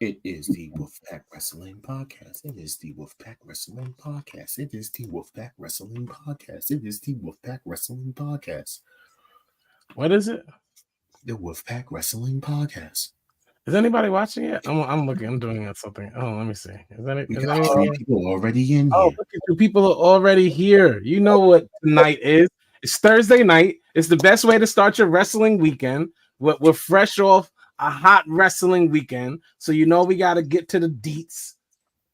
It is the Wolfpack Wrestling Podcast. It is the Wolfpack Wrestling Podcast. It is the Wolfpack Wrestling Podcast. It is the Wolfpack Wrestling Podcast. What is it? The Wolfpack Wrestling Podcast. Is anybody watching it? I'm looking. I'm doing something. Oh, let me see. Is got 3 people already in here. Oh, look at you. People are already here. You know what tonight is? It's Thursday night. It's the best way to start your wrestling weekend. We're fresh off a hot wrestling weekend, so you know we got to get to the deets.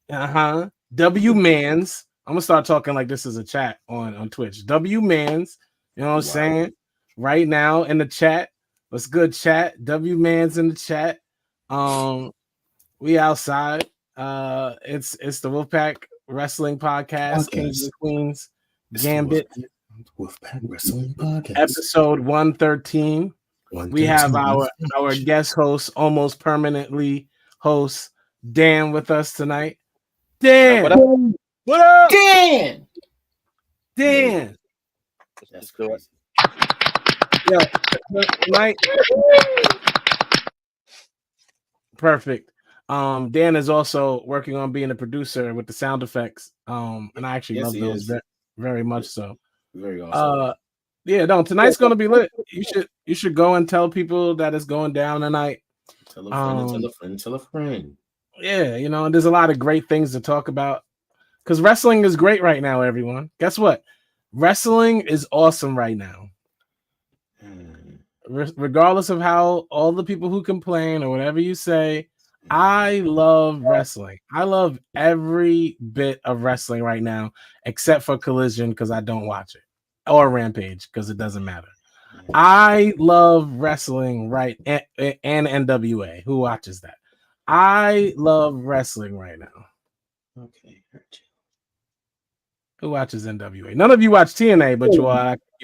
W Mans. I'm gonna start talking like this is a chat on Twitch. W Mans. You know what I'm saying? Right now in the chat. What's good, chat? W Mans in the chat. We outside. It's the Wolfpack Wrestling Podcast. Kings and Queens. Gambit. Wolfpack Wrestling Podcast. Episode 113. We have our guest host, almost permanently host, Dan, with us tonight. Dan, what up? What up? Dan. That's cool. Yeah, tonight. Perfect. Dan is also working on being a producer with the sound effects. And I actually love those very much so. Very awesome. Tonight's gonna be lit. You should go and tell people that it's going down tonight. Tell a friend. Yeah, you know, and there's a lot of great things to talk about because wrestling is great right now, everyone. Guess what? Wrestling is awesome right now. Regardless of how all the people who complain or whatever you say, I love wrestling. I love every bit of wrestling right now, except for Collision because I don't watch it, or Rampage because it doesn't matter. I love wrestling and NWA. Who watches that? I love wrestling right now. Okay. Who watches NWA? None of you watch TNA, but you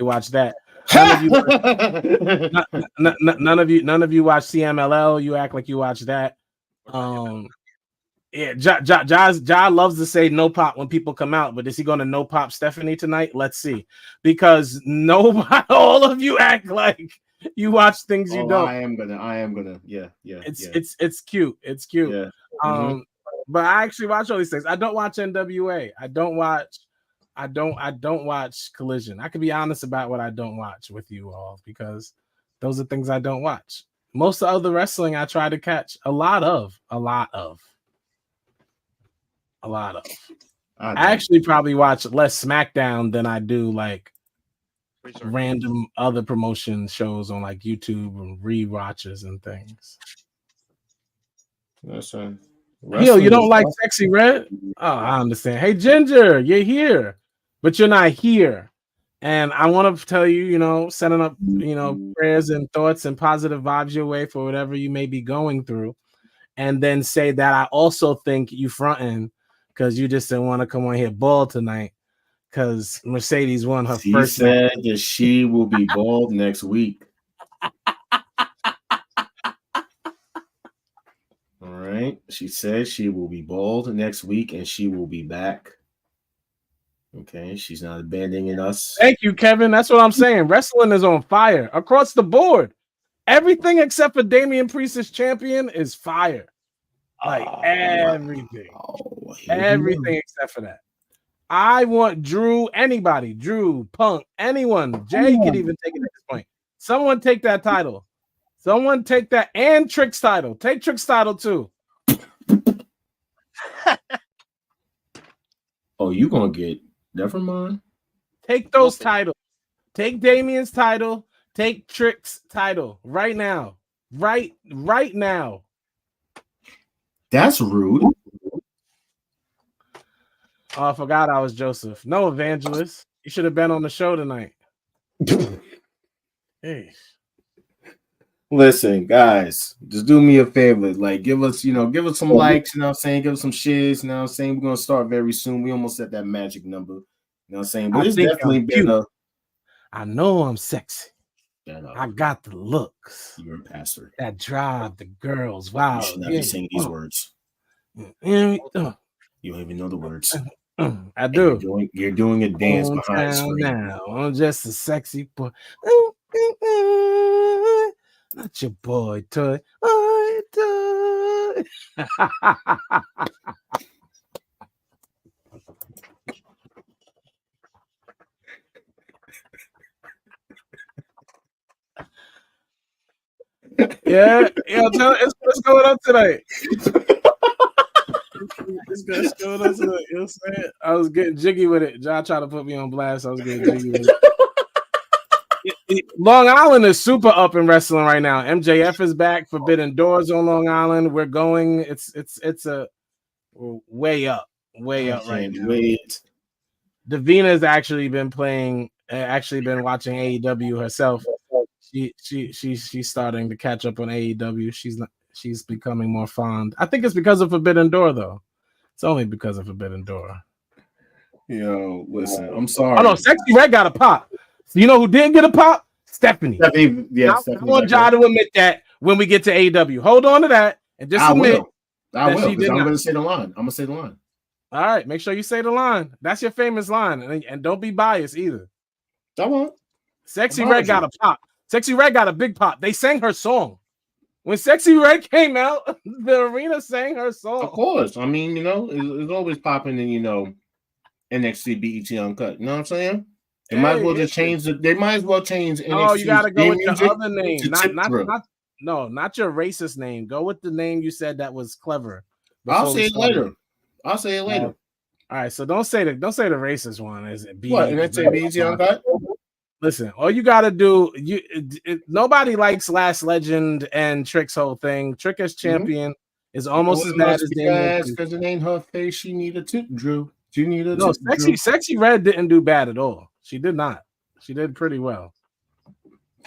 watch that. None of you watch CMLL. You act like you watch that. Ja loves to say no pop when people come out, but is he going to no pop Stephanie tonight? Let's see, because nobody, all of you act like you watch things you don't. I am gonna. Yeah. It's cute. It's cute. Yeah. But I actually watch all these things. I don't watch NWA. I don't watch Collision. I can be honest about what I don't watch with you all because those are things I don't watch. Most of the wrestling I try to catch a lot of. I actually probably watch less SmackDown than I do like random other promotion shows on like YouTube and rewatches and things. Listen, Yo, you don't like Sexy Red? Oh, I understand. Hey, Ginger, you're here, but you're not here. And I want to tell you, you know, sending up, you know, prayers and thoughts and positive vibes your way for whatever you may be going through. And then say that I also think you fronting because you just didn't want to come on here bald tonight because Mercedes won her first. She said that she will be bald next week. All right. She said she will be bald next week and she will be back. Okay, she's not abandoning us. Thank you, Kevin. That's what I'm saying. Wrestling is on fire across the board. Everything except for Damian Priest as champion is fire. Like everything. Everything except for that. I want Drew, anybody, Drew, Punk, anyone. Jay could even take it at this point. Someone take that title. Someone take that and Trick's title. Take Trick's title too. Oh, you gonna get never mind. Take those titles. Take Damien's title. Take Trick's title right now. Right now. That's rude. Oh, I forgot I was Joseph. No, Evangelist. You should have been on the show tonight. Hey. Listen, guys, just do me a favor. Like, give us some likes, you know what I'm saying? Give us some shares, you know what I'm saying? We're gonna start very soon. We almost at that magic number, you know what I'm saying? But it's definitely been a. I know I'm sexy. I got the looks. You're a pastor. That drive the girls. Wow. You should not be saying these words. You don't even know the words. I do. You're doing a dance behind the screen. Now. I'm just a sexy boy. Not your boy toy. Yeah, tell what's going on tonight. What's going on tonight? You know what I'm saying? I was getting jiggy with it. John tried to put me on blast. I was getting jiggy with it. Long Island is super up in wrestling right now. MJF is back. Forbidden Doors on Long Island. We're going. It's a way up right now. Wait. Davina's actually been watching AEW herself. She's starting to catch up on AEW. She's becoming more fond. I think it's because of Forbidden Door, though. It's only because of Forbidden Door. Yo, listen, I'm sorry. Oh no, Sexy Red got a pop. So you know who didn't get a pop? Stephanie. Stephanie. I want John to admit that when we get to AEW. Hold on to that and just admit. I will. Because I'm going to say the line. I'm going to say the line. All right, make sure you say the line. That's your famous line, and don't be biased either. I won't. Sexy Red got a pop. Sexy Red got a big pop. They sang her song. When Sexy Red came out, the arena sang her song. Of course. I mean, you know, it's always popping in, you know, NXT BET Uncut. You know what I'm saying? They might as well just change it. They might as well change NXT. Oh, you gotta go with the other name. Not your racist name. Go with the name you said that was clever. I'll say it later. All right, so don't say the racist one. Is it what? NXT BET Uncut? Listen, all you gotta do, nobody likes Last Legend and Trick's whole thing. Trick as champion is almost as bad as Daniel. Because it ain't her face. She needed to Drew. She needed no Sexy Red didn't do bad at all. She did not. She did pretty well.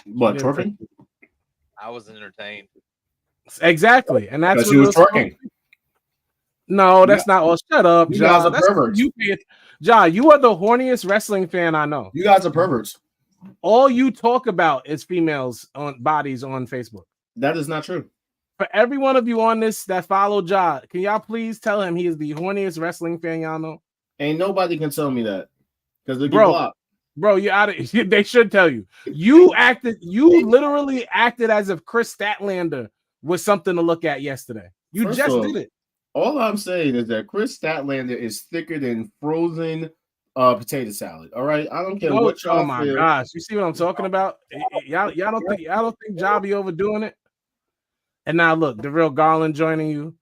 What, twerking? I was entertained. Exactly, and that's what she was twerking. No, that's not all. Shut up, you guys John. are perverts. John, you are the horniest wrestling fan I know. You guys are perverts. All you talk about is females on bodies on Facebook. That is not true. For every one of you on this that follow Ja, can y'all please tell him he is the horniest wrestling fan y'all know? Ain't nobody can tell me that because they get blocked. Bro, you out of. They should tell you. You literally acted as if Chris Statlander was something to look at yesterday. You just did it. All I'm saying is that Chris Statlander is thicker than frozen potato salad. All right, I don't care what y'all. Oh my gosh, you see what I'm talking about? Y'all don't think Ja be overdoing it? And now look, the real Garland joining you.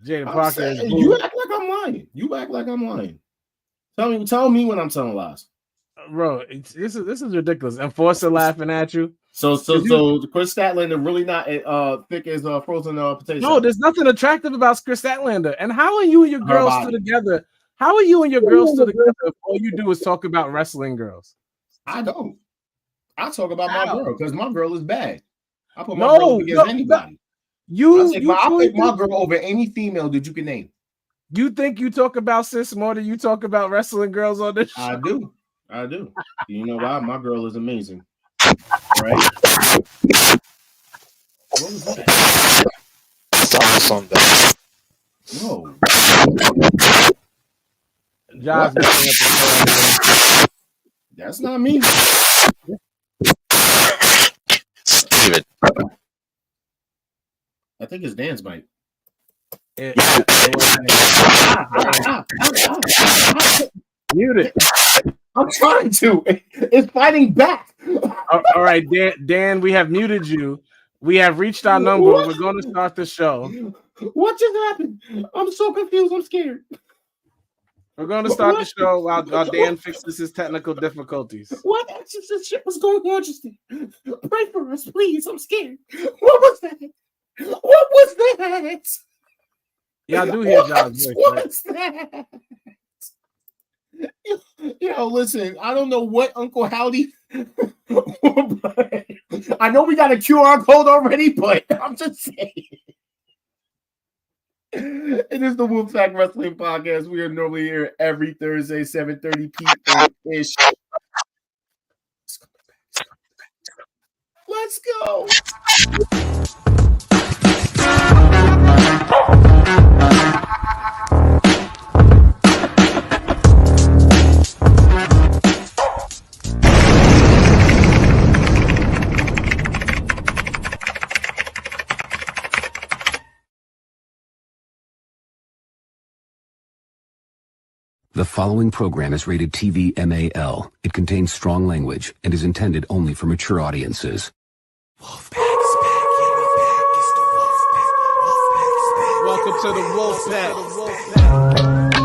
Jada Parker. You act like I'm lying. You act like I'm lying. Tell me when I'm telling lies. Bro, this is ridiculous. Enforcer laughing at you. So Chris Statlander really not thick as frozen potato. No, there's nothing attractive about Chris Statlander. And how are you and your girls still together? How are you and your girls still together if all you do is talk about wrestling girls? I don't. I talk about my girl because my girl is bad. I put my girl against anybody. I'll pick my girl over any female that you can name. You think you talk about sis more than you talk about wrestling girls on this show? I do. You know why? My girl is amazing. Right? What was that? Whoa. That's not me. Steven. I think it's Dan's mic. Mute it. I'm trying to. It's fighting back. All right, Dan, we have muted you. We have reached our number. What? We're going to start the show. What just happened? I'm so confused. I'm scared. We're going to start the show while Dan fixes his technical difficulties. What exorcist shit was going on just there? Pray for us, please. I'm scared. What was that? What was that? Y'all do hear John's voice, right? What's that? Yo, listen, I don't know what Uncle Howdy. I know we got a QR code already, but I'm just saying. It is the Wolfpack Wrestling Podcast. We are normally here every Thursday, 7:30 p.m. ish. Let's go. The following program is rated TV MAL. It contains strong language and is intended only for mature audiences. Welcome to the Wolfpack.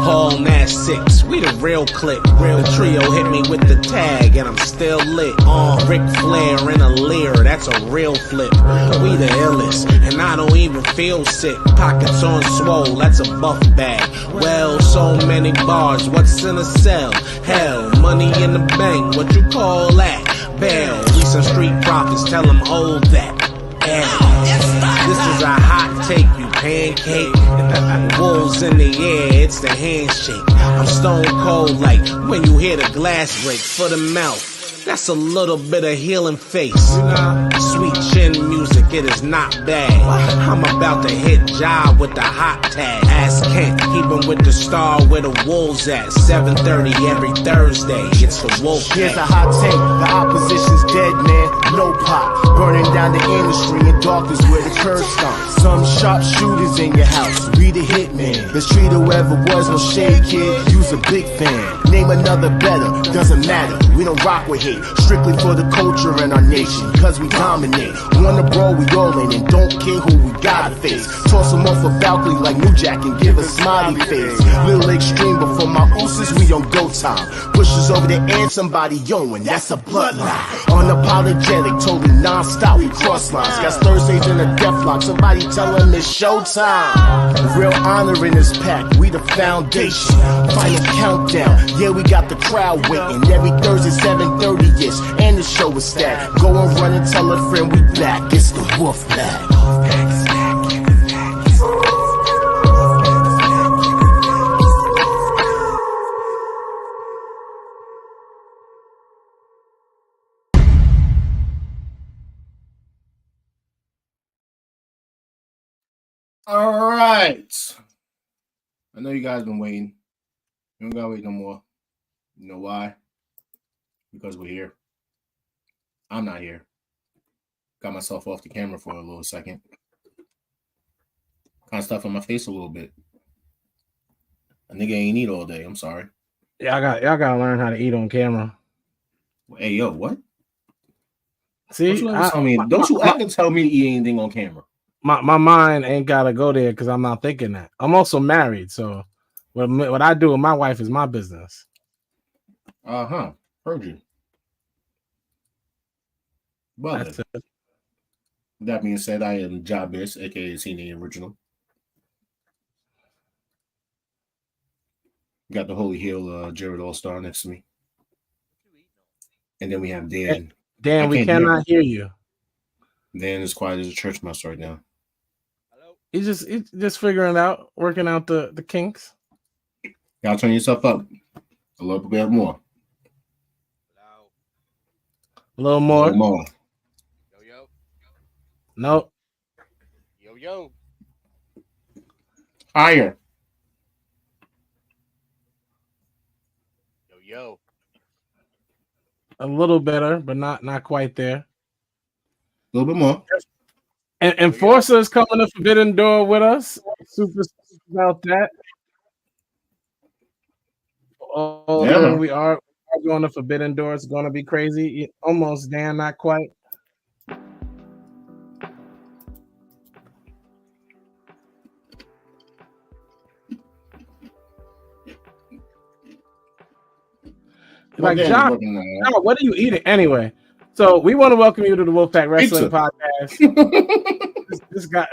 Paul Nash 6, we the real click. Real trio hit me with the tag, and I'm still lit. Ric Flair in a leer, that's a real flip. We the illest, and I don't even feel sick. Pockets on swole, that's a buff bag. Well, so many bars, what's in a cell? Hell, money in the bank, what you call that? Bail, we some street prophets, tell them hold that. This is a hot take, you pancake. Wolves in the air, it's the handshake. I'm stone cold like when you hear the glass break for the mouth. That's a little bit of healing face. Sweet chin music, it is not bad. I'm about to hit job with the hot tag. Ask Kent, keep him with the star where the wolves at. 7:30 every Thursday, it's the Wolfpack. Here's a hot take, the opposition's dead, man, no pop. Burning down the industry in darkness where the curse stops. Some sharp shooters in your house, we the hitman. Let's treat whoever was no shade, kid, you's a big fan. Name another better, doesn't matter, we don't rock with hate. Strictly for the culture and our nation, cause we dominate. Wanna brawl, we all in, and don't care who we gotta face. Toss them off a balcony like New Jack and give a smiley face. Little extreme, but for my ooses, we on go time. Pushes over the edge, somebody yowing, that's a bloodline. Unapologetic, totally non-stop, we cross lines. Got Thursdays in a death lock, somebody tell them it's showtime. Real honor in this pack, we the foundation. Final countdown, yeah, we got the crowd waiting. Every Thursday, 7:30. And the show is stacked. Go and run and tell a friend we back. It's the Wolfpack. All right. I know you guys been waiting. You don't gotta wait no more. You know why? Because we're here. I'm not here. Got myself off the camera for a little second. Kind of stuff on my face a little bit. A nigga ain't eat all day. I'm sorry. Yeah, y'all gotta learn how to eat on camera. Hey, yo, what? See, don't you ever tell me to eat anything on camera. My mind ain't gotta go there because I'm not thinking that. I'm also married, so what I do with my wife is my business. Heard you. Well, that being said, I am Jabez, aka Cine Original. Got the Holy Hill Jared All-Star next to me. And then we have Dan. Dan, we cannot hear you. Dan is quiet as a church mouse right now. He's just figuring it out, working out the kinks. Y'all turn yourself up a little bit more. A little more. Yo, yo. Nope. Yo, yo. Higher. Yo, yo. A little better, but not quite there. A little bit more. And Enforcer is coming to Forbidden Door with us. Super about that. Oh, we are going to Forbidden Door. It's going to be crazy. Almost, Dan, not quite. Like, John, what are you eating anyway? So we want to welcome you to the Wolfpack Wrestling Podcast.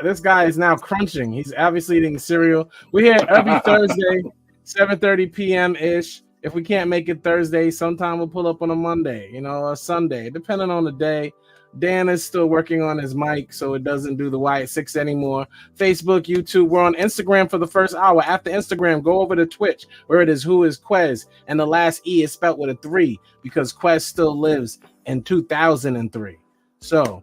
This guy is now crunching. He's obviously eating cereal. We're here every Thursday, 7:30 p.m. ish. If we can't make it Thursday, sometime we'll pull up on a Monday, or Sunday, depending on the day. Dan is still working on his mic, so it doesn't do the Wyatt 6 anymore. Facebook, YouTube, we're on Instagram for the first hour. After Instagram, go over to Twitch, where it is Who is Quez, and the last E is spelled with a 3 because Quez still lives in 2003. So,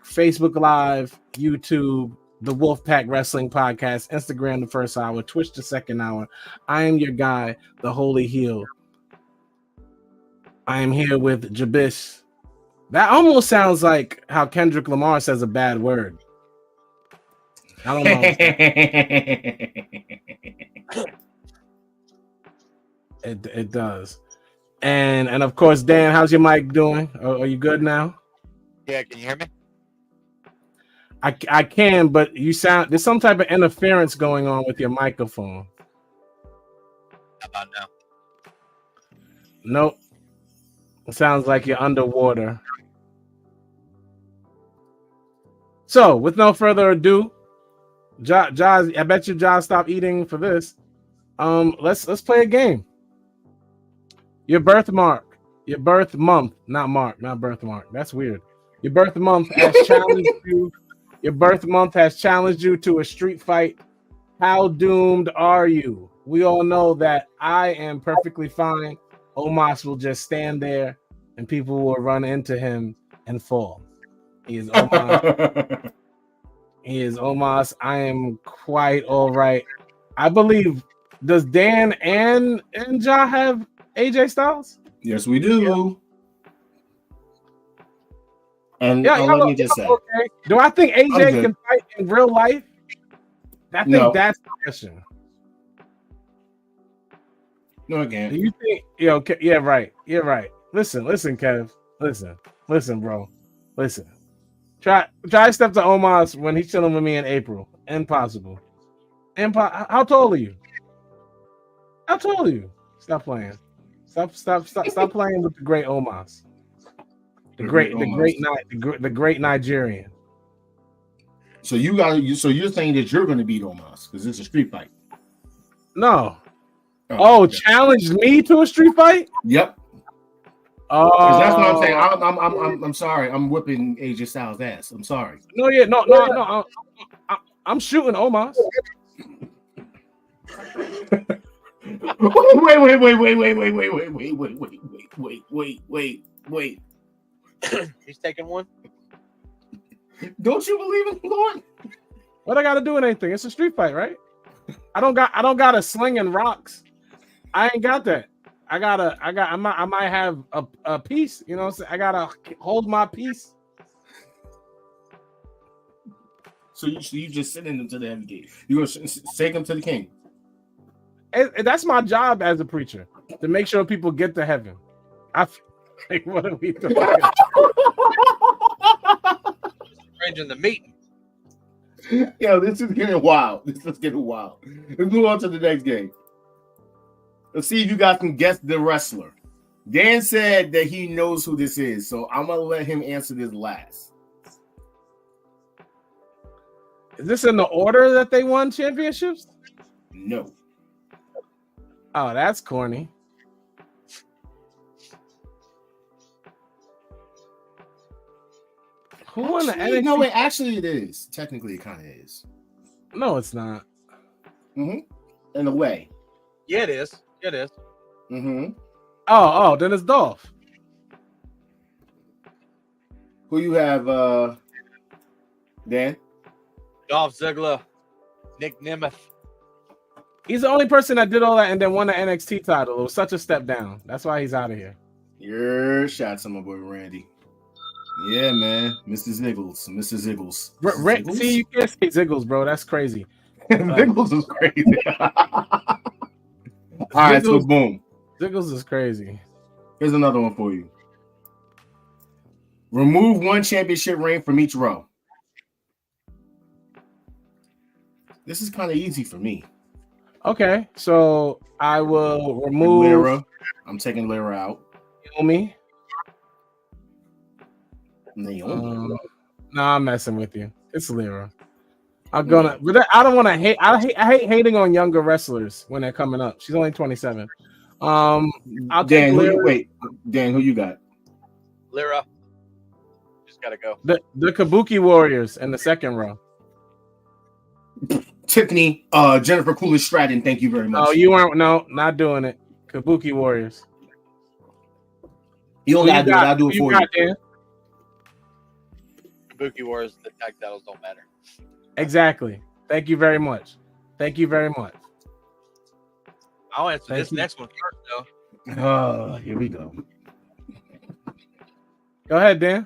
Facebook Live, YouTube, the Wolfpack Wrestling Podcast, Instagram the first hour, Twitch the second hour. I am your guy, the Holy Heel. I am here with Jabish. That almost sounds like how Kendrick Lamar says a bad word. I don't know. It does. And of course, Dan, how's your mic doing? Are you good now? Yeah, can you hear me? I can, but you sound there's some type of interference going on with your microphone. How about now? Nope. It sounds like you're underwater. So, with no further ado, Josh, I bet you Josh stopped eating for this. Let's play a game. Your birth month, not birthmark. That's weird. Your birth month has challenged you. Your birth month has challenged you to a street fight. How doomed are you? We all know that I am perfectly fine. Omos will just stand there and people will run into him and fall. He is Omos. He is Omos. I am quite all right. I believe, does Dan and Ja have AJ Styles? Yes, we do. And Yeah, let me just say, okay. Do I think AJ can fight in real life? I think that's the question. No, again. Do you think? Yeah, right. You're right. Listen, Kev. Listen, bro. Listen. Try to step to Omos when he's chilling with me in April. Impossible. How tall are you? How tall are you? Stop playing. Stop playing with the great Omos. The great Nigerian. So you're saying that you're going to beat Omos because it's a street fight? No. Oh, challenged me to a street fight? Yep. Oh, that's what I'm saying. I'm sorry. I'm whipping AJ Styles' ass. I'm sorry. No. I'm shooting Omos. Wait. He's taking one. Don't you believe in Lord? What I got to do with anything? It's a street fight, right? I don't got a sling and rocks. I ain't got that. I might have a piece, you know. I gotta hold my piece. So you just sending them to the heavyweight. You gonna take them to the king? That's my job as a preacher, to make sure people get to heaven. Like, what are we doing? Arranging the meeting. Yo, this is getting wild. Let's move on to the next game. Let's see if you guys can guess the wrestler. Dan said that he knows who this is, so I'm gonna let him answer this last. Is this in the order that they won championships? No. Oh, that's corny. Who won the NXT? No, wait, actually it is. Technically, it kind of is. No, it's not. In a way. Yeah, it is. Oh, then it's Dolph. Who you have, Dan? Dolph Ziggler, Nick Nemeth. He's the only person that did all that and then won the NXT title. It was such a step down. That's why he's out of here. Your shots on my boy Randy. Yeah, man. Mr. Ziggles. See, you can't say Ziggles, bro. That's crazy. Ziggles is crazy. All right, so boom. Ziggles is crazy. Here's another one for you. Remove one championship reign from each row. This is kind of easy for me. Okay, so I will remove Lyra. I'm taking Lyra out. Naomi. Naomi. Nah, I'm messing with you. It's Lyra. I don't want to hate. I hate hating on younger wrestlers when they're coming up. She's only 27. I'll Dan, take Dan, who you got? Lyra. Just gotta go. The Kabuki Warriors in the second row. Tiffany, Jennifer Coolidge Stratton, thank you very much. Oh, you weren't. No, not doing it. Kabuki Warriors. You don't gotta do it. I'll do it for you. Dan? Kabuki Wars, the tag titles don't matter. Exactly. Thank you very much. I'll answer this next one first, though. Here we go. Go ahead, Dan.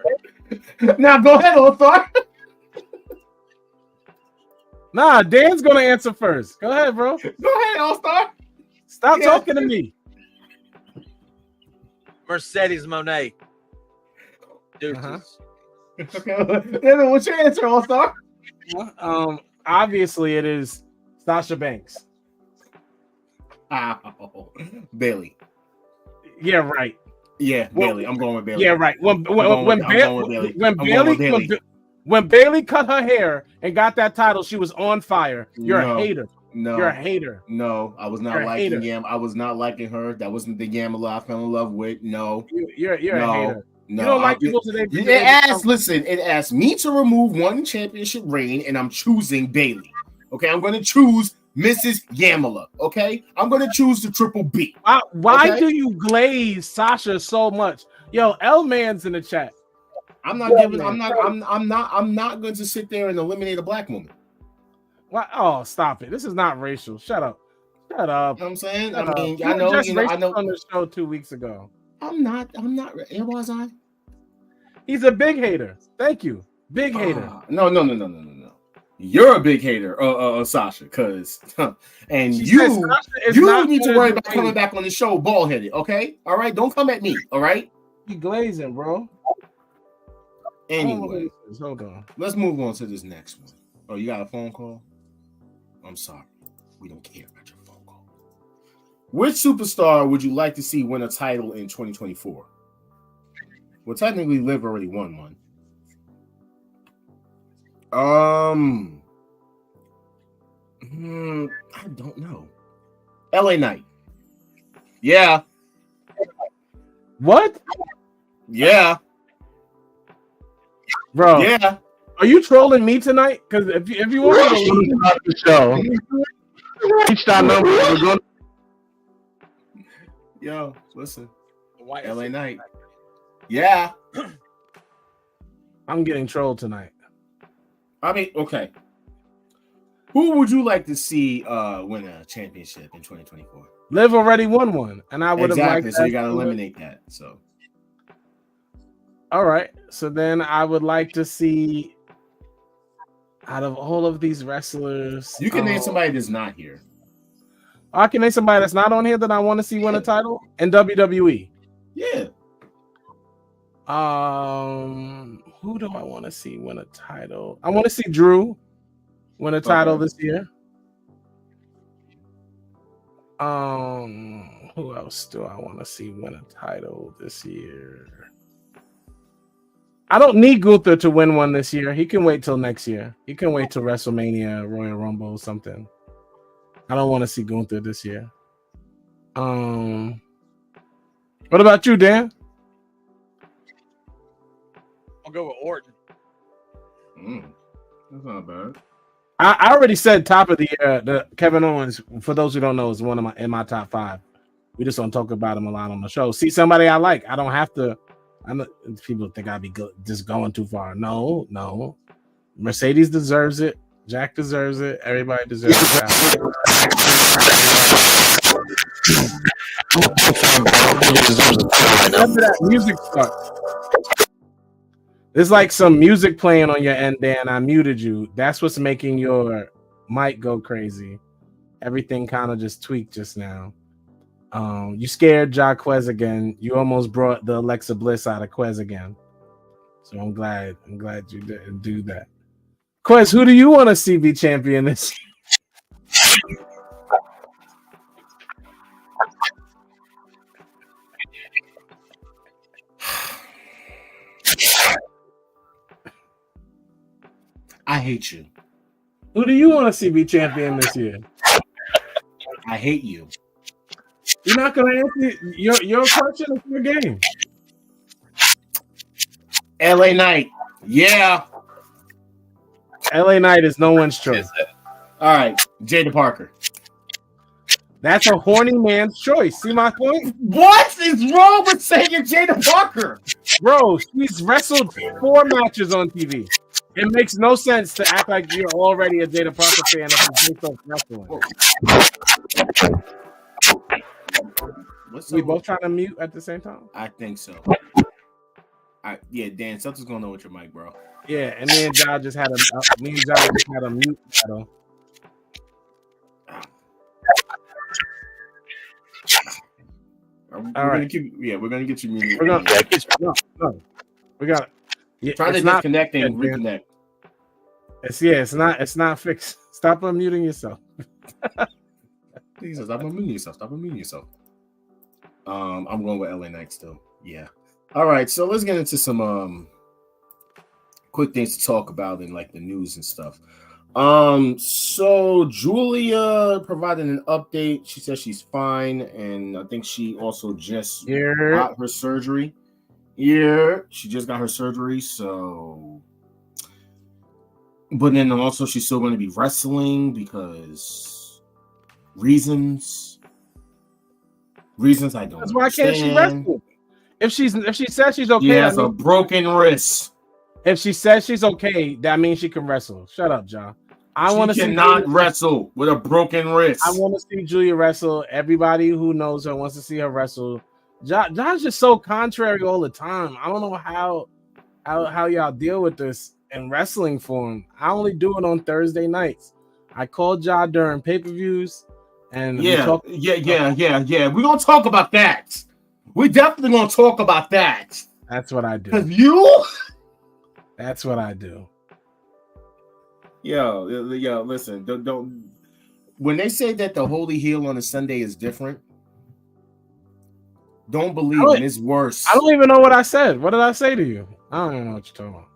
Now go ahead, Lothar. Nah, Dan's gonna answer first. Go ahead, bro. Go ahead, All-Star. Stop talking to me. Mercedes Monet. Deuces. Okay. What's your answer, All Star? Obviously it is Sasha Banks. Ow. Bailey. Yeah, right. Yeah, Bailey. I'm going with Bailey. Yeah, right. When Bailey cut her hair and got that title, she was on fire. You're a hater. No, you're a hater. No, I was not liking Yam. I was not liking her. That wasn't the Yamala I fell in love with. No, you're a hater. No, you don't like people today. It asked me to remove one championship reign, and I'm choosing Bailey. Okay, I'm going to choose Mrs. Yamala. Okay, I'm going to choose the Triple B. Why do you glaze Sasha so much? Yo, L Man's in the chat. I'm not going to sit there and eliminate a black woman. What? Oh, stop it! This is not racial. Shut up. Shut up. You know what I'm saying? I know. I know. On the show 2 weeks ago. I'm not. Was I? He's a big hater. Thank you, big hater. No. You're a big hater, Sasha, because and you need to worry about coming back on the show bald headed. Okay, all right. Don't come at me. All right. You glazing, bro. Anyway, hold on. Let's move on to this next one. Oh, you got a phone call? I'm sorry. We don't care about your phone call. Which superstar would you like to see win a title in 2024? Well, technically, Liv already won one. I don't know. LA Knight. Yeah. What? Yeah. Bro. Yeah. Are you trolling me tonight? Because if you want to leave the show, reach that number. We're going. Yo, listen. LA Knight. Yeah. I'm getting trolled tonight. I mean, okay. Who would you like to see win a championship in 2024? Liv already won one, and I would have liked. So you got to eliminate that. So. All right. So then I would like to see, out of all of these wrestlers, you can name somebody that's not here. I can name somebody that's not on here that I want to see win a title in WWE. Yeah. Who do I want to see win a title? I want to see Drew win a title this year. Who else do I want to see win a title this year? I don't need Gunther to win one this year. He can wait till next year. He can wait till WrestleMania, Royal Rumble, something. I don't want to see Gunther this year. What about you, Dan? I'll go with Orton. That's not bad. I already said top of the year. The Kevin Owens, for those who don't know, is one of my top 5. We just don't talk about him a lot on the show. See somebody I like. I don't have to. I know people think I'd be just going too far. No. Mercedes deserves it. Jack deserves it. Everybody deserves it. Remember that music starts. There's like some music playing on your end, Dan. I muted you. That's what's making your mic go crazy. Everything kind of just tweaked just now. You scared Jaquez again. You almost brought the Alexa Bliss out of Quez again. So I'm glad you didn't do that. Quez, who do you want to see be champion this year? I hate you. Who do you want to see be champion this year? I hate you. You're not going to answer your question of your game. LA Knight. Yeah. LA Knight is no one's choice. All right. Jada Parker. That's a horny man's choice. See my point? What is wrong with saying Jada Parker? Bro, she's wrestled 4 matches on TV. It makes no sense to act like you're already a Jada Parker fan if you're based off wrestling. We both trying to mute at the same time? I think so. Dan, something's going on with your mic, bro. Yeah, and me and John just had a mute battle. All Gonna keep. Yeah, we're gonna get you muted. We're gonna no. We got it. Yeah, Try to disconnect and reconnect. It's not fixed. Stop unmuting yourself. Please stop unmuting yourself. Stop unmuting yourself. I'm going with LA Knight still. Yeah. All right, so let's get into some quick things to talk about in like the news and stuff. So Julia provided an update. She says she's fine, and I think she also just got her surgery. Yeah, she just got her surgery, so but then also she's still going to be wrestling because reasons I don't. That's why can't she wrestle? If she says she's okay, she has a broken wrist. If she says she's okay, that means she can wrestle. Shut up, John. I want to see cannot wrestle with a broken wrist. I want to see Julia wrestle. Everybody who knows her wants to see her wrestle. John's just so contrary all the time. I don't know how y'all deal with this in wrestling form. I only do it on Thursday nights. I called John during pay-per-views, and we're gonna talk about that. We're definitely gonna talk about that. That's what I do. That's what I do. Yo, listen, don't. When they say that the Holy Heel on a Sunday is different, don't believe it. It's worse. I don't even know what I said. What did I say to you? I don't even know what you're talking about.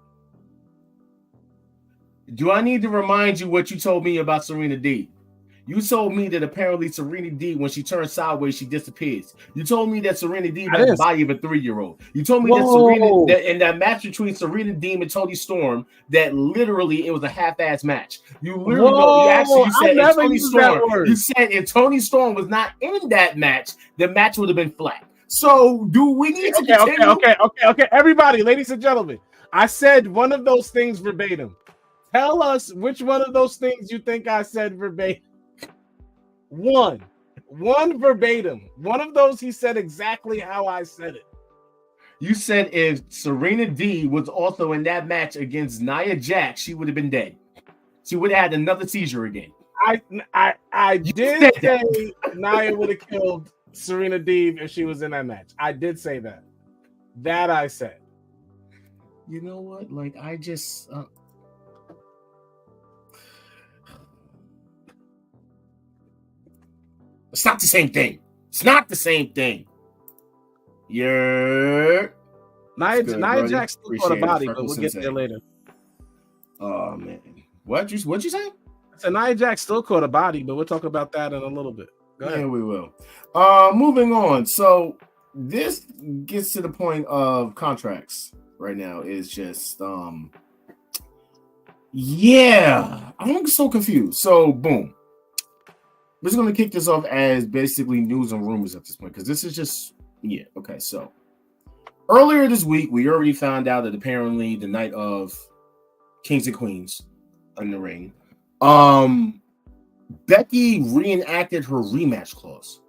Do I need to remind you what you told me about Serena D? You told me that apparently Serena D, when she turns sideways, she disappears. You told me that Serena D has the body of a 3-year-old. You told me that in that match between Serena Deeb and Toni Storm, that literally it was a half-ass match. You literally you said if Toni Storm was not in that match, the match would have been flat. So do we need to continue? Okay. Everybody, ladies and gentlemen, I said one of those things verbatim. Tell us which one of those things you think I said verbatim. One verbatim. One of those he said exactly how I said it. You said if Serena D was also in that match against Nia Jax, she would have been dead. She would have had another seizure again. I did say Nia would have killed Serena Deeb if she was in that match. I did say that. That I said. You know what? Like I just it's not the same thing. It's not the same thing. Yeah. Nia Jax still caught a body, but we'll get there later. Oh man. What'd you say? So Nia Jax still caught a body, but we'll talk about that in a little bit. Go ahead. Yeah, we will. Moving on. So this gets to the point of contracts right now. Is just I'm so confused. So boom. We're just going to kick this off as basically news and rumors at this point, because this is just, okay. So earlier this week, we already found out that apparently the night of Kings and Queens in the ring, Becky reenacted her rematch clause.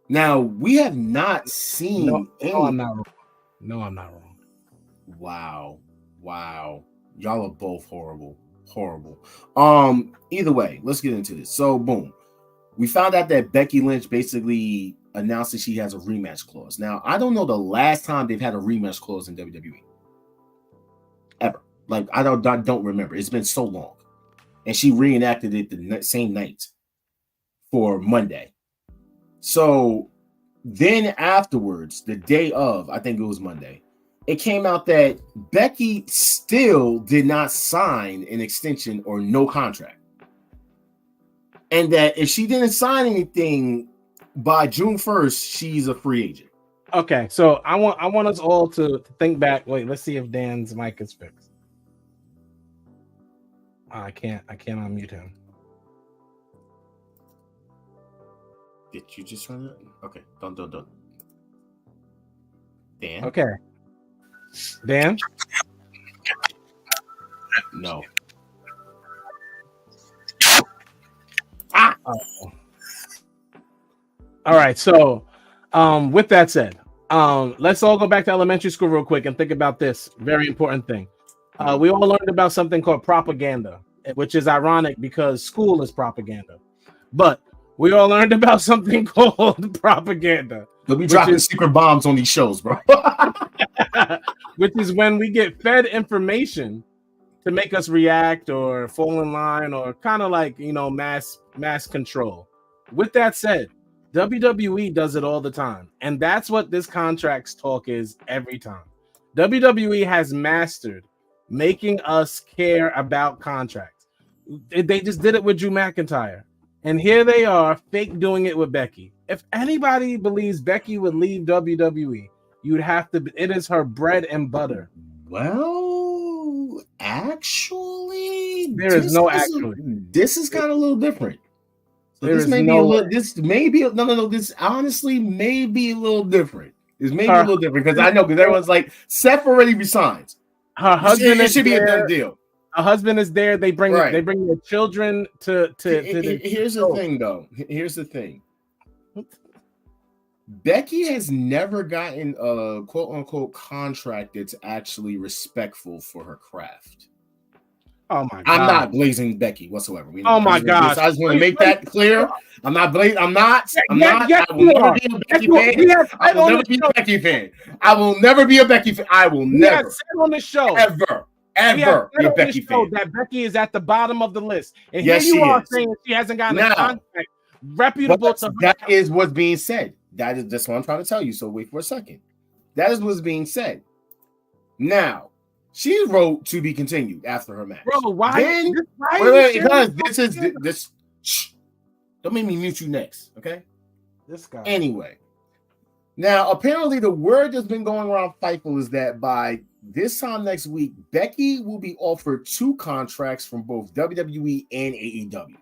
Now, we have not seen No, I'm not wrong. Wow. Y'all are both horrible. Either way, let's get into this. So boom, we found out that Becky Lynch basically announced that she has a rematch clause. Now, I don't know the last time they've had a rematch clause in WWE ever. Like I don't remember. It's been so long, and she reenacted it the same night for Monday. So then afterwards, the day of, I think it was Monday, it came out that Becky still did not sign an extension or no contract. And that if she didn't sign anything by June 1st, she's a free agent. Okay, so I want us all to think back. Wait, let's see if Dan's mic is fixed. I can't unmute him. Did you just run it? Okay, don't. Dan? Okay. Dan? No. All right, so with that said, let's all go back to elementary school real quick and think about this very important thing. We all learned about something called propaganda, which is ironic because school is propaganda. But we all learned about something called propaganda. They'll be dropping secret bombs on these shows, bro. Which is when we get fed information to make us react or fall in line or kind of like, mass control. With that said, WWE does it all the time. And that's what this contracts talk is every time. WWE has mastered making us care about contracts. They just did it with Drew McIntyre. And here they are fake doing it with Becky. If anybody believes Becky would leave WWE, you'd have to, it is her bread and butter. Well, actually, there is no actually. This is kind of a little different. So this may be a little. This may be no. This honestly may be a little different. This may be a little different because I know because everyone's like Seth already resigns. Her husband it should be a done deal. Her husband is there. They bring their children to Here's the thing, though. Here's the thing. Becky has never gotten a quote unquote contract that's actually respectful for her craft. Oh my god! I'm not blazing Becky whatsoever. Oh my god! I just want to make that clear. I'm not blazing. I'm not. I will never be a Becky fan. I will never be a Becky fan. I will never be a Becky fan. I will never. Said on the show ever be a Becky fan. That Becky is at the bottom of the list, and here you are saying she hasn't gotten a contract reputable to her. That is what's being said. That's what I'm trying to tell you. So wait for a second. That is what's being said. Now. She wrote to be continued after her match. Bro, why? Then, wait, because this. Shh, don't make me mute you next, okay? This guy. Anyway, now apparently the word that's been going around Fightful is that by this time next week, Becky will be offered 2 contracts from both WWE and AEW.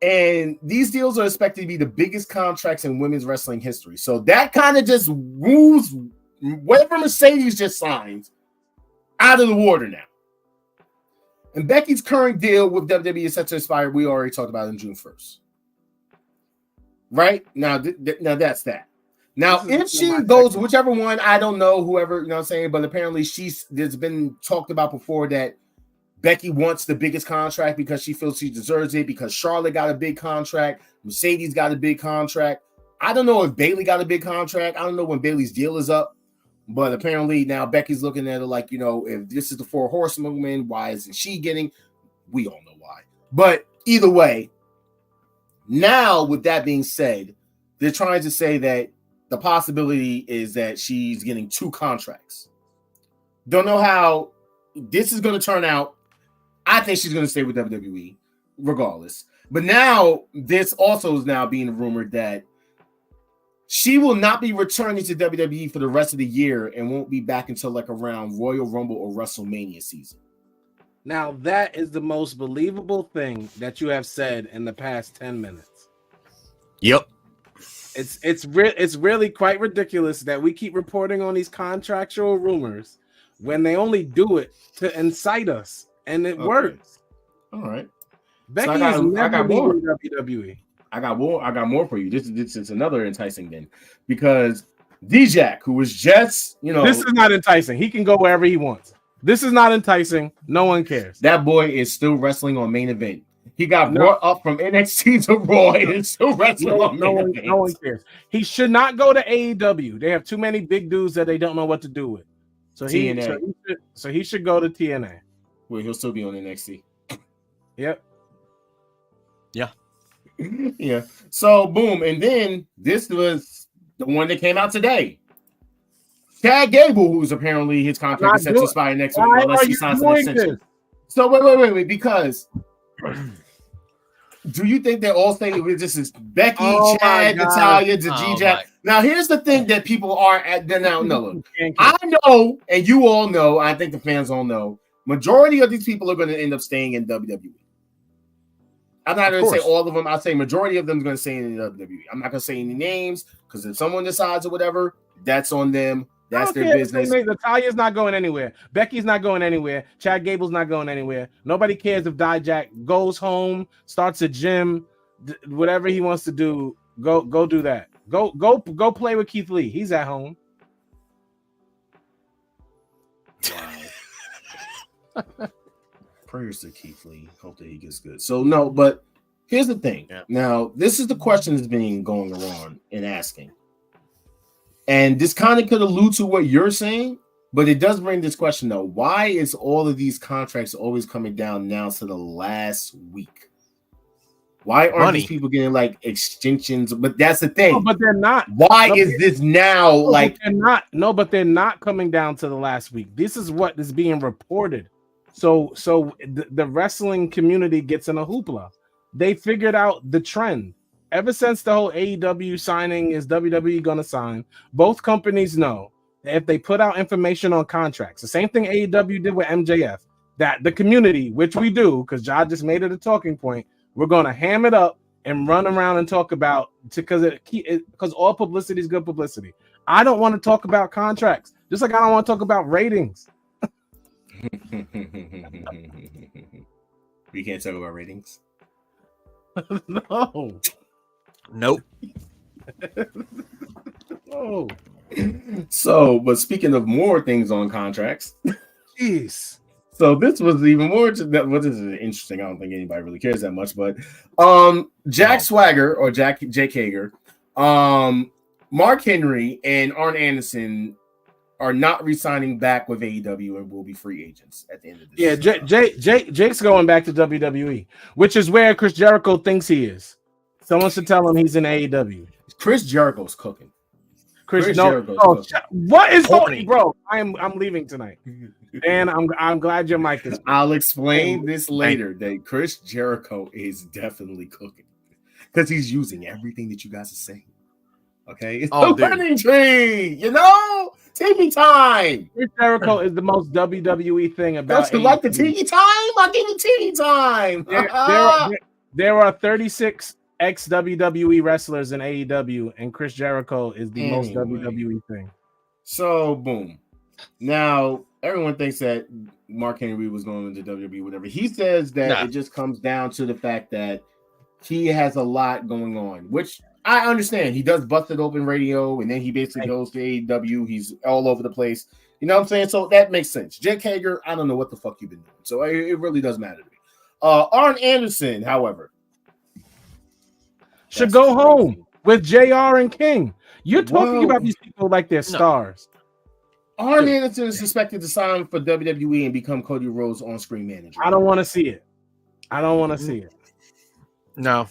And these deals are expected to be the biggest contracts in women's wrestling history. So that kind of just moves whatever Mercedes just signed out of the water now. And Becky's current deal with WWE is set to expire. We already talked about it on June 1st. Right? Now, now that's that. Now, if she goes, whichever one, I don't know, whoever, you know what I'm saying, but apparently there's been talked about before that Becky wants the biggest contract because she feels she deserves it, because Charlotte got a big contract, Mercedes got a big contract. I don't know if Bayley got a big contract. I don't know when Bayley's deal is up. But apparently now Becky's looking at it like, if this is the 4 horsewomen, why isn't she getting? We all know why. But either way, now with that being said, they're trying to say that the possibility is that she's getting 2 contracts. Don't know how this is going to turn out. I think she's going to stay with WWE regardless. But now this also is now being rumored that she will not be returning to WWE for the rest of the year and won't be back until like around Royal Rumble or WrestleMania season. Now, that is the most believable thing that you have said in the past 10 minutes. Yep. It's really quite ridiculous that we keep reporting on these contractual rumors when they only do it to incite us, and it works. All right. Becky is never leaving WWE. I got more for you. This is another enticing thing because D-Jack, who was just, this is not enticing. He can go wherever he wants. This is not enticing. No one cares. That boy is still wrestling on Main Event. He got brought up from NXT to Raw and is still wrestling on Main Event. No one cares. He should not go to AEW. They have too many big dudes that they don't know what to do with. So he should go to TNA. Where he'll still be on NXT. Yep. Yeah. Yeah. So boom, and then this was the one that came out today. Chad Gable, who's apparently his contract is set to expire next week unless he signs an extension. So wait, because do you think they're all saying this is Becky, Chad, Natalya, G-Jack? Now here's the thing that people are at now. No, look, I know, and you all know. I think the fans all know. Majority of these people are going to end up staying in WWE. I'm not going to say all of them. I'll say majority of them is going to stay in WWE. I'm not going to say any names because if someone decides or whatever, that's on them. That's their business. Natalya's not going anywhere. Becky's not going anywhere. Chad Gable's not going anywhere. Nobody cares if Dijak goes home, starts a gym, whatever he wants to do. Go do that. Go play with Keith Lee. He's at home. Wow. Prayers to Keith Lee. Hope that he gets good. So no, but Here's the thing. Yeah. Now, this is the question that's been going around and asking. And this kind of could allude to what you're saying, but it does bring this question, though. Why is all of these contracts always coming down now to the last week? Why aren't these people getting like extensions? But that's the thing. No, but they're not. Why is this now like they're not? No, but they're not coming down to the last week. This is what is being reported. So the wrestling community gets in a hoopla. They figured out the trend. Ever since the whole AEW signing is WWE going to sign, both companies know that if they put out information on contracts, the same thing AEW did with MJF, that the community, which we do, because Ja just made it a talking point, we're going to ham it up and run around and talk about, because all publicity is good publicity. I don't want to talk about contracts, just like I don't want to talk about ratings. We can't talk about ratings. No. Nope. Oh. So, but speaking of more things on contracts, Jeez. so this was even more. This is interesting. I don't think anybody really cares that much, but Jack Swagger or Jake Hager, Mark Henry, and Arn Anderson are not re-signing back with AEW and will be free agents at the end of this. Yeah, Jake's going back to WWE, which is where Chris Jericho thinks he is. Someone should tell him he's in AEW. Chris Jericho's cooking. What is going, bro? I'm leaving tonight, and I'm glad your mic is. I'll explain this later. That Chris Jericho is definitely cooking because he's using everything that you guys are saying. Okay, it's the learning tree. You know, TV time. Chris Jericho is the most WWE thing about. Don't you like the TV time? I'll give you TV time. There are 36 ex-WWE wrestlers in AEW, and Chris Jericho is the most WWE thing. So, boom. Now, everyone thinks that Mark Henry was going into WWE, whatever. He says that it just comes down to the fact that he has a lot going on, which I understand. He does Busted Open Radio, and then he basically goes to AEW. He's all over the place. You know what I'm saying? So that makes sense. Jake Hager, I don't know what the fuck you've been doing. So it really doesn't matter to me. Arn Anderson, however, should go home with JR and King. You're talking about these people like they're stars. Arn Anderson is suspected to sign for WWE and become Cody Rhodes' on-screen manager. I don't want to see it. No.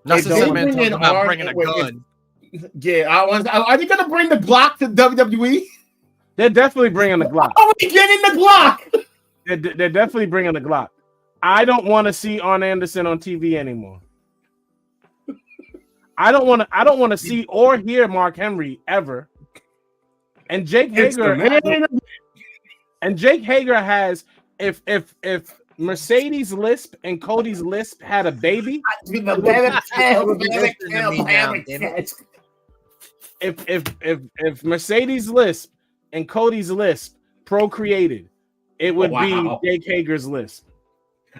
Not about bringing a gun. Yeah, are they going to bring the Glock to WWE? They're definitely bringing the Glock. Are we getting the Glock? They're definitely bringing the Glock. I don't want to see Arn Anderson on TV anymore. I don't want to see or hear Mark Henry ever. And Jake Hager has if Mercedes Lisp and Cody's Lisp had a baby, if Mercedes Lisp and Cody's Lisp procreated, it would be Jake Hager's Lisp.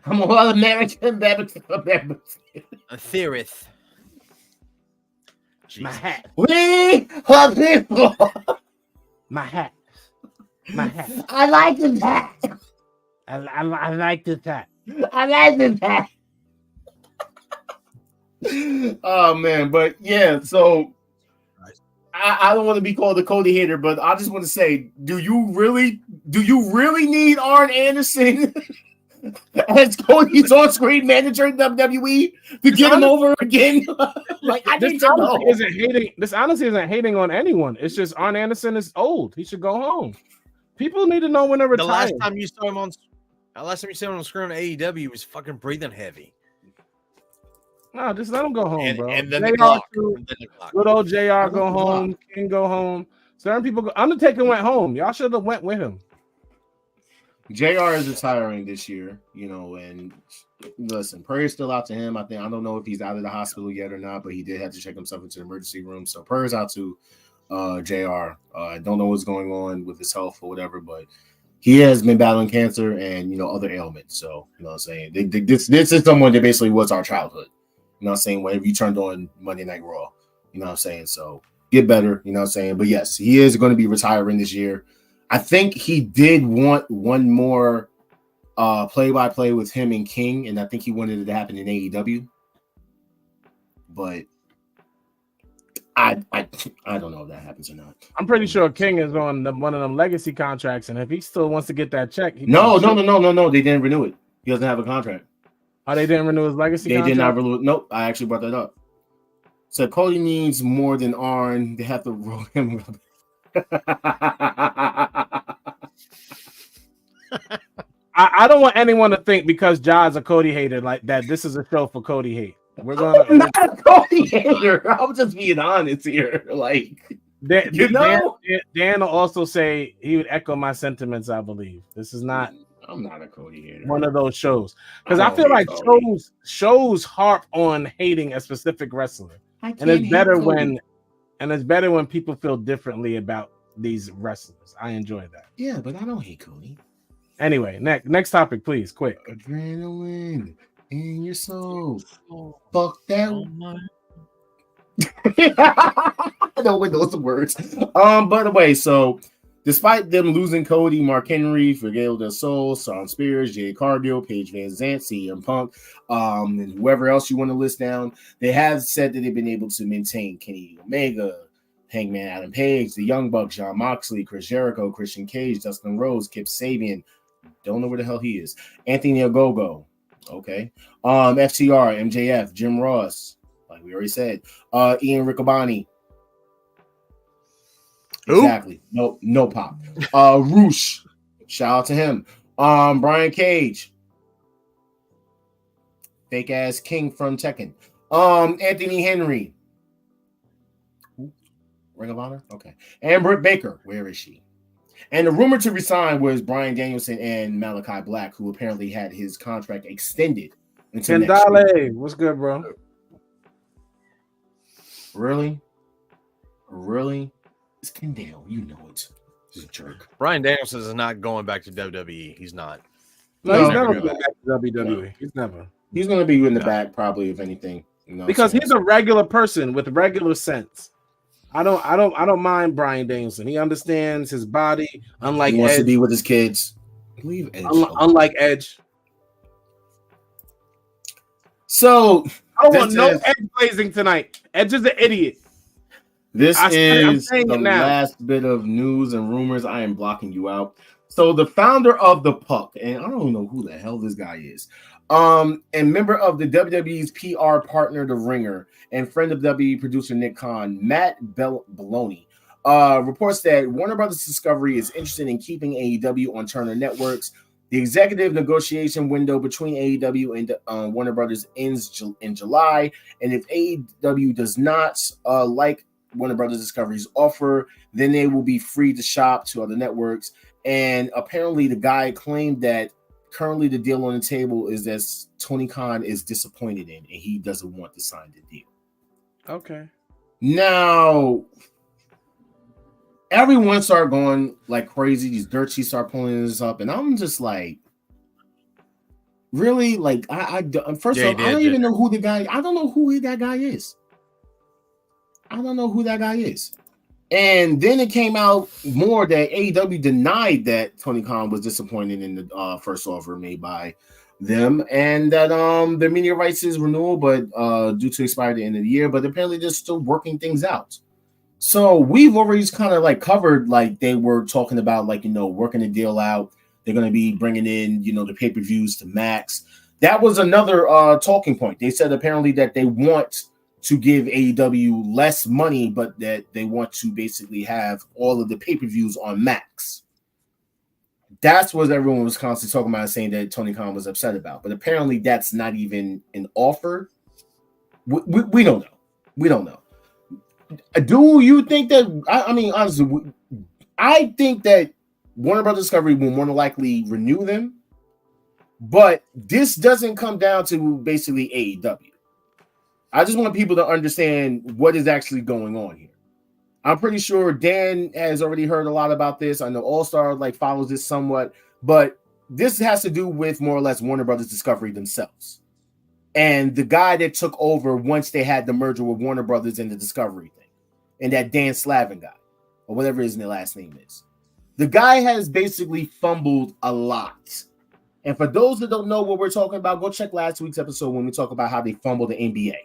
I'm all American. A theorist. My hat. We are people. My hat. I like the hat. I like this hat. I like this hat. Oh man, but yeah, so I don't want to be called a Cody hater, but I just want to say, do you really need Arn Anderson as Cody's on-screen manager in WWE to get him over again? Like, I this honestly isn't hating on anyone. It's just Arn Anderson is old. He should go home. People need to know when to retire. The last time you saw him on screen on AEW, he was fucking breathing heavy. No, just let him go home, bro. And then the clock. Good old JR go home. King go home. Certain people go. Undertaker went home. Y'all should have went with him. JR is retiring this year, you know, and listen, prayers still out to him. I don't know if he's out of the hospital yet or not, but he did have to check himself into the emergency room. So prayers out to JR. I don't know what's going on with his health or whatever, but he has been battling cancer and, you know, other ailments. So, you know what I'm saying? This is someone that basically was our childhood. You know what I'm saying? Whenever you turned on Monday Night Raw, you know what I'm saying? So get better, you know what I'm saying? But yes, he is going to be retiring this year. I think he did want one more play-by-play with him and King, and I think he wanted it to happen in AEW. But I don't know if that happens or not. I'm pretty sure King is on one of them legacy contracts, and if he still wants to get that check, No. They didn't renew it. He doesn't have a contract. Oh, they didn't renew his legacy They contract? did not renew it. Nope, I actually brought that up. So Cody needs more than Arn. They have to roll him. I don't want anyone to think because Ja's a Cody hater like that. This is a show for Cody hate. I'm not a Cody hater. I'm just being honest here. Like, Dan will also say he would echo my sentiments. I believe this is not. I'm not a Cody hater. One of those shows because I feel like shows harp on hating a specific wrestler, and it's better when people feel differently about these wrestlers. I enjoy that. Yeah, but I don't hate Cody. Anyway, next topic, please, quick. Adrenaline in your soul. Fuck that. No one knows the words. By the way, so despite them losing Cody, Mark Henry, Miguel del Sol, Shawn Spears, Jay Cargill, Paige Van Zant, CM Punk, and whoever else you want to list down, they have said that they've been able to maintain Kenny Omega, Hangman Adam Page, the Young Bucks, Jon Moxley, Chris Jericho, Christian Cage, Dustin Rhodes, Kip Sabian, don't know where the hell he is, Anthony Ogogo, okay, FTR, MJF, Jim Ross, like we already said, Ian Riccoboni. Who? Exactly. No pop. Roosh. Shout out to him. Brian Cage. Fake ass King from Tekken. Anthony Henry. Ring of Honor? Okay. And Britt Baker. Where is she? And the rumor to resign was Bryan Danielson and Malachi Black, who apparently had his contract extended until next year. What's good, bro? Really? It's Kendall, you know it. He's a jerk. Bryan Danielson is not going back to WWE. He's not. No, he's never going back to WWE. No. He's never. He's going to be in the back, probably, if anything. You know, because he's a regular person with regular sense. I don't mind Bryan Danielson. He understands his body. Unlike he wants Edge, to be with his kids. Leave Edge. Unlike Edge. So I don't want no Edge blazing tonight. Edge is an idiot. This is the last bit of news and rumors. I am blocking you out. So the founder of the Puck, and I don't know who the hell this guy is, and member of the WWE's PR partner, The Ringer, and friend of WWE producer Nick Khan, Matt Belloni, reports that Warner Brothers Discovery is interested in keeping AEW on Turner Networks. The executive negotiation window between AEW and Warner Brothers ends in July, and if AEW does not like Warner Brothers Discovery's offer, then they will be free to shop to other networks. And apparently the guy claimed that currently the deal on the table is that Tony Khan is disappointed in and he doesn't want to sign the deal. Okay. Now, everyone started going like crazy. These dirt sheets start pulling this up, and I'm just like, really? Like, first off, I don't even know who the guy. I don't know who that guy is. And then it came out more that AEW denied that Tony Khan was disappointed in the first offer made by them, and that their media rights is renewal, but due to expire at the end of the year. But apparently they're still working things out. So we've already kind of like covered, like they were talking about, like, you know, working the deal out. They're going to be bringing in, you know, the pay-per-views to Max. That was another talking point. They said apparently that they want to give AEW less money, but that they want to basically have all of the pay-per-views on Max. That's what everyone was constantly talking about, saying that Tony Khan was upset about. But apparently that's not even an offer. We don't know. We don't know. Do you think that, I mean, honestly, I think that Warner Brothers Discovery will more than likely renew them, but this doesn't come down to basically AEW. I just want people to understand what is actually going on here. I'm pretty sure Dan has already heard a lot about this. I know All Star like follows this somewhat, but this has to do with more or less Warner Brothers Discovery themselves. And the guy that took over once they had the merger with Warner Brothers and the Discovery thing, and that Dan Slavin guy, or whatever his last name is. The guy has basically fumbled a lot And for those that don't know what we're talking about, go check last week's episode when we talk about how they fumbled the NBA.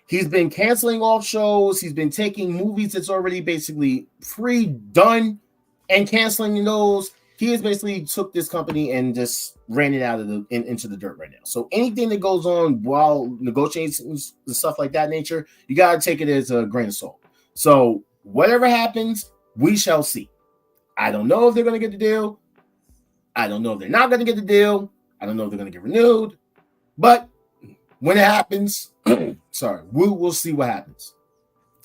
He's been canceling off shows. He's been taking movies that's already basically pre-done and canceling those. He has basically took this company and just ran it out of into the dirt right now. So anything that goes on while negotiations and stuff like that nature, you got to take it as a grain of salt. So whatever happens, we shall see. I don't know if they're going to get the deal. I don't know if they're not going to get the deal. I don't know if they're going to get renewed. But when it happens, we'll see what happens.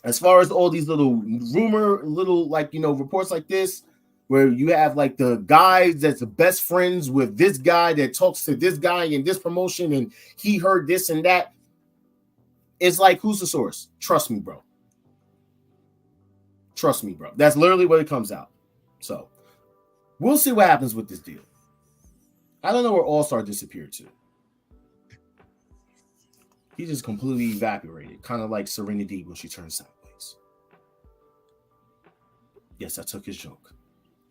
As far as all these little reports like this, where you have like the guy that's the best friends with this guy that talks to this guy in this promotion and he heard this and that. It's like, who's the source? Trust me, bro. Trust me, bro. That's literally what it comes out. So we'll see what happens with this deal. I don't know where All-Star disappeared to. He just completely evaporated, kind of like Serenity when she turned sideways. Yes, I took his joke.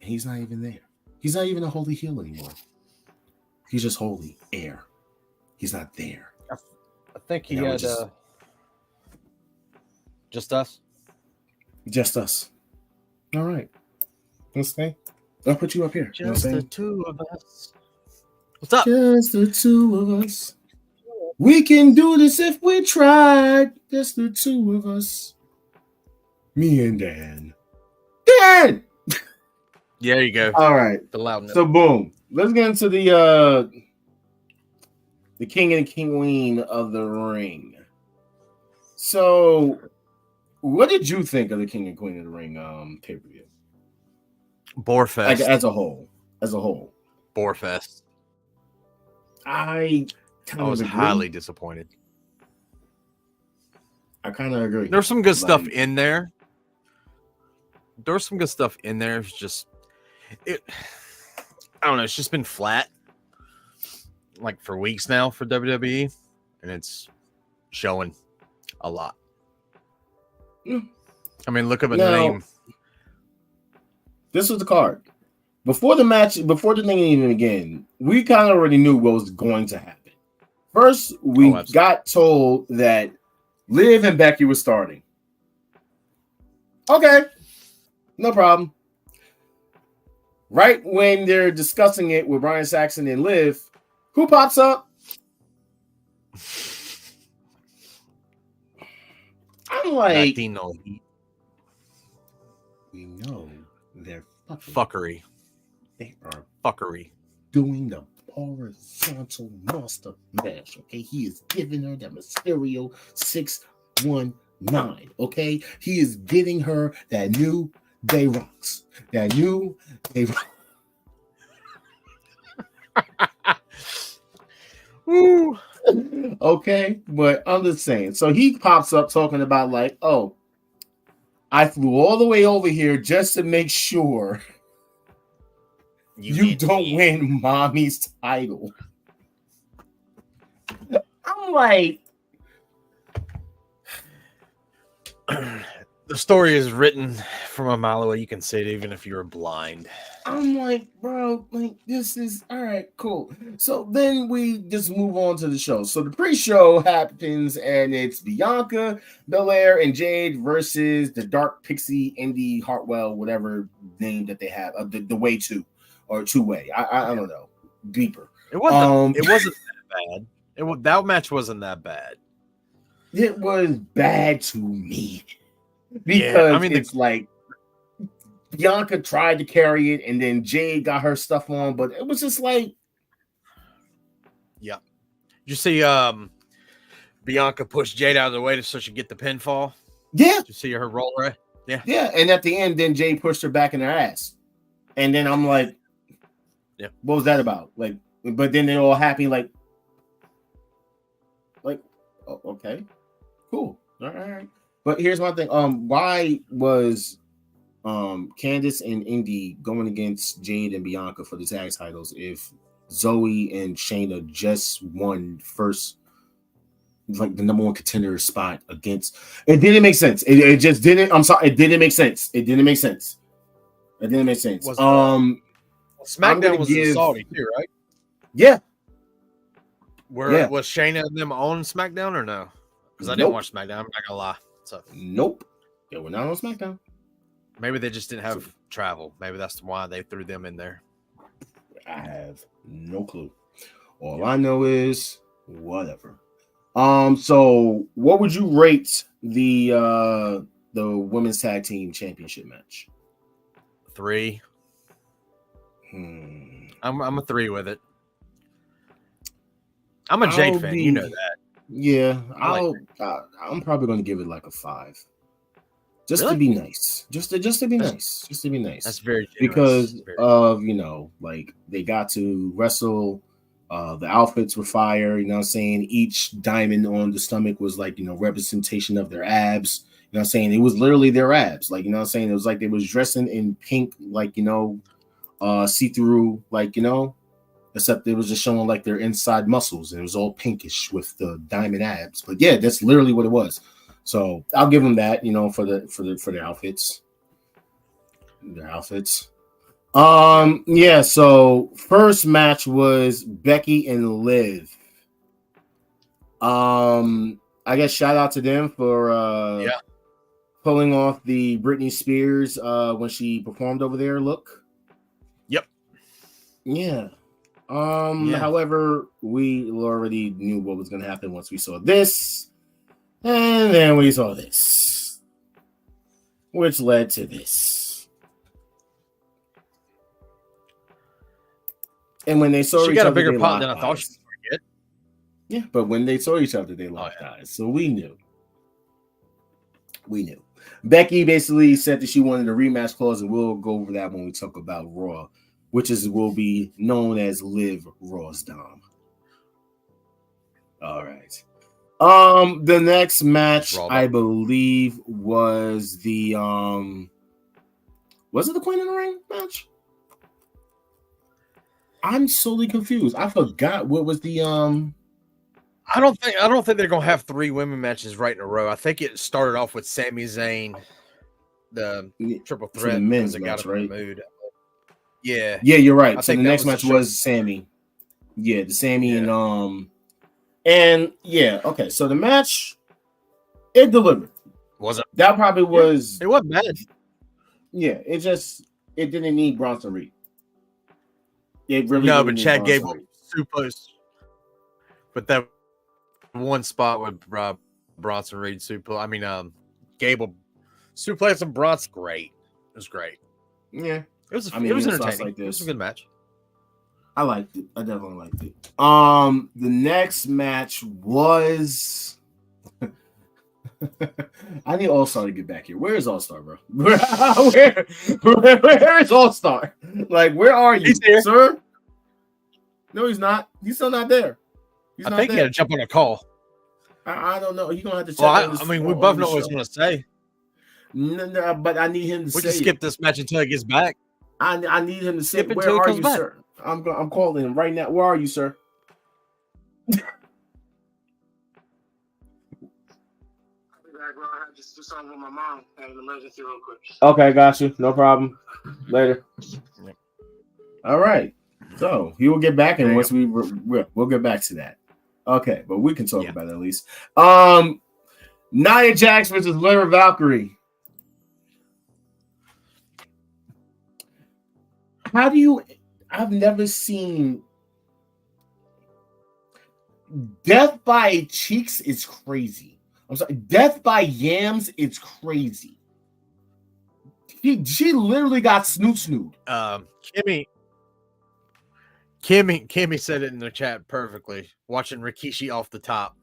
And he's not even there. He's not even a holy heel anymore. He's just holy air. He's not there. I think he had just us. Just us. All right. Let's stay. I'll put you up here. Just the two of us. What's up? Just the two of us. We can do this if we tried. Just the two of us. Me and Dan. Dan! Yeah, there you go. All right. The loudness. So boom. Let's get into the king and queen of the ring. So what did you think of the king and queen of the ring pay-per-view? Borefest. Like as a whole. Borefest. I was highly disappointed. I kind of agree. There's some good stuff in there. There's some good stuff in there. It's just I don't know. It's just been flat, like for weeks now for WWE, and it's showing a lot. I mean, look up a name. This was the card before the match. Before the thing even began, we kind of already knew what was going to happen. First, we got told that Liv and Becky were starting. Okay, no problem. Right when they're discussing it with Brian Saxon and Liv, who pops up? I'm like, we know they're fuckery. They are fuckery. Doing the horizontal monster mash. Okay, he is giving her that Mysterio 619. Okay, he is giving her that new Day Rocks. That new Day Rocks. Woo. Okay, but I'm just saying. So he pops up talking about like, oh, I flew all the way over here just to make sure you don't win mommy's title. I'm like, the story is written from a mile away. You can see it even if you're blind. I'm like, bro, like this is all right, cool. So then we just move on to the show. So the pre-show happens, and it's Bianca Belair and Jade versus the Dark Pixie, Indy Hartwell, whatever name that they have, the Way Two or Two Way. I don't know, Beeper. It wasn't. It wasn't that bad. That match wasn't that bad. It was bad to me because it's like Bianca tried to carry it, and then Jade got her stuff on, but it was just like, yeah. Did you see Bianca push Jade out of the way so she get the pinfall? Yeah. Did you see her roll right? Yeah. Yeah, and at the end, then Jade pushed her back in her ass, and then I'm like, yeah, what was that about? Like, but then they're all happy, like, oh, okay, cool, all right. But here's my thing. Why was Candice and Indy going against Jade and Bianca for the tag titles if Zoe and Shayna just won first, like the number one contender spot against? It didn't make sense. It just didn't. I'm sorry. It didn't make sense. It didn't make sense. It didn't make sense. SmackDown was in Saudi too, right? Yeah. Was Shayna and them on SmackDown or no? Because I didn't watch SmackDown. I'm not gonna lie. So nope. Yeah, we're not on SmackDown. Maybe they just didn't have travel. Maybe that's why they threw them in there. I have no clue. All I know is whatever. So what would you rate the women's tag team championship match? 3. I'm a 3 with it. I'm a Jade fan. You know that. Yeah, I'm probably going to give it like a 5. Just to be nice. Just to be nice. Just to be nice. That's very generous. Because of, like they got to wrestle. The outfits were fire, you know what I'm saying? Each diamond on the stomach was like, representation of their abs. You know what I'm saying? It was literally their abs. Like, you know what I'm saying? It was like they was dressing in pink, like, see-through, like, except it was just showing like their inside muscles, and it was all pinkish with the diamond abs. But yeah, that's literally what it was. So I'll give them that, for their outfits. Their outfits. Yeah, so first match was Becky and Liv. I guess shout out to them for pulling off the Britney Spears when she performed over there look. Yep. Yeah. However, we already knew what was going to happen once we saw this, and then we saw this, which led to this. And when they saw she each got other, a bigger they pot than I locked thought eyes. she would get. Yeah, but when they saw each other, they locked eyes. So we knew. We knew. Becky basically said that she wanted a rematch clause, and we'll go over that when we talk about Raw, which will be known as Liv Raw's Dom. All right. The next match, I believe, was the was it the Queen in the Ring match? I'm solely confused. I forgot what was the I don't think they're gonna have 3 women matches right in a row. I think it started off with Sami Zayn, the triple threat, the men's because it match, got him right? in the mood. Yeah. Yeah, you're right. I So the think next that match was was Sammy. Yeah, the Sammy and yeah, okay. So the match, it delivered. Was it? That probably was. It wasn't bad. Yeah, it didn't need Bronson Reed. It really no, didn't but need Chad Bronson Gable Reed. supposed. But that one spot with Bronson Reed Gable suplexing Bronson, great. It was great. Yeah, it was. I mean, it was it entertaining. like It was a good match. I liked it. I definitely liked it. The next match was. I need All Star to get back here. Where is All Star, bro? Where is All Star? Like, where are you, sir? No, he's not. He's still not there. I think he had to jump on a call. I don't know. You're gonna have to check. Well, we both know what he's gonna say. No, but I need him to say. We can skip this match until he gets back. I need him to say. Skip Where are you, back. sir? I'm calling him right now. Where are you, sir? I had to do something with my mom. I had an emergency real quick. Okay, got you. No problem. Later. All right. So he will get back, and once we'll get back to that. Okay, but we can talk about it at least. Nia Jax versus Lyra Valkyrie. I've never seen death by cheeks is crazy. I'm sorry, death by yams, it's crazy. She literally got snoot. Kimmy said it in the chat perfectly. Watching Rikishi off the top.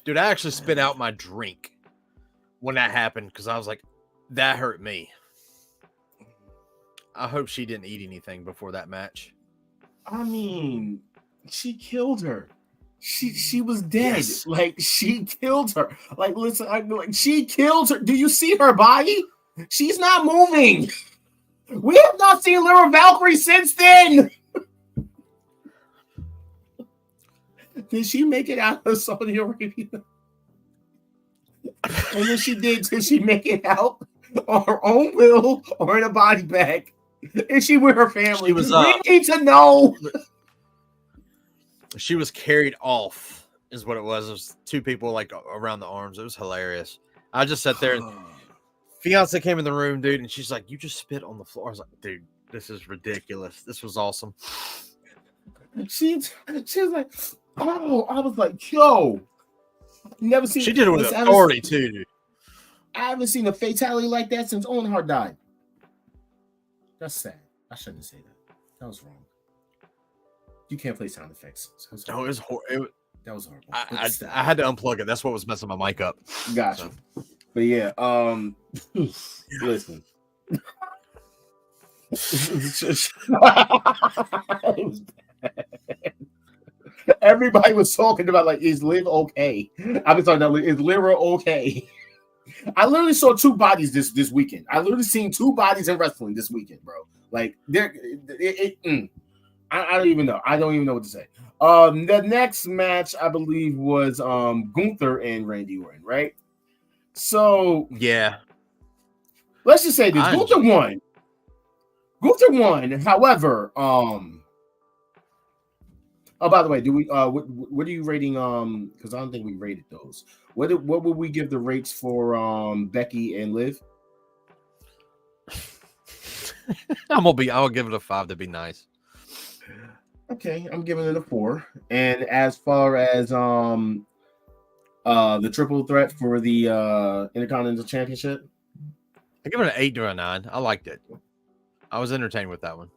Dude, I actually spit out my drink when that happened because I was like, that hurt me. I hope she didn't eat anything before that match. I mean, she killed her. She was dead. Yes. Like, she killed her. Like, listen, she killed her. Do you see her body? She's not moving. We have not seen Lyra Valkyrie since then. Did she make it out of Saudi Arabia? And if she did she make it out on her own will or in a body bag? Is she with her family? She was, we need to know. She was carried off, is what it was. It was two people like around the arms. It was hilarious. I just sat there and fiance came in the room, dude, and she's like, "You just spit on the floor." I was like, "Dude, this is ridiculous. This was awesome." She was like, "Oh," I was like, "Yo, never seen." She did it with authority too, dude. I haven't seen a fatality like that since Owen Hart died. That's sad. I shouldn't say that. That was wrong. You can't play sound effects. No, it was horrible. That was horrible. I had to unplug it. That's what was messing my mic up. Gotcha. So. But yeah, listen. It was bad. Everybody was talking about like, is Liv okay? I was talking about, is Lyra okay? I literally saw two bodies this weekend. I literally seen two bodies in wrestling this weekend, bro. Like I don't even know. I don't even know what to say. The next match I believe was Gunther and Randy Orton, right? So yeah, let's just say this: Gunther won. Gunther won. However, oh, by the way, do we what are you rating? Because I don't think we rated those. What would we give the rates for Becky and Liv? I'll give it a 5 to be nice. Okay, I'm giving it a 4. And as far as the triple threat for the Intercontinental Championship, I give it an 8 to a 9. I liked it. I was entertained with that one.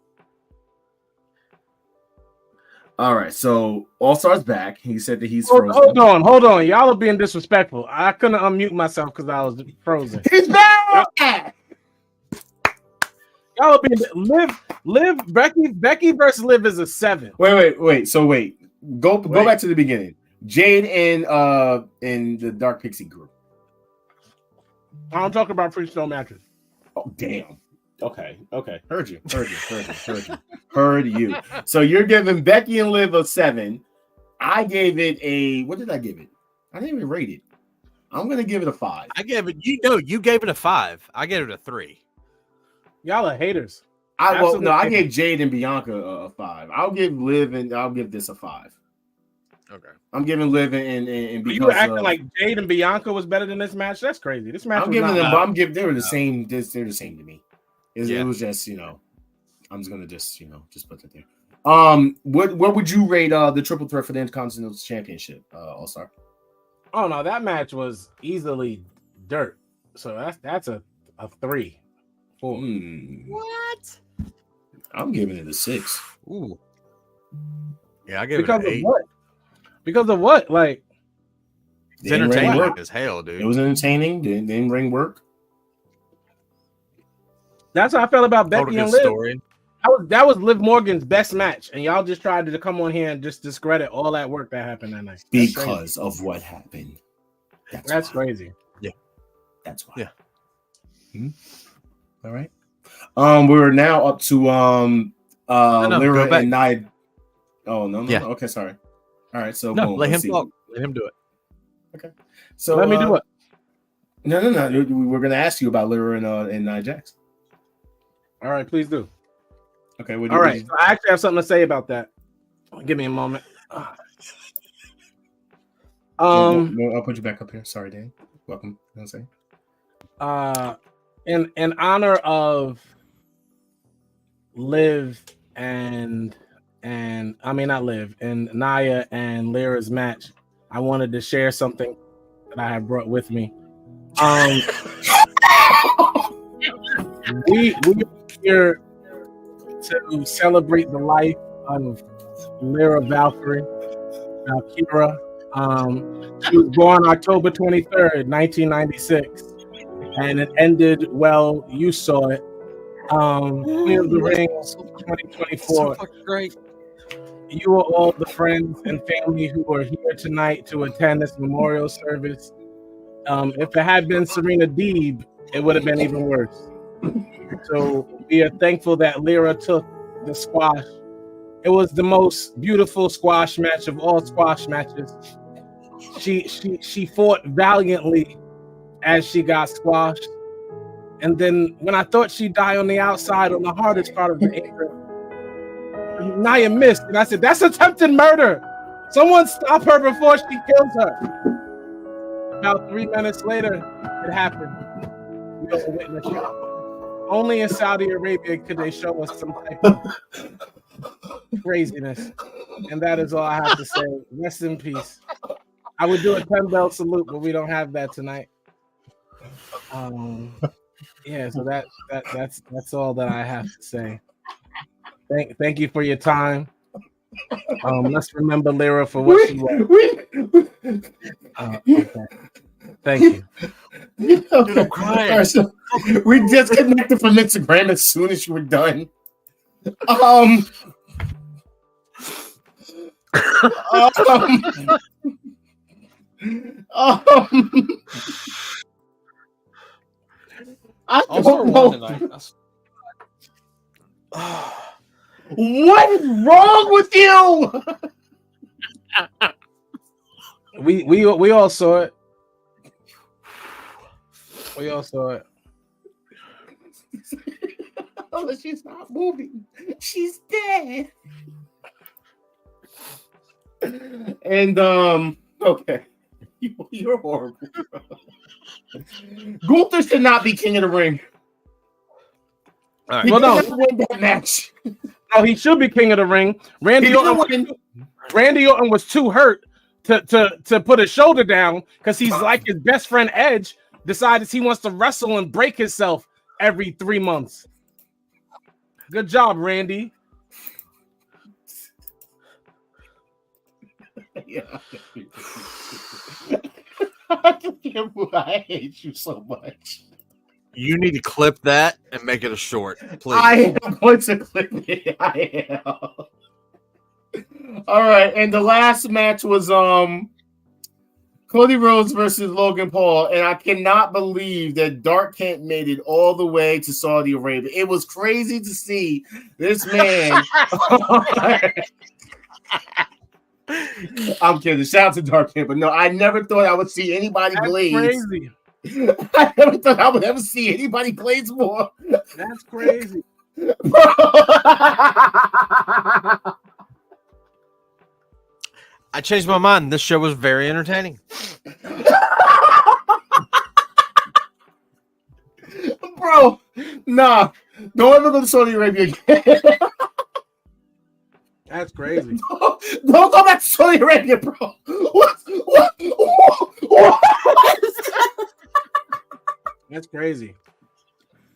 All right, so All Star's back. He said that he's frozen. Hold on. Y'all are being disrespectful. I couldn't unmute myself because I was frozen. He's back. Y'all are being Liv Becky versus Liv is a 7. Wait. So go back to the beginning. Jade and the Dark Pixie group. I don't talk about pre-show matches. Oh damn. Okay. Heard you. Heard you. So you're giving Becky and Liv a 7. I gave it what did I give it? I didn't even rate it. I'm gonna give it a 5. I gave it. You gave it a 5. I gave it a 3. Y'all are haters. I gave Jade and Bianca a 5. I'll give Liv and I'll give this a 5. Okay. I'm giving Liv and because you were acting like Jade and Bianca was better than this match. That's crazy. This match. I'm giving them. I'm giving. They were the same. They're the same to me. It was just I'm just gonna just put that there. What would you rate the triple threat for the Intercontinental Championship, All Star? Oh no, that match was easily dirt. So that's a 3. 4. What? I'm giving it a 6. Ooh. Yeah, I give it an 8. Because of what? Like, it's entertaining as hell, dude. It was entertaining. Didn't ring work. That's how I felt about Becky and Liv. Story. That was Liv Morgan's best match, and y'all just tried to come on here and just discredit all that work that happened that night. Because of what happened. That's crazy. Yeah. That's why. Yeah. All right. We're now up to Lyra and Nia. Oh no. Yeah. Okay, sorry. All right, so no, let him talk. Let him do it. Okay. So let me do it. No. We're gonna ask you about Lyra and Nia Jax. All right, please do. Okay. All right. So I actually have something to say about that. Give me a moment. I'll put you back up here. Sorry, Dan. Welcome. In honor of Liv and not Liv and Nia and Lyra's match, I wanted to share something that I have brought with me. We are here to celebrate the life of Lyra Valkyria. She was born October 23rd, 1996, and it ended well. You saw it. Queen of the Rings 2024. So great. You are all the friends and family who are here tonight to attend this memorial service. If it had been Serena Deeb, it would have been even worse. So we are thankful that Lyra took the squash. It was the most beautiful squash match of all squash matches. She fought valiantly as she got squashed, And then when I thought she'd die on the outside on the hardest part of the apron, Nia missed. And I said, that's attempted murder. Someone stop her before she kills her. About 3 minutes later, it happened. We all witnessed it. Only in Saudi Arabia could they show us some type of craziness. And that is all I have to say. Rest in peace. I would do a 10-bell salute, but we don't have that tonight. Yeah, so that's all that I have to say. Thank you for your time. Let's remember Lyra for what she was. Okay. Thank you. Dude, I'm crying. Right, so we disconnected from Instagram as soon as you were done. I don't know. What is wrong with you? We all saw it. We all saw it. Oh, she's not moving. She's dead. And okay. You're horrible. Gunther should not be king of the ring. All right. He Well, no. didn't win that match. No, he should be king of the ring. Randy Orton was too hurt to put his shoulder down because he's like his best friend Edge decided he wants to wrestle and break himself every 3 months. Good job, Randy. Yeah. I can't believe I hate you so much. You need to clip that and make it a short, please. I am going to clip it. I am. All right, and the last match was Cody Rhodes versus Logan Paul, and I cannot believe that Dark Kent made it all the way to Saudi Arabia. It was crazy to see this man. I'm kidding. Shout out to Dark Kent, but no, I never thought I would see anybody blaze. Crazy. I never thought I would ever see anybody blaze more. That's crazy. I changed my mind. This show was very entertaining. Bro, nah. Don't ever go to Saudi Arabia again. That's crazy. Don't go back to Saudi Arabia, bro. What? That's crazy.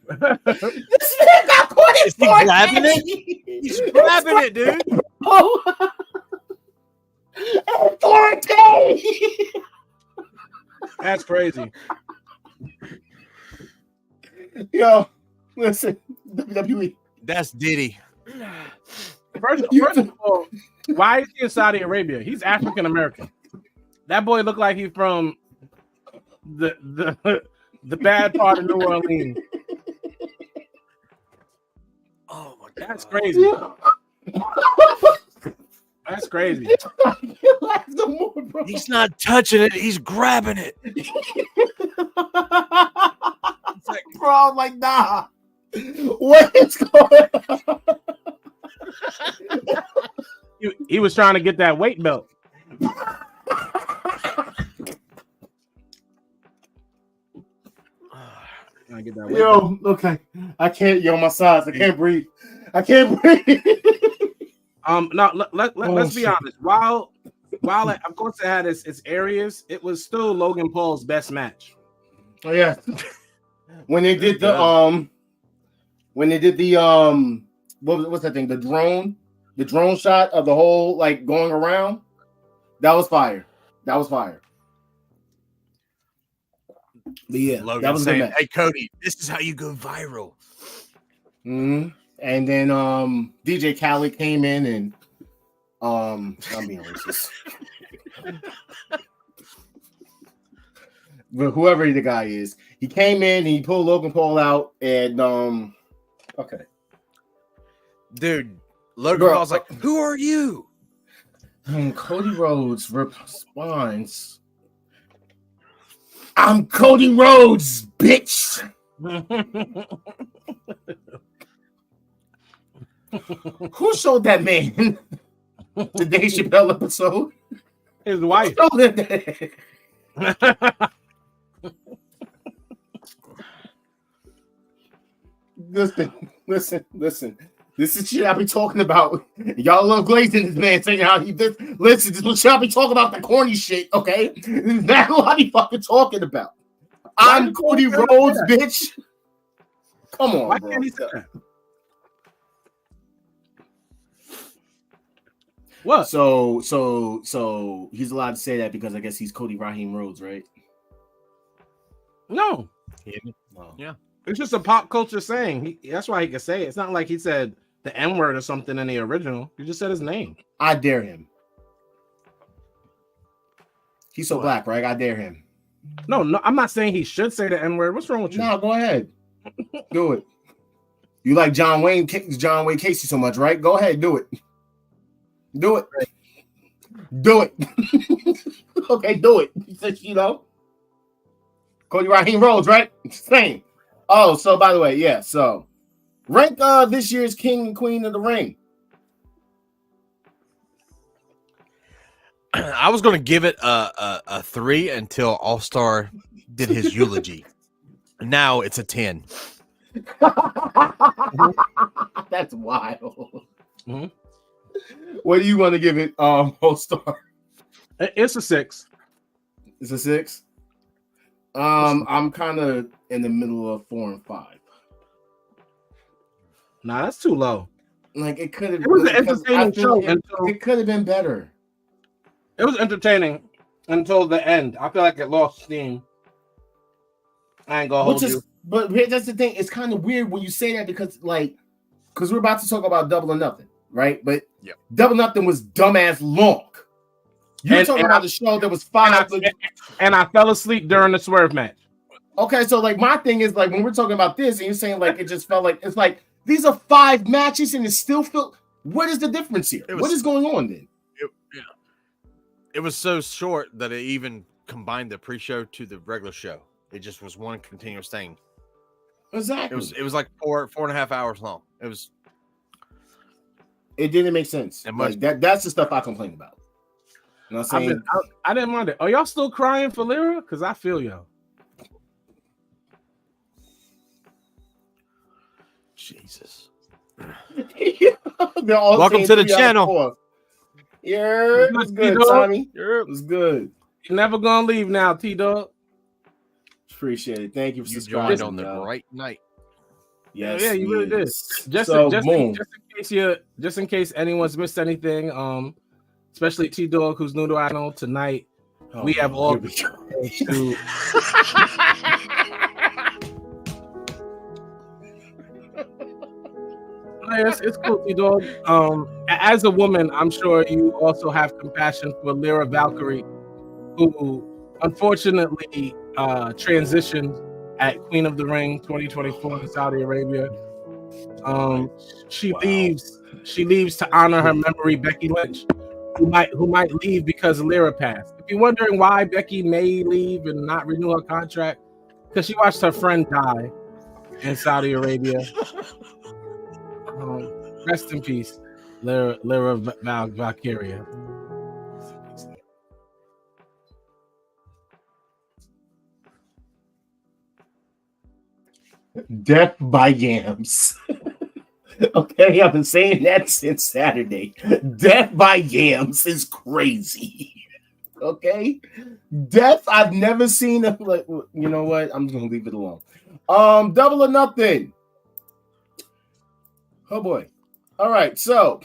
This man got caught in Is he grabbing it? He's grabbing it, dude. Oh. 14. That's crazy. Yo, listen, WWE. That's Diddy. First of all, why is he in Saudi Arabia? He's African American. That boy looked like he's from the bad part of New Orleans. Oh my God. That's crazy. That's crazy. He's not touching it. He's grabbing it. It's like, bro, I'm like, nah. What is going on? He was trying to get that weight belt. I get that weight belt. Okay. I can't, my sides. I can't breathe. I can't breathe. No, let's be honest. While of course it had its areas, it was still Logan Paul's best match. Oh yeah. When they did the what's that thing? The drone shot of the whole like going around. That was fire. But yeah, Logan that was saying, "Hey Cody, this is how you go viral." Mm-hmm. And then DJ Khaled came in and I'm being racist. But whoever the guy is, he came in and he pulled Logan Paul out and okay. Dude, Logan Paul's like, "Who are you?" Cody Rhodes responds, "I'm Cody Rhodes, bitch." Who showed that man the Dave Chappelle episode? His wife. Who showed him that? Listen. This is shit I be talking about. Y'all love glazing this man saying how he this. Listen, this is what y'all be talking about, the corny shit, okay? That's what I be fucking talking about. I'm Cody Rhodes, bitch. Come on, Why bro. can't he say that? What? So he's allowed to say that because I guess he's Cody Raheem Rhodes, right? No. No. Yeah. It's just a pop culture saying. That's why he can say it. It's not like he said the N-word or something in the original. He just said his name. I dare him. He's so What? black, right? I dare him. No, I'm not saying he should say the N-word. What's wrong with you? No, go ahead. Do it. You like John Wayne Casey so much, right? Go ahead, do it. Do it. Do it. Okay, do it. You know, Cody Raheem Rhodes, right? Same. Oh, so by the way, yeah. So rank this year's King and Queen of the Ring. I was going to give it a 3 until All Star did his eulogy. Now it's a 10. That's wild. Mm-hmm. What do you want to give it, All Star? It's a 6. It's a 6. I'm kind of in the middle of 4 and 5. Nah, that's too low. Like it could have. It was an entertaining show. It could have been better. It was entertaining until the end. I feel like it lost steam. I ain't gonna hold you. But that's the thing. It's kind of weird when you say that because we're about to talk about Double or Nothing, right? But yeah, Double or Nothing was dumbass long. You're talking about the show that was 5. And I fell asleep during the swerve match. Okay, so like my thing is like when we're talking about this, and you're saying like it just felt like it's like these are 5 matches and it still felt. What is the difference here? What is going on then? It was so short that it even combined the pre-show to the regular show. It just was one continuous thing. Exactly. It was like 4.5 hours long. It didn't make sense. And like that's the stuff I complain about. You know what I'm saying? I didn't mind it. Are y'all still crying for Lyra? Because I feel y'all. Jesus. Welcome to the channel. Yeah, it was good, Tommy. It was good. You're never gonna leave now, T-Dog. Appreciate it. Thank you for You subscribing joined on the right night. Yes, yeah, you really did. Just in case anyone's missed anything, especially T-Dog who's new to our channel tonight. We have all to it's cool, T-Dog. As a woman, I'm sure you also have compassion for Lyra Valkyrie, who unfortunately transitioned at Queen of the Ring 2024 in Saudi Arabia. She leaves to honor her memory, Becky Lynch, who might leave because Lyra passed. If you're wondering why Becky may leave and not renew her contract, because she watched her friend die in Saudi Arabia. Rest in peace, Lyra Valkyria. Death by yams. Okay, I've been saying that since Saturday. Death by yams is crazy. Okay, death. I've never seen. Like, you know what? I'm just gonna leave it alone. Double or Nothing. Oh boy. All right, so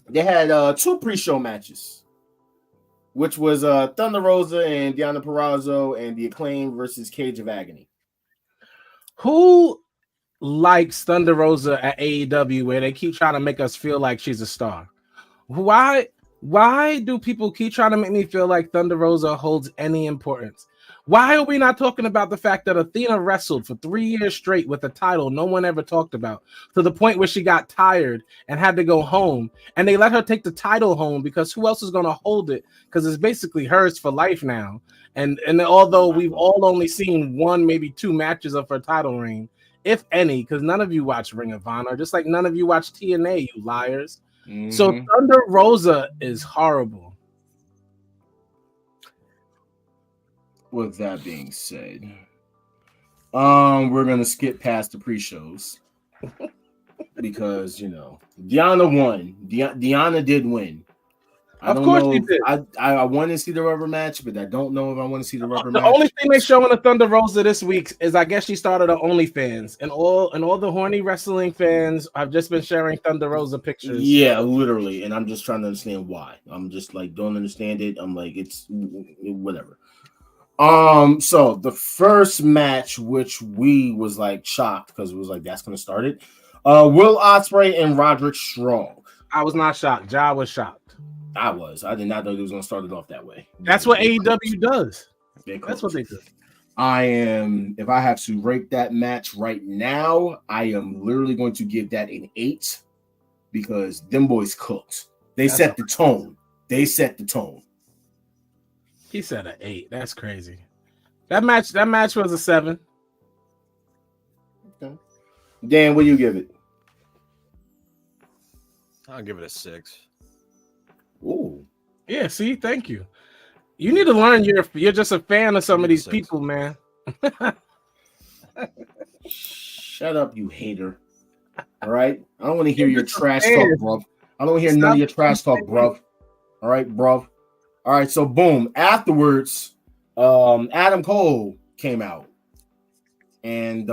they had 2 pre-show matches, which was Thunder Rosa and Deonna Purrazzo and the Acclaim versus Cage of Agony. Who likes Thunder Rosa at AEW where they keep trying to make us feel like she's a star? Why do people keep trying to make me feel like Thunder Rosa holds any importance? Why are we not talking about the fact that Athena wrestled for 3 years straight with a title no one ever talked about, to the point where she got tired and had to go home, and they let her take the title home because who else is going to hold it? Because it's basically hers for life now. And although we've all only seen 1, maybe 2 matches of her title reign, if any, because none of you watch Ring of Honor, just like none of you watch TNA, you liars. So Thunder Rosa is horrible. With that being said, we're gonna skip past the pre-shows because Deanna won. Deanna did win. Of course she did. I want to see the rubber match, but I don't know if I want to see the rubber match. The only thing they show in the Thunder Rosa this week is I guess she started her OnlyFans, and all the horny wrestling fans have just been sharing Thunder Rosa pictures. Yeah, literally, and I'm just trying to understand why. I'm just like don't understand it. I'm like it's whatever. So the first match, which we was like shocked because it was like that's gonna start it. Will Ospreay and Roderick Strong. I was not shocked. Ja was shocked. I did not know they was gonna start it off that way. That's what AEW does. That's what they do. If I have to rate that match right now, I am literally going to give that an 8 because them boys cooked. They set the tone. He said an 8. That's crazy. That match was a 7. Okay. Dan, what do you give it? I'll give it a 6. Ooh. Yeah, see, thank you. You need to learn you're just a fan of some of these people, man. Shut up, you hater. All right? I don't want to hear your trash talk, bro. I don't want to hear none of your trash talk, bro. All right, bro. All right, so boom. Afterwards, Adam Cole came out. And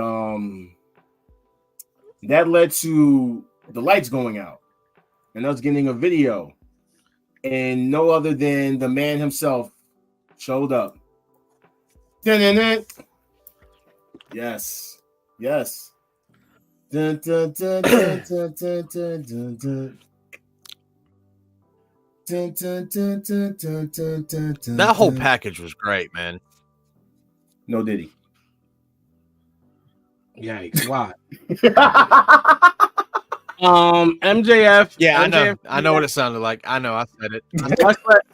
that led to the lights going out. And us getting a video. And no other than the man himself showed up. Yes. Yes. Dun, dun, dun, dun, dun, dun, dun, dun, dun. Dun, dun, dun, dun, dun, dun, dun, that whole package was great, man. No Diddy. Yikes! Why? MJF. Yeah, MJF, I know what it sounded like. I know, I said it.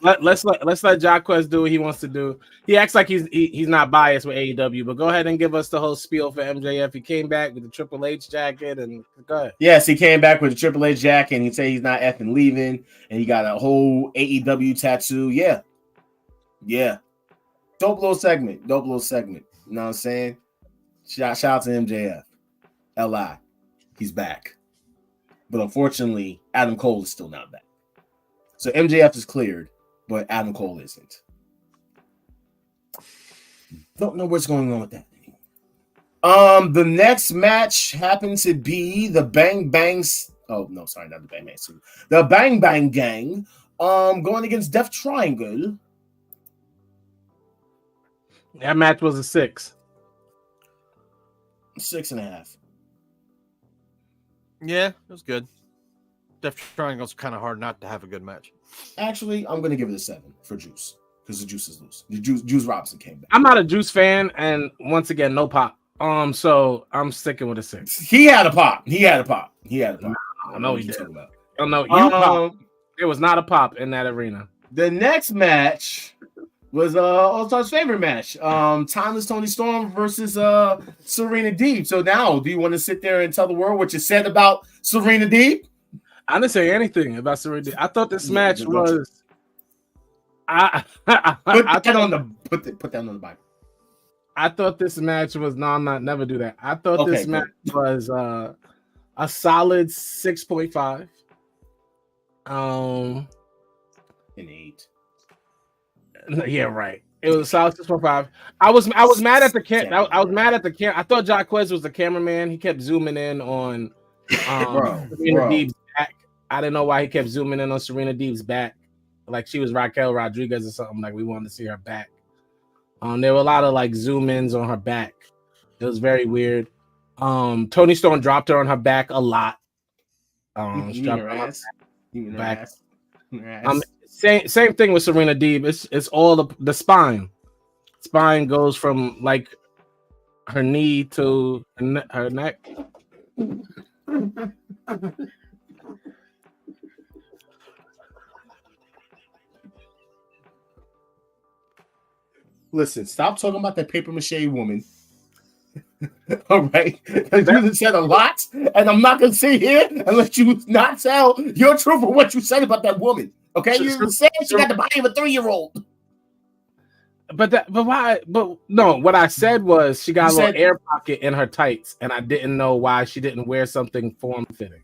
let's let Jacquez do what he wants to do. He acts like he's not biased with AEW, but go ahead and give us the whole spiel for MJF. He came back with the Triple H jacket, and go ahead. Yes, he came back with the Triple H jacket, and he said he's not effing leaving, and he got a whole AEW tattoo. Yeah. Dope little segment. You know what I'm saying? Shout out to MJF. LI. He's back. But unfortunately, Adam Cole is still not back. So MJF is cleared, but Adam Cole isn't. Don't know what's going on with that anymore. The next match happened to be the Bang Bangs. Oh, no, sorry, not the Bang Bangs. The Bang Bang Gang going against Death Triangle. That match was a 6. 6.5. Yeah, it was good. Death Triangle's kind of hard not to have a good match. Actually, I'm going to give it a 7 for Juice because the Juice is loose. Juice Robinson came back. I'm not a Juice fan, and once again, no pop. So I'm sticking with a 6. He had a pop. I know he did. Oh no, you pop. There was not a pop in that arena. The next match was All-Star's favorite match. Timeless Tony Storm versus Serena Deeb. So now, do you want to sit there and tell the world what you said about Serena Deeb? I didn't say anything about Serena Deeb. I thought this match was. Put that on the Bible. I thought this match was never do that. I thought this match was a solid 6.5. An 8. Yeah, right. It was a solid 6.5. I was mad at the camera. I was mad at the camera. I thought Jacquez was the cameraman. He kept zooming in on Serena Deeb's back. I didn't know why he kept zooming in on Serena Deeb's back, like she was Raquel Rodriguez or something. Like we wanted to see her back. There were a lot of like zoom ins on her back. It was very weird. Tony Storm dropped her on her back a lot. She dropped her ass. Back. Same thing with Serena Deeb. It's all the spine. spine goes from like her knee to her neck. Listen, stop talking about that paper mache woman. All right, you said a lot, and I'm not gonna sit here and let you not tell your truth of what you said about that woman. Okay, you said she got the body of a 3-year-old. But why? But no, what I said was she got a little air pocket in her tights, and I didn't know why she didn't wear something form fitting.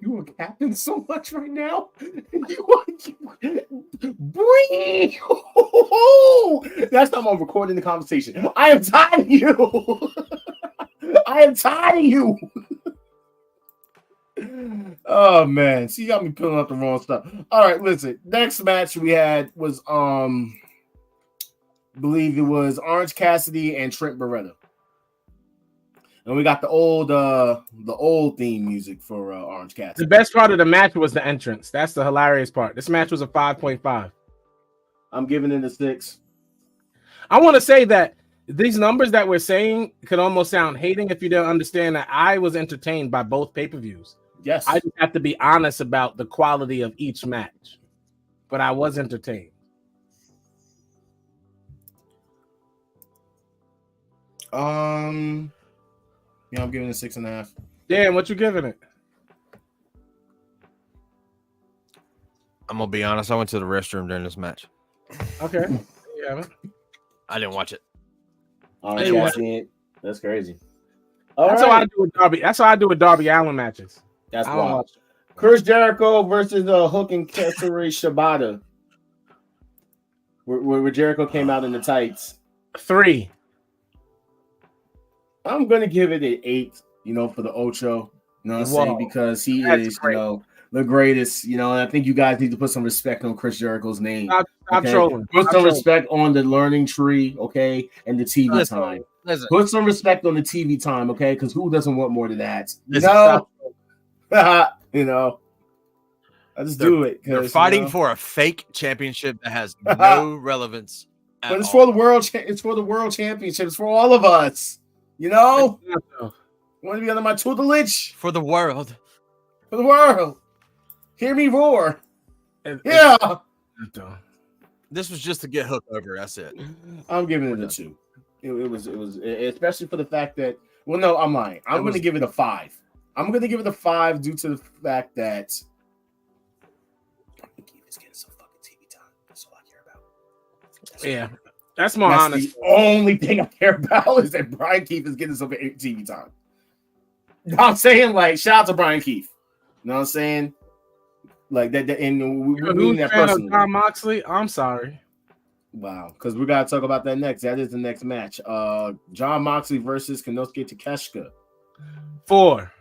You are capping so much right now. Breathe. That's not I'm recording the conversation. I am tired of you. I am tired of you. Oh man, see, you got me pulling up the wrong stuff. All right, listen. Next match we had was believe it was Orange Cassidy and Trent Beretta. And we got the old theme music for Orange Cassidy. The best part of the match was the entrance. That's the hilarious part. This match was a 5.5. I'm giving it a 6. I want to say that these numbers that we're saying could almost sound hating if you don't understand that I was entertained by both pay-per-views. Yes. I just have to be honest about the quality of each match. But I was entertained. Yeah, I'm giving it 6.5. Dan, what you giving it? I'm gonna be honest. I went to the restroom during this match. Okay. Yeah. I didn't watch it. All I didn't watch it. That's crazy. That's how I do with Darby. That's how I do with Darby Allin matches. That's why. Chris Jericho versus Hook and Katsuri Shibata. Where Jericho came out in the tights. 3. I'm gonna give it an 8, for the Ocho. You know what I'm saying? Because he is, the greatest, and I think you guys need to put some respect on Chris Jericho's name. Stop trolling. Put some respect on the learning tree, okay, and the TV time. Listen. Put some respect on the TV time, okay? Because who doesn't want more than that? I just do it. They're fighting for a fake championship that has no relevance. But it's for the world. It's for the world championship. It's for all of us. I want to be under my tutelage for the world. For the world. Hear me roar. Yeah. This was just to get Hook over. That's it. I'm giving it a 2. It was especially for the fact that. Well, no, I'm lying. I'm going to give it a 5. I'm going to give it a 5 due to the fact that Brian Keith is getting some fucking TV time. That's all I care about. That's more honest. The only thing I care about is that Brian Keith is getting some TV time. You know what I'm saying? Like, shout out to Brian Keith. You know what I'm saying? Like that, and we mean that personally. John Moxley, I'm sorry. Wow, because we gotta talk about that next. That is the next match. John Moxley versus Konosuke Takeshita. 4.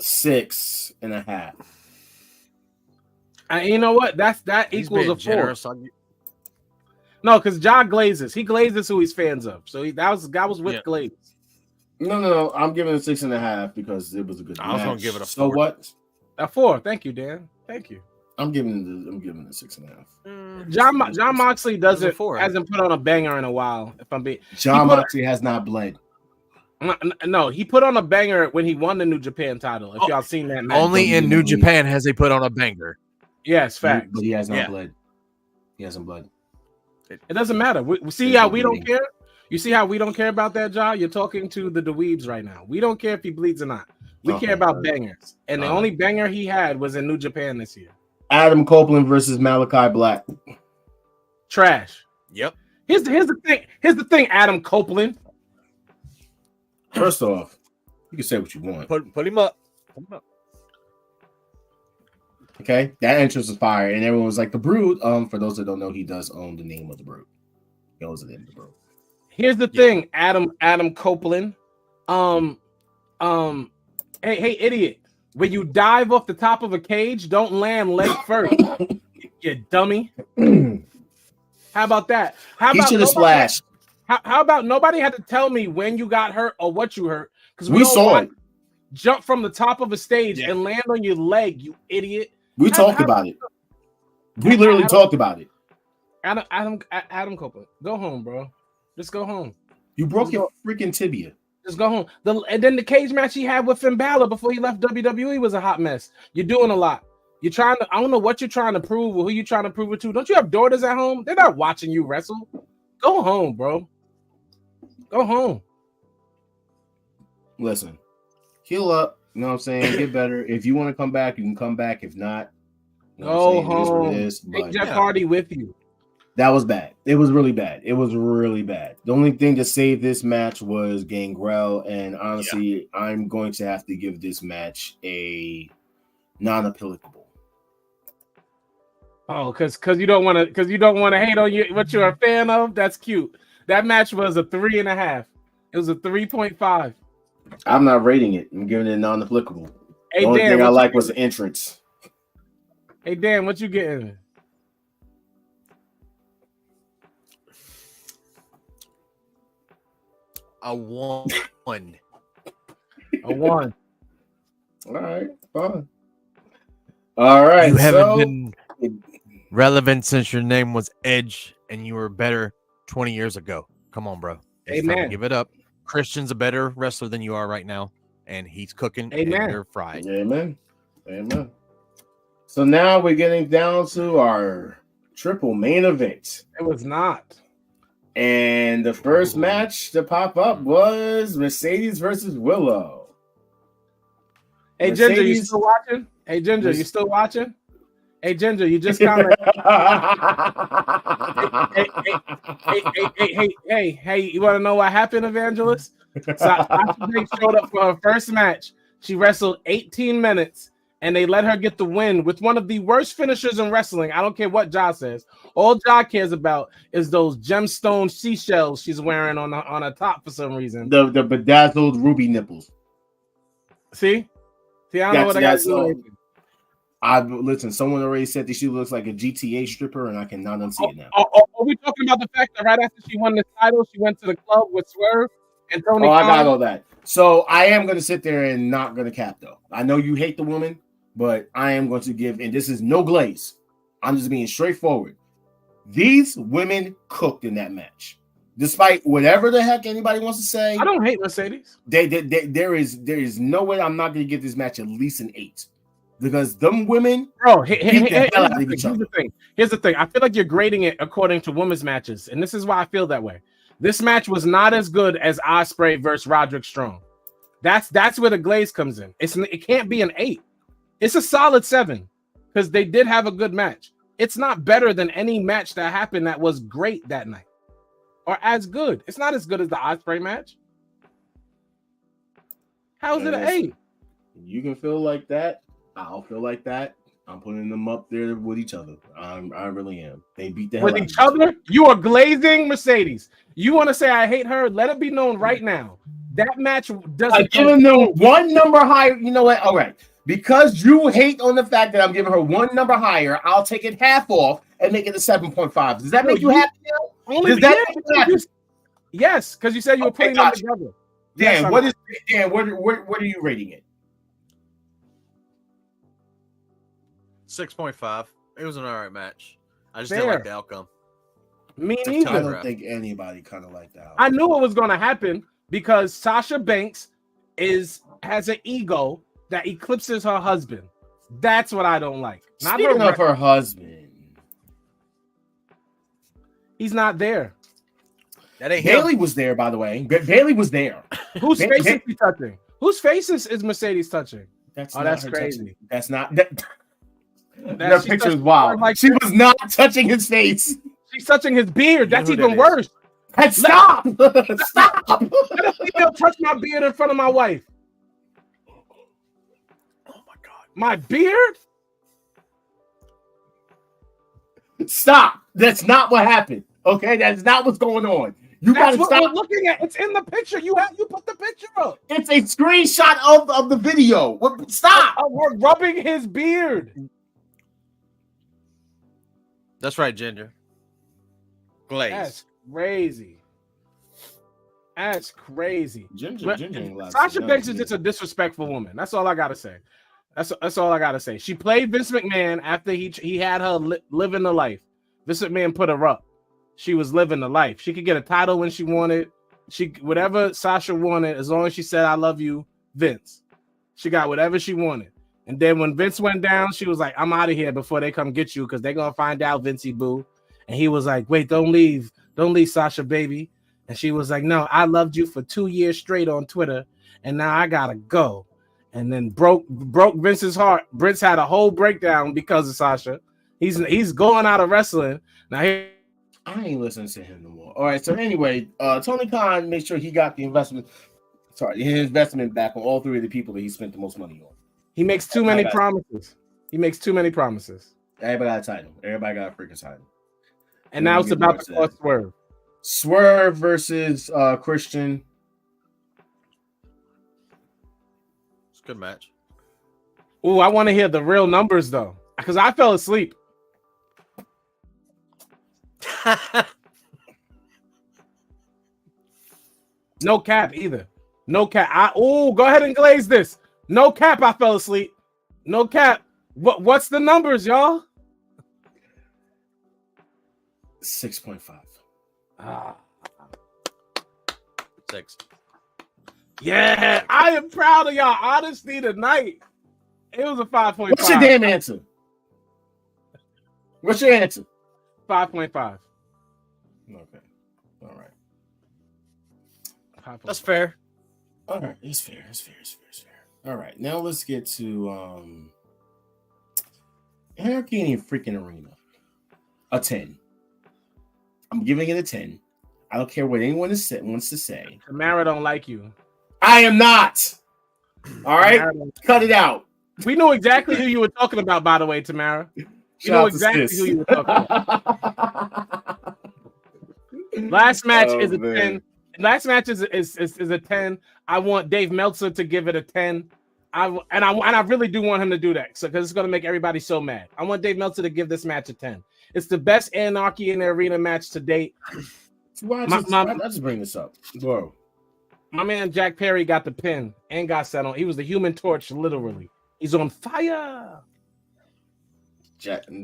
6.5. And you know what? That equals a 4. Generous. No, because John glazes. He glazes who he's fans of. So that was with Glaze. No. I'm giving it 6.5 because it was a good match. I was gonna give it a 4. So what? A 4. Thank you, Dan. Thank you. I'm giving it 6.5. John Moxley hasn't put on a banger in a while. If I'm being John Moxley has not bled. No, he put on a banger when he won the New Japan title. If y'all seen that match. Only in New Japan has he put on a banger. Yes, fact. But he has not bled. He hasn't bled. It doesn't matter. We see how we don't care. You see how we don't care about that, John? You're talking to the dweebs right now. We don't care if he bleeds or not. We care about bangers. And the only banger he had was in New Japan this year. Adam Copeland versus Malachi Black. Trash. Yep. Here's the thing, Adam Copeland. First off, you can say what you want. Put him up. Okay, that entrance was fire, and everyone was like, "The Brood." For those that don't know, he does own the name of the Brood. He owns the name of the Brood. Here's the thing, Adam Copeland. Hey, idiot! When you dive off the top of a cage, don't land leg first. You dummy. How about that? He should have splashed. How about nobody had to tell me when you got hurt or what you hurt? Because we saw it. Jump from the top of a stage and land on your leg, you idiot. We talked about it. We literally talked about it. Adam Copeland, go home, bro. Just go home. You broke your freaking tibia. Just go home. And then the cage match he had with Finn Balor before he left WWE was a hot mess. You're doing a lot. You're trying to. I don't know what you're trying to prove or who you're trying to prove it to. Don't you have daughters at home? They're not watching you wrestle. Go home, bro. Go home. Listen, heal up. You know what I'm saying? Get better. If you want to come back, you can come back. If not, you know go what I'm saying? It is what home. it is, Take Jeff Hardy with you. That was bad. It was really bad. It was really bad. The only thing to save this match was Gangrel, and honestly, I'm going to have to give this match a non-applicable. Oh, because you don't want to hate on what you're a fan of. That's cute. That match was a 3.5. It was a 3.5. I'm not rating it. I'm giving it a non-applicable. Hey, the only Dan, thing I like was the entrance. Hey Dan, what you getting? A 1. A 1. All right, fine. All right. You haven't been relevant since your name was Edge and you were better 20 years ago. Come on, bro. It's time to give it up. Christian's a better wrestler than you are right now, and he's cooking and you're fried. Amen. Amen. So now we're getting down to our triple main event. It was not. And the first match to pop up was Mercedes versus Willow. Hey, Ginger, you still watching? Hey, Ginger, you still watching? Hey, Ginger, you just kind of. hey, you want to know what happened, Evangelist? Sasha Banks showed up for her first match. She wrestled 18 minutes, and they let her get the win with one of the worst finishers in wrestling. I don't care what Ja says. All Ja cares about is those gemstone seashells she's wearing on her top for some reason. The bedazzled ruby nipples. See, I don't know what I got to do. Listen, someone already said that she looks like a GTA stripper, and I cannot unsee it now. Are we talking about the fact that right after she won the title, she went to the club with Swerve and Tony Khan? I got all that. So I am going to sit there and not going to cap, though. I know you hate the woman, but I am going to give, and this is no glaze. I'm just being straightforward. These women cooked in that match. Despite whatever the heck anybody wants to say. I don't hate Mercedes. There is no way I'm not going to give this match at least an 8. Because them women, bro, here's the thing. I feel like you're grading it according to women's matches, and this is why I feel that way. This match was not as good as Ospreay versus Roderick Strong. That's where the glaze comes in. It can't be an 8. It's a solid 7 because they did have a good match. It's not better than any match that happened that was great that night or as good. It's not as good as the Ospreay match. How is it an 8? You can feel like that. I'll feel like that. I'm putting them up there with each other. I really am. They beat the hell with each other. You are glazing Mercedes. You want to say I hate her? Let it be known right now. That match doesn't. I'm giving them one number higher. You know what? All right. Because you hate on the fact that I'm giving her one number higher, I'll take it half off and make it a 7.5. Does that make you happy? Does that make you happy? Yes, because you said you were putting them together. Dan, what are you rating it? 6.5. It was an alright match. I just didn't like the outcome. Me neither. I don't think anybody kind of liked that. I knew it was going to happen because Sasha Banks has an ego that eclipses her husband. That's what I don't like. Speaking of her husband, he's not there. That ain't Bailey was there, by the way. Bailey was there. Whose face is he touching? Whose face is Mercedes touching? That's crazy. Touching. That's not that. That picture is wild. Like she was not touching his face. She's touching his beard. That's even worse. Stop! Stop! Let a female touch my beard in front of my wife. Oh my god, my beard! Stop! That's not what happened. Okay, that's not what's going on. That's what we're looking at. It's in the picture. You put the picture up. It's a screenshot of the video. Stop! We're rubbing his beard. That's right, Ginger. Glaze. That's crazy. That's crazy. Ginger Sasha Banks is just a disrespectful woman. That's all I gotta say. That's all I gotta say. She played Vince McMahon after he had her living the life. Vince McMahon put her up. She was living the life. She could get a title when she wanted. Whatever Sasha wanted, as long as she said, "I love you, Vince." She got whatever she wanted. And then when Vince went down, she was like, "I'm out of here before they come get you, because they're gonna find out, Vincey Boo." And he was like, "Wait, don't leave, Sasha, baby." And she was like, "No, I loved you for 2 years straight on Twitter, and now I gotta go." And then broke Vince's heart. Vince had a whole breakdown because of Sasha. He's going out of wrestling now. I ain't listening to him no more. All right. So anyway, Tony Khan made sure he got his investment back on all 3 of the people that he spent the most money on. He makes too many promises. Everybody got a title. Everybody got a freaking title. And now it's about to cost Swerve. Swerve versus Christian. It's a good match. Oh, I want to hear the real numbers though, because I fell asleep. No cap either. No cap. Go ahead and glaze this. No cap. I fell asleep. No cap. What's the numbers, y'all? 6.5. 6. Yeah, I am proud of y'all honesty tonight. It was a 5.5. What's your damn answer? What's your answer? 5.5. Okay. All right. 5.5. That's fair. All right. It's fair. All right. Now let's get to Anarchy in a freaking arena. A 10. I'm giving it a 10. I don't care what anyone wants to say. Tamara don't like you. I am not. All right. Cut it out. We know exactly who you were talking about, by the way, Tamara. You know exactly who you were talking about. Last match is a 10. Last match is a 10. I want Dave Meltzer to give it a 10. I really do want him to do that, because it's going to make everybody so mad. I want Dave Meltzer to give this match a 10. It's the best Anarchy in the Arena match to date. Why just bring this up, bro? My man Jack Perry got the pin and got set on. He was the Human Torch, literally. He's on fire.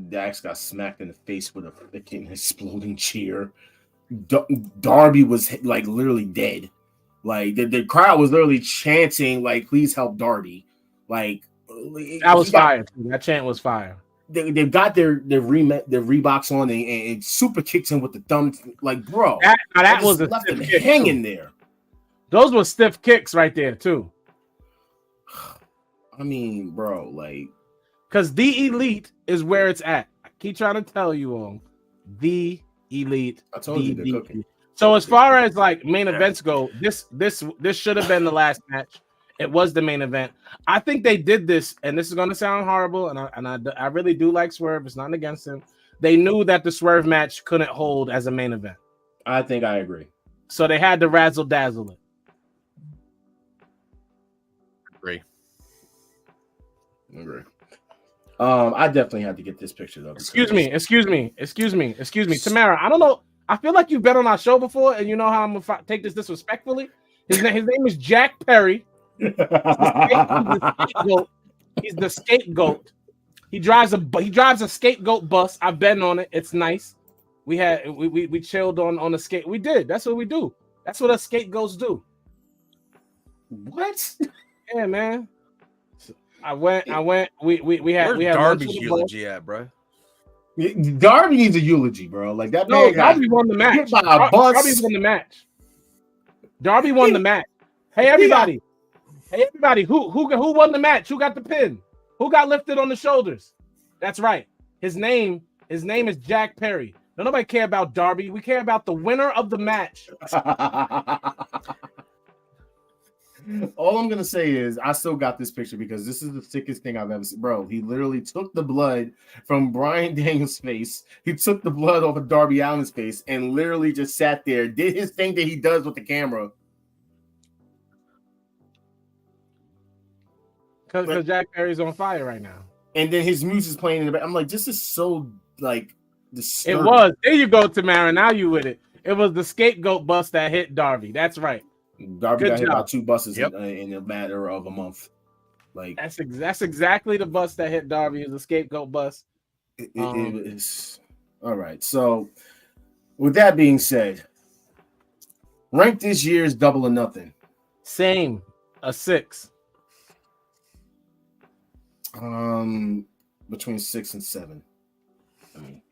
Dax got smacked in the face with a freaking exploding chair. Darby was like literally dead. Like the crowd was literally chanting, like, "Please help Darby." Like that was fire. That chant was fire. They've got their Reeboks on and super kicks him with the thumb. Like, bro, that was a left him kick hanging there. Those were stiff kicks right there too. I mean, bro, like, because the Elite is where it's at. I keep trying to tell you all, the Elite. I told you they're cooking. So as far as like main events go, this should have been the last match. It was the main event. I think they did this, and this is going to sound horrible, and I really do like Swerve. It's nothing against him. They knew that the Swerve match couldn't hold as a main event. I think I agree. So they had to razzle dazzle it. Agree. I definitely had to get this picture though. Excuse me. Tamara, I don't know. I feel like you've been on our show before, and you know how I'm gonna take this disrespectfully. His name is Jack Perry. He's the scapegoat. He drives a scapegoat bus. I've been on it. It's nice. We chilled on the skate. We did. That's what we do. That's what us scapegoats do. What? Yeah, man. I went. We had Darby's eulogy at, bro. Darby needs a eulogy, bro. Like that. No, Darby won the match. Darby won the match. Darby won the match. Hey everybody. Hey everybody. Who won the match? Who got the pin? Who got lifted on the shoulders? That's right. His name is Jack Perry. Don't nobody care about Darby. We care about the winner of the match. All I'm gonna say is I still got this picture because this is the sickest thing I've ever seen. Bro, he literally took the blood from Bryan Daniels' face. He took the blood off of Darby Allin's face and literally just sat there, did his thing that he does with the camera. Because Jack Perry's on fire right now. And then his music's playing in the back. I'm like, this is so like disturbing. It was. There you go, Tamara. Now you with it. It was the scapegoat bus that hit Darby. That's right. Darby Good got hit job. by 2 buses in a matter of a month. Like that's exactly the bus that hit Darby. It was a scapegoat bus. it is all right. So, with that being said, rank this year's Double or Nothing. Same, a 6. Between 6 and 7. I mean,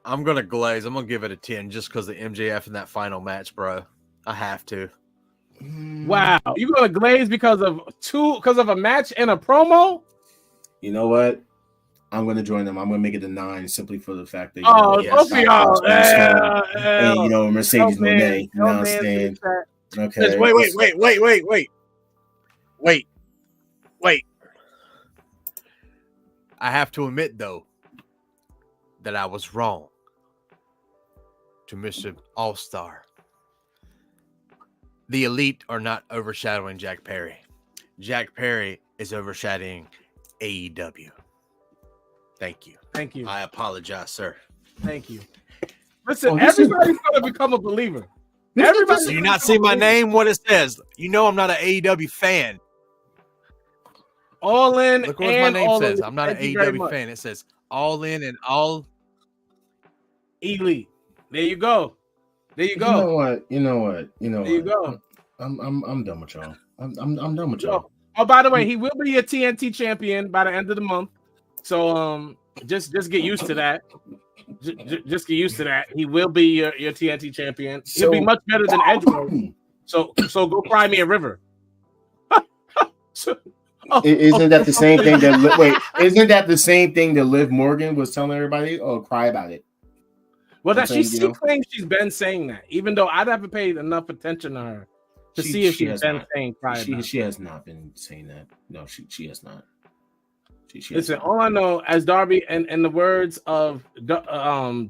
I'm gonna glaze. I'm gonna give it a 10 just because of MJF in that final match, bro. I have to. Wow, you gonna glaze because of a match and a promo? You know what? I'm going to join them. I'm going to make it a 9 simply for the fact that and you know Mercedes Monet. You know what I'm saying? Okay. Wait. I have to admit though that I was wrong to Mr. All-Star. The Elite are not overshadowing Jack Perry. Jack Perry is overshadowing AEW. Thank you. I apologize, sir. Thank you. Listen, everybody's going to become a believer. Do you not see my name? What it says? You know I'm not an AEW fan. All in. Look what my name says. Elite. I'm not an AEW fan. It says all in and all elite. There you go. You know what? There you go. I'm done with y'all. I'm done with y'all. Oh, by the way, he will be a TNT champion by the end of the month. So just get used to that. Just get used to that. He will be your TNT champion. He'll be much better than Edgeworth. So go cry me a river. Isn't that the same thing that isn't that the same thing that Liv Morgan was telling everybody? Oh, cry about it. Well, she claims she's been saying that, even though I haven't paid enough attention to her to see if she's been saying cry about it. She has not been saying that. No, she has not. Listen, all I know, as Darby and the words of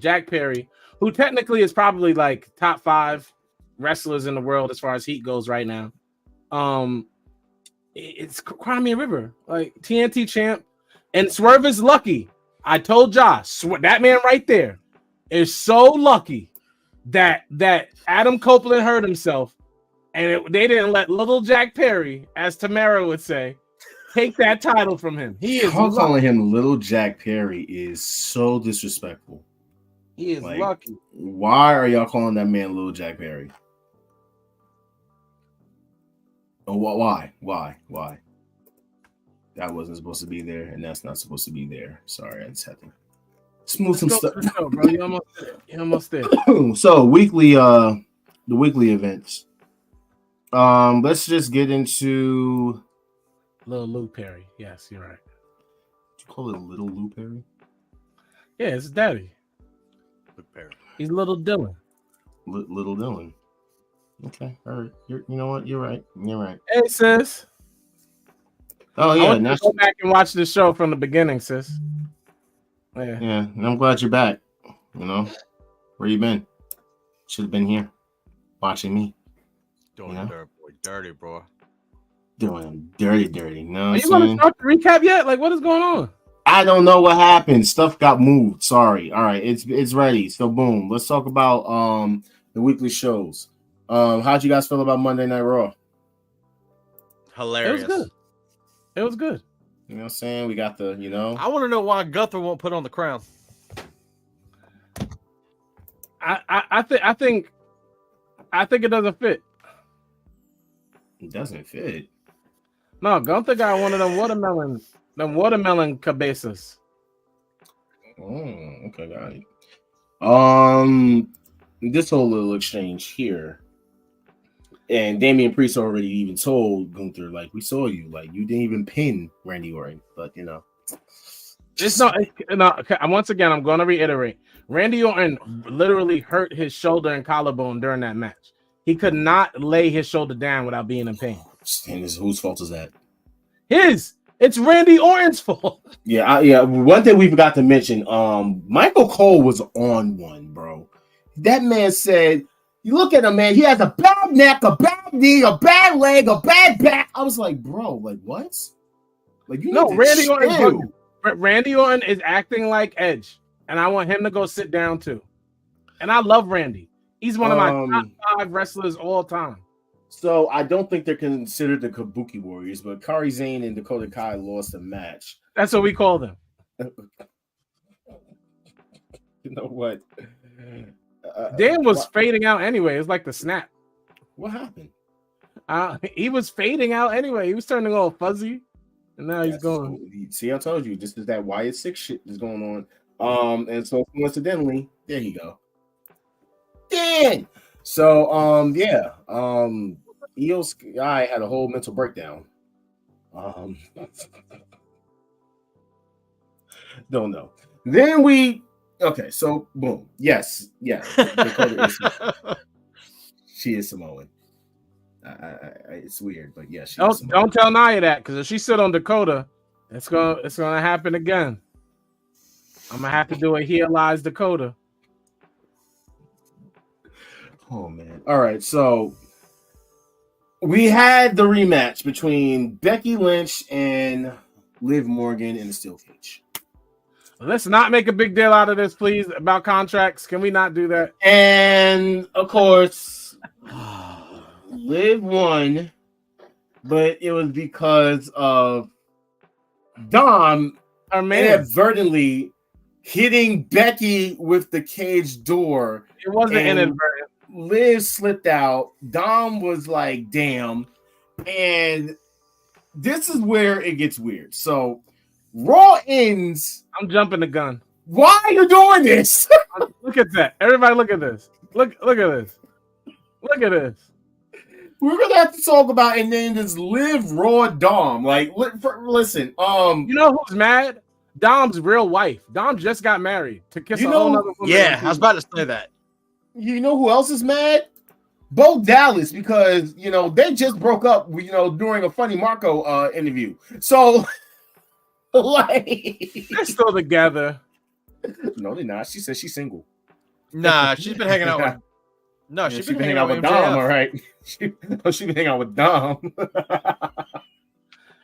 Jack Perry, who technically is probably like top 5 wrestlers in the world as far as heat goes right now. It's Cry Me a River, like TNT champ, and Swerve is lucky. I told Josh that man right there is so lucky that Adam Copeland hurt himself, and they didn't let little Jack Perry, as Tamara would say, take that title from him. He is calling him little Jack Perry is so disrespectful. He is lucky. Why are y'all calling that man little Jack Perry? Oh, why? That wasn't supposed to be there, and that's not supposed to be there. Sorry, I just had to smooth some stuff. Show, bro. You're almost there. So the weekly events. Let's just get into Little Lou Perry. Yes, you're right. Did you call it Little Lou Perry? Yeah, it's daddy. Luke Perry. He's Little Dylan. Little Dylan. Okay, all right. You know what? You're right. Hey, sis. Oh yeah, I want to go back and watch the show from the beginning, sis. Yeah, and I'm glad you're back. You know, where you been? Should have been here, watching me. Doing dirty, bro. Doing dirty. No, are you going to start the recap yet? Like, what is going on? I don't know what happened. Stuff got moved. Sorry. All right, it's ready. So boom. Let's talk about the weekly shows. How'd you guys feel about Monday Night Raw? Hilarious. It was good. You know what I'm saying? We got the, I want to know why Gunther won't put on the crown. I think it doesn't fit. It doesn't fit. No, Gunther got one of them watermelon cabezas. Oh, okay, got it. This whole little exchange here, and Damian Priest already even told Gunther, like, we saw you, like, you didn't even pin Randy Orton, but it's not. Once again, I'm going to reiterate: Randy Orton literally hurt his shoulder and collarbone during that match. He could not lay his shoulder down without being in pain. And whose fault is that? His. It's Randy Orton's fault. Yeah. One thing we forgot to mention: Michael Cole was on one, bro. That man said, "You look at him, man. He has a bad neck, a bad knee, a bad leg, a bad back." I was like, "Bro, like what? Like you know, Randy Orton. Randy Orton is acting like Edge, and I want him to go sit down too. And I love Randy. He's one of my top 5 wrestlers all time. So I don't think they're considered the Kabuki Warriors, but Kari Zane and Dakota Kai lost a match. That's what we call them. You know what? Dan was fading out anyway. It's like the snap. What happened? He was fading out anyway. He was turning all fuzzy, and now he's going. See, I told you this is that Wyatt 6 shit that's going on. And so coincidentally, there you go. Dan. So yeah. Io Sky had a whole mental breakdown. Don't know. Then okay, so boom. Yes, yeah. She is Samoan. It's weird, but yeah, don't tell Nia that, because if she sit on Dakota, it's gonna happen again. I'm gonna have to do a heelized Dakota. Oh man. All right, so we had the rematch between Becky Lynch and Liv Morgan in a steel cage. Let's not make a big deal out of this, please, about contracts. Can we not do that? And of course, Liv won, but it was because of Dom inadvertently hitting Becky with the cage door. It wasn't inadvertent. Liv slipped out. Dom was like, damn. And this is where it gets weird. So Raw ends. I'm jumping the gun. Why are you doing this? Look at that. Everybody look at this. Look at this. Look at this. We're gonna have to talk about and then this Liv Raw Dom. Like, listen. You know who's mad? Dom's real wife. Dom just got married to kiss a whole other woman. Yeah, I was about to say that. You know who else is mad? Bo Dallas, because they just broke up. During a Funny Marco interview. So, like, they're still together. No, they're not. She said she's single. Nah, she's been hanging out with. No, she's been hanging out with Dom. All right, she's been hanging out with Dom.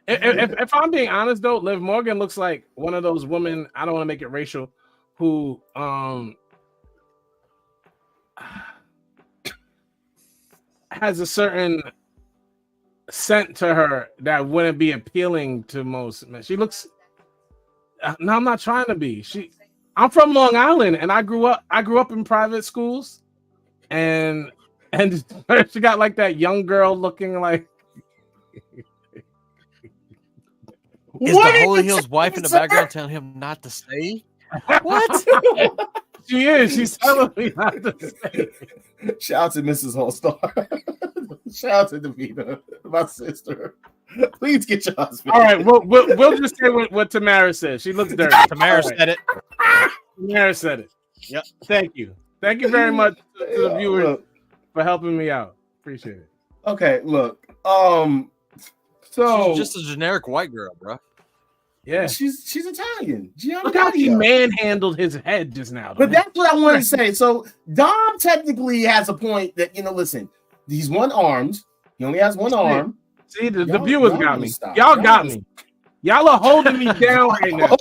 If I'm being honest though, Liv Morgan looks like one of those women. I don't want to make it racial. Who has a certain scent to her that wouldn't be appealing to most men. She looks. No, I'm not trying to be. I'm from Long Island, and I grew up in private schools, and she got like that young girl looking like. Is the Holy Hills wife in the background telling him not to say? What? She is. She's telling me not to say. Shout out to Mrs. Holstar. Shout out to Davina, my sister. Please get your husband. All right, we'll just say what Tamara said. She looks dirty. Tamara said it. Tamara said it. Yep. Thank you very much to the viewers for helping me out. Appreciate it. Okay, look. So she's just a generic white girl, bro. Yeah, she's Italian. Look how he manhandled his head just now. But that's what I wanted to say. So Dom technically has a point that listen, he's one-armed. He only has one arm. See, the viewers got me. Y'all got me. Y'all are holding me down right now.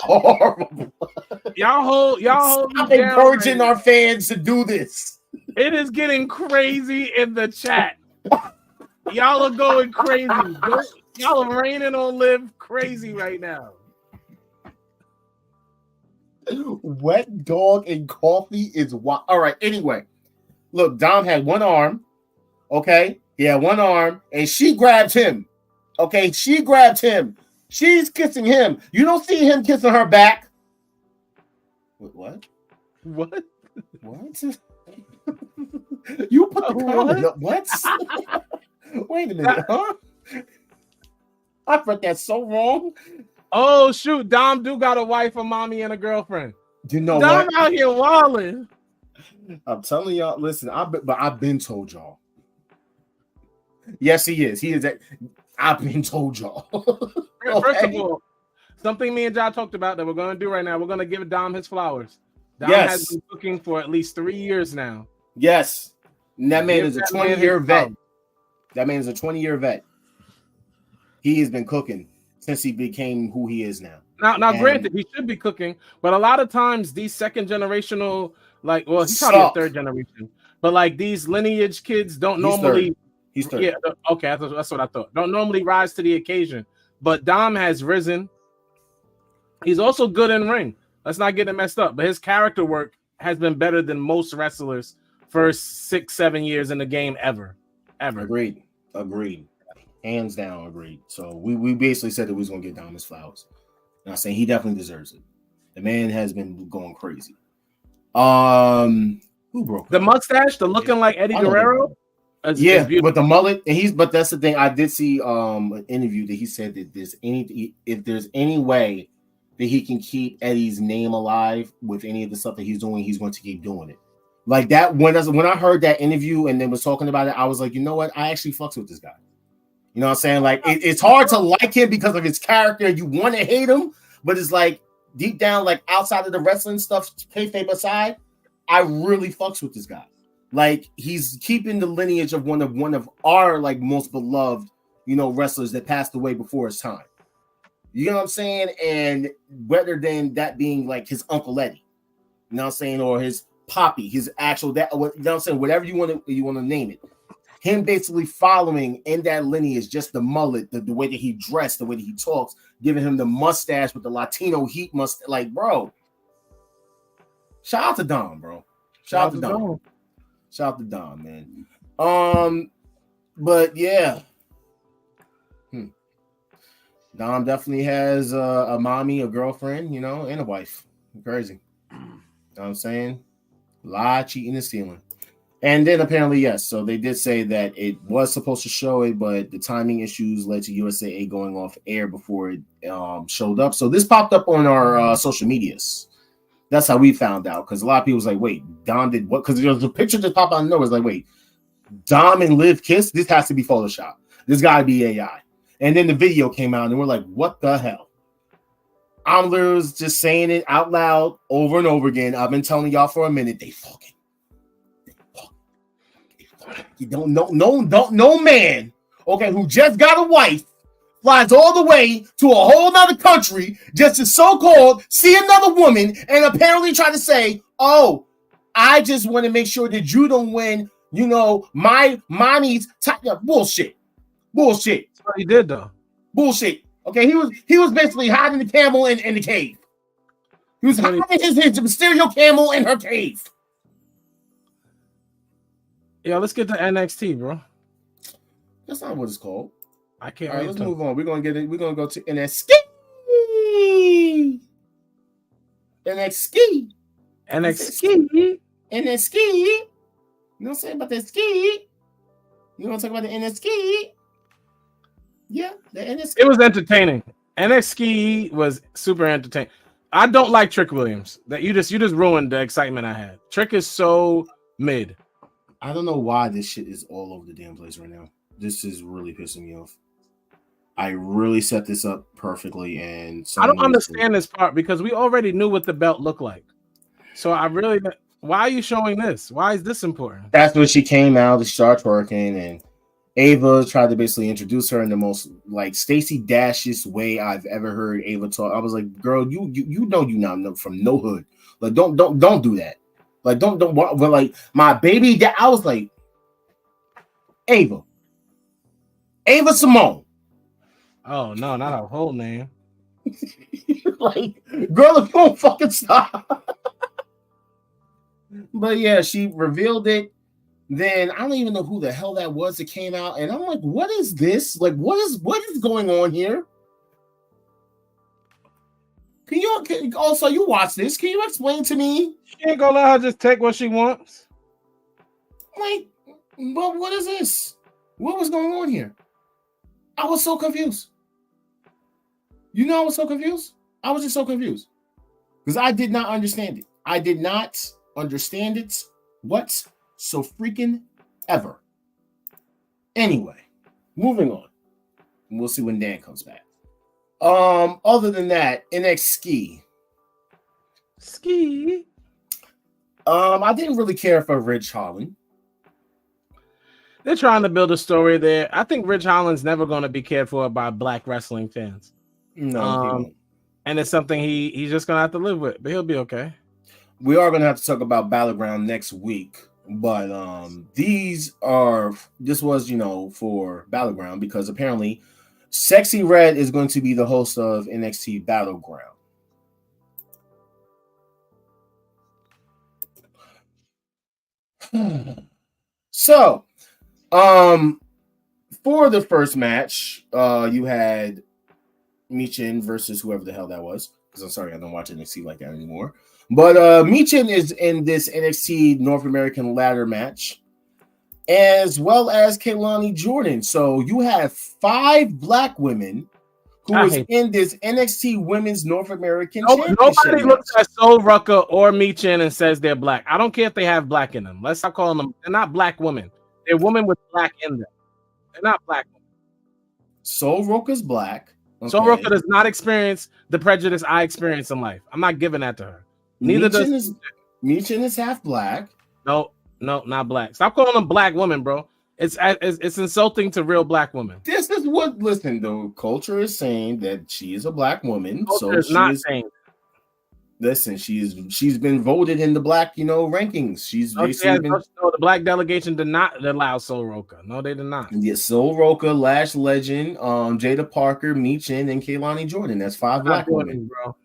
Y'all hold me down. I'm encouraging our fans to do this. It is getting crazy in the chat. Y'all are going crazy. Y'all are raining on Liv crazy right now. Wet dog and coffee is wild. All right. Anyway, look, Dom had one arm. Okay, he had one arm, and she grabbed him. Okay, she grabbed him. She's kissing him. You don't see him kissing her back. What? What? What? You put the comment up. What? Wait a minute, huh? I thought that's so wrong. Oh shoot, Dom do got a wife, a mommy, and a girlfriend. You know Dom what? out here wilding. I'm telling y'all, listen, I've been told y'all. Yes, he is. He is. I've been told y'all. Okay? First of all, something me and John talked about that we're going to do right now. We're going to give Dom his flowers. Dom has been cooking for at least 3 years now. Yes. And that man is a 20-year vet. That man is a 20-year vet. He has been cooking since he became who he is now. Now, granted, he should be cooking, but a lot of times these second generational, he's probably a third generation, but like these lineage kids don't normally He's 30. Yeah, okay, that's what I thought. Don't normally rise to the occasion, but Dom has risen. He's also good in ring. Let's not get it messed up. But his character work has been better than most wrestlers' first 6-7 years in the game ever. Agreed. Hands down, agreed. So we basically said that we was gonna get Dom his flowers. And I'm saying he definitely deserves it. The man has been going crazy. Who broke the mustache? The looking like Eddie Guerrero? Yeah, with the mullet, and but that's the thing. I did see an interview that he said that if there's any way that he can keep Eddie's name alive with any of the stuff that he's doing, he's going to keep doing it. Like that. When I heard that interview and then was talking about it, I was like, you know what? I actually fucks with this guy. You know what I'm saying? Like it's hard to like him because of his character. You want to hate him, but it's like deep down, like outside of the wrestling stuff, kayfabe aside, I really fucks with this guy. Like he's keeping the lineage of one of our like most beloved, wrestlers that passed away before his time. You know what I'm saying? And rather than that being like his Uncle Eddie, you know what I'm saying, or his Poppy, his actual that, you know what I'm saying, whatever you want to name it. Him basically following in that lineage, just the mullet, the way that he dressed, the way that he talks, giving him the mustache with the Latino heat mustache. Like, bro, shout out to Dom, bro. Shout out to Dom. Shout out to Dom, man. But yeah. Dom definitely has a mommy, a girlfriend, and a wife. Crazy. You know what I'm saying? Lie, cheating, and stealing. And then apparently, yes. So they did say that it was supposed to show it, but the timing issues led to USAA going off air before it showed up. So this popped up on our social medias. That's how we found out. Because a lot of people was like, wait, Dom did what? Because there was a picture just popped out of nowhere. It's like, wait, Dom and Liv kiss? This has to be Photoshop. This got to be AI. And then the video came out and we're like, what the hell? I'm literally just saying it out loud over and over again. I've been telling y'all for a minute, they fucking. You don't know, no man, okay, who just got a wife, flies all the way to a whole nother country just to so-called see another woman and apparently try to say, oh, I just want to make sure that you don't win, my mommy's bullshit. Bullshit. That's what he did, though. Bullshit. Okay, he was basically hiding the camel in the cave. He was hiding his Mysterio camel in her cave. Yeah, let's get to NXT, bro. That's not what it's called. I can't. All right, let's to... move on. We're gonna go to NXT. NXT. You know what I'm saying about that ski? You want to talk about the NXT? Yeah, the NXT. It was entertaining. NXT was super entertaining. I don't like Trick Williams. That you just ruined the excitement I had. Trick is so mid. I don't know why this shit is all over the damn place right now. This is really pissing me off. I really set this up perfectly, and I don't understand this part because we already knew what the belt looked like. So why are you showing this? Why is this important? That's when she came out to start twerking, and Ava tried to basically introduce her in the most like Stacey Dashest way I've ever heard Ava talk. I was like, girl, you know you not from no hood. Like don't do that. Like don't but like my baby dad. I was like, Ava Simone. Oh no, not her whole name. Like, girl, if you don't fucking stop. But yeah, she revealed it. Then I don't even know who the hell that was that came out, and I'm like, what is this? Like, what is going on here? Also, you watch this? Can you explain to me? She ain't gonna let her just take what she wants. Like, but what is this? What was going on here? I was so confused. I was so confused. I was just so confused because I did not understand it. I did not understand it. What? So freaking ever. Anyway, moving on. We'll see when Dan comes back. Other than that, NXT Ski. I didn't really care for Ridge Holland. They're trying to build a story there. I think Ridge Holland's never going to be cared for by black wrestling fans. No, and it's something he's just going to have to live with, but he'll be okay. We are going to have to talk about Battleground next week But this was, for Battleground, because apparently Sexy Red is going to be the host of NXT Battleground. So, for the first match, you had Michin versus whoever the hell that was. Because I'm sorry, I don't watch NXT like that anymore. But Michin is in this NXT North American ladder match, as well as Kaylani Jordan. So you have 5 black women who was in this NXT Women's North American Championship. Nobody looks at Soul Rucker or Michin and says they're black. I don't care if they have black in them. Let's stop calling them. They're not black women. They're women with black in them. They're not black women. Soul Rucker's black. Okay. Soul Rucker does not experience the prejudice I experience in life. I'm not giving that to her. Neither does Michin is half black. No, not black. Stop calling them black women, bro. It's insulting to real black women. This is what the culture is saying, that she is a black woman. Culture is not saying. Listen, she's been voted in the black, rankings. She's basically the black delegation did not allow Soul Rucker. No, they did not. Yeah, Soul Rucker, Lash Legend, Jada Parker, Michin, and Kaylani Jordan. That's 5 black women, bro.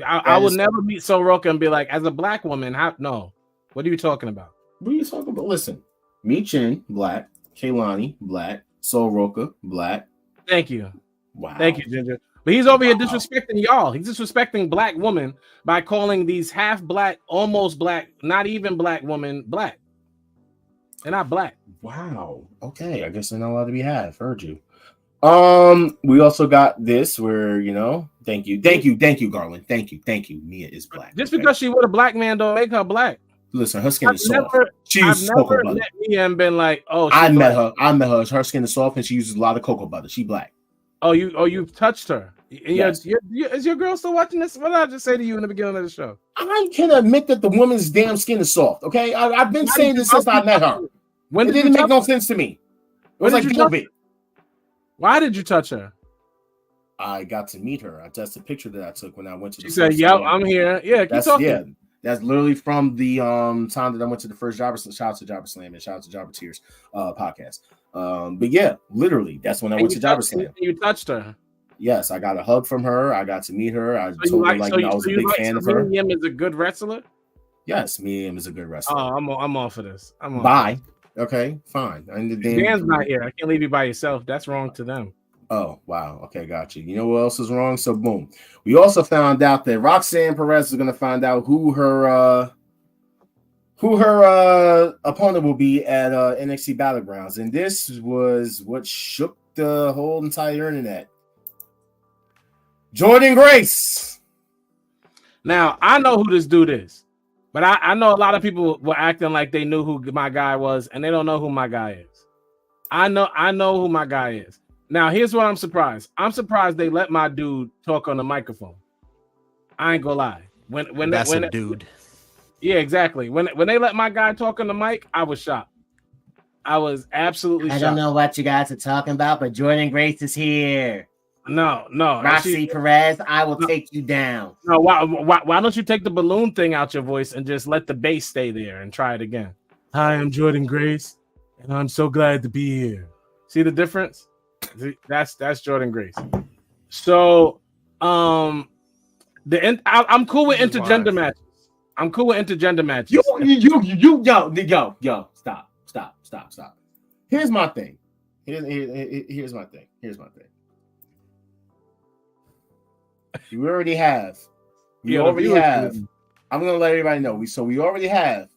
I would never meet Soul Rucker and be like, as a black woman, no. What are you talking about? What are you talking about? Listen, Michin, black, Kaylani, black, Soul Rucker, black. Thank you. Wow. Thank you, Ginger. But he's over here disrespecting y'all. He's disrespecting black women by calling these half black, almost black, not even black women black. They're not black. Wow. Okay. I guess they're not allowed to be half. Heard you. We also got this where, thank you, Garland. Thank you. Mia is black. Just because she with a black man don't make her black. Listen, her skin is soft. I've never met Mia and been like, oh, I met her. Her skin is soft and she uses a lot of cocoa butter. She black. Oh, you've touched her. Yes. Is your girl still watching this? What did I just say to you in the beginning of the show? I can admit that the woman's damn skin is soft. Okay, I've been saying this since I met her. It didn't make no sense to me. It was like Gambit. Why did you touch her? I got to meet her. That's a picture that I took when I went to. She said, "Yep, I'm here." Yeah, keep talking. Yeah, that's literally from the time that I went to the first Jobber. Shout out to Jobber Slam and shout out to Jobber Tears podcast. But yeah, literally, that's when I went to Jobber Slam. You touched her. Yes, I got a hug from her. I got to meet her. I told her I was a big fan of her. Miriam is a good wrestler. Yes, Miriam is a good wrestler. Oh, I'm all for this. Bye. Okay, fine. Dan's not here. I can't leave you by yourself. That's wrong to them. Oh, wow. Okay, got you. You know what else is wrong? So, boom. We also found out that Roxanne Perez is going to find out who her opponent will be at NXT Battlegrounds. And this was what shook the whole entire internet. Jordan Grace. Now, I know who this dude is, but I know a lot of people were acting like they knew who my guy was, and they don't know who my guy is. I know who my guy is. Now, here's what I'm surprised. I'm surprised they let my dude talk on the microphone. I ain't gonna lie. When dude. Yeah, exactly. When they let my guy talk on the mic, I was shocked. I was absolutely shocked. I don't know what you guys are talking about, but Jordan Grace is here. No. Roxy Perez, I will take you down. No, why don't you take the balloon thing out your voice and just let the bass stay there and try it again? Hi, I'm Jordan Grace, and I'm so glad to be here. See the difference? That's Jordan Grace. So, I'm cool with intergender matches. I'm cool with intergender matches. Yo, stop. Here's my thing. Here's my thing. We already have. I'm gonna let everybody know. We already have.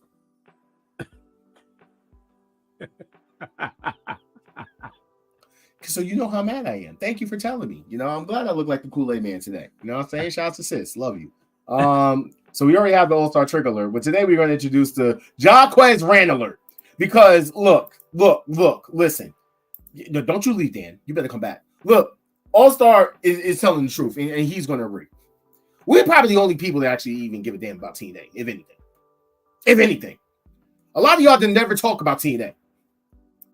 So you know how mad I am. Thank you for telling me. I'm glad I look like the Kool-Aid man today. You know what I'm saying? Shout out to sis. Love you. So we already have the All-Star Trick Alert, but today we're going to introduce the Jaquez Rand Alert. Because look, listen. Don't you leave, Dan. You better come back. Look, All-Star is telling the truth, and he's going to agree. We're probably the only people that actually even give a damn about TNA, if anything. If anything. A lot of y'all didn't never talk about TNA.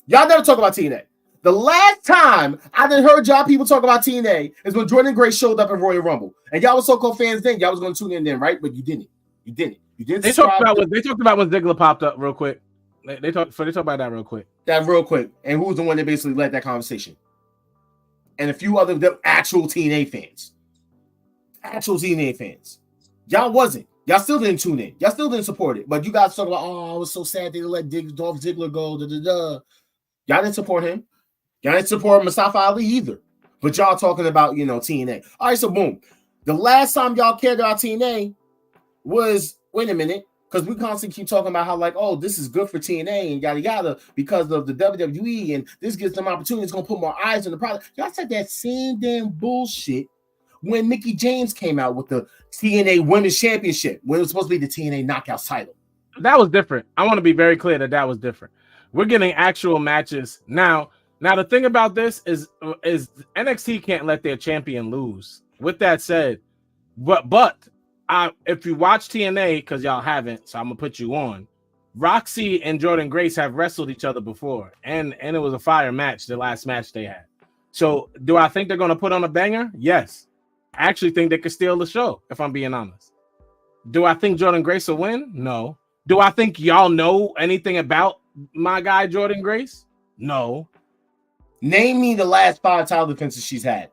Y'all never talk about TNA. The last time I done heard y'all people talk about TNA is when Jordan Grace showed up in Royal Rumble. And y'all was so-called fans then. Y'all was going to tune in then, right? But you didn't. They talked about when Ziggler popped up real quick. They talk about that real quick. And who's the one that basically led that conversation? And a few other the actual TNA fans. Y'all wasn't. Y'all still didn't tune in. Y'all still didn't support it. But you guys talk about, oh, I was so sad they let Dolph Ziggler go. Y'all didn't support him. Y'all didn't support Mustafa Ali either. But y'all talking about, TNA. All right, so boom. The last time y'all cared about TNA was, wait a minute, because we constantly keep talking about how, like, oh, this is good for TNA and yada yada because of the WWE and this gives them opportunities, going to put more eyes on the product. Y'all said that same damn bullshit when Mickie James came out with the TNA Women's Championship, when it was supposed to be the TNA Knockouts title. That was different. I want to be very clear that was different. We're getting actual matches now. Now, the thing about this is NXT can't let their champion lose. With that said, but if you watch TNA, because y'all haven't, so I'm gonna put you on. Roxy and Jordynne Grace have wrestled each other before, and it was a fire match, the last match they had. So, do I think they're gonna put on a banger? Yes. I actually think they could steal the show, if I'm being honest. Do I think Jordynne Grace will win? No. Do I think y'all know anything about my guy Jordynne Grace? No. Name me the last 5 title defenses she's had.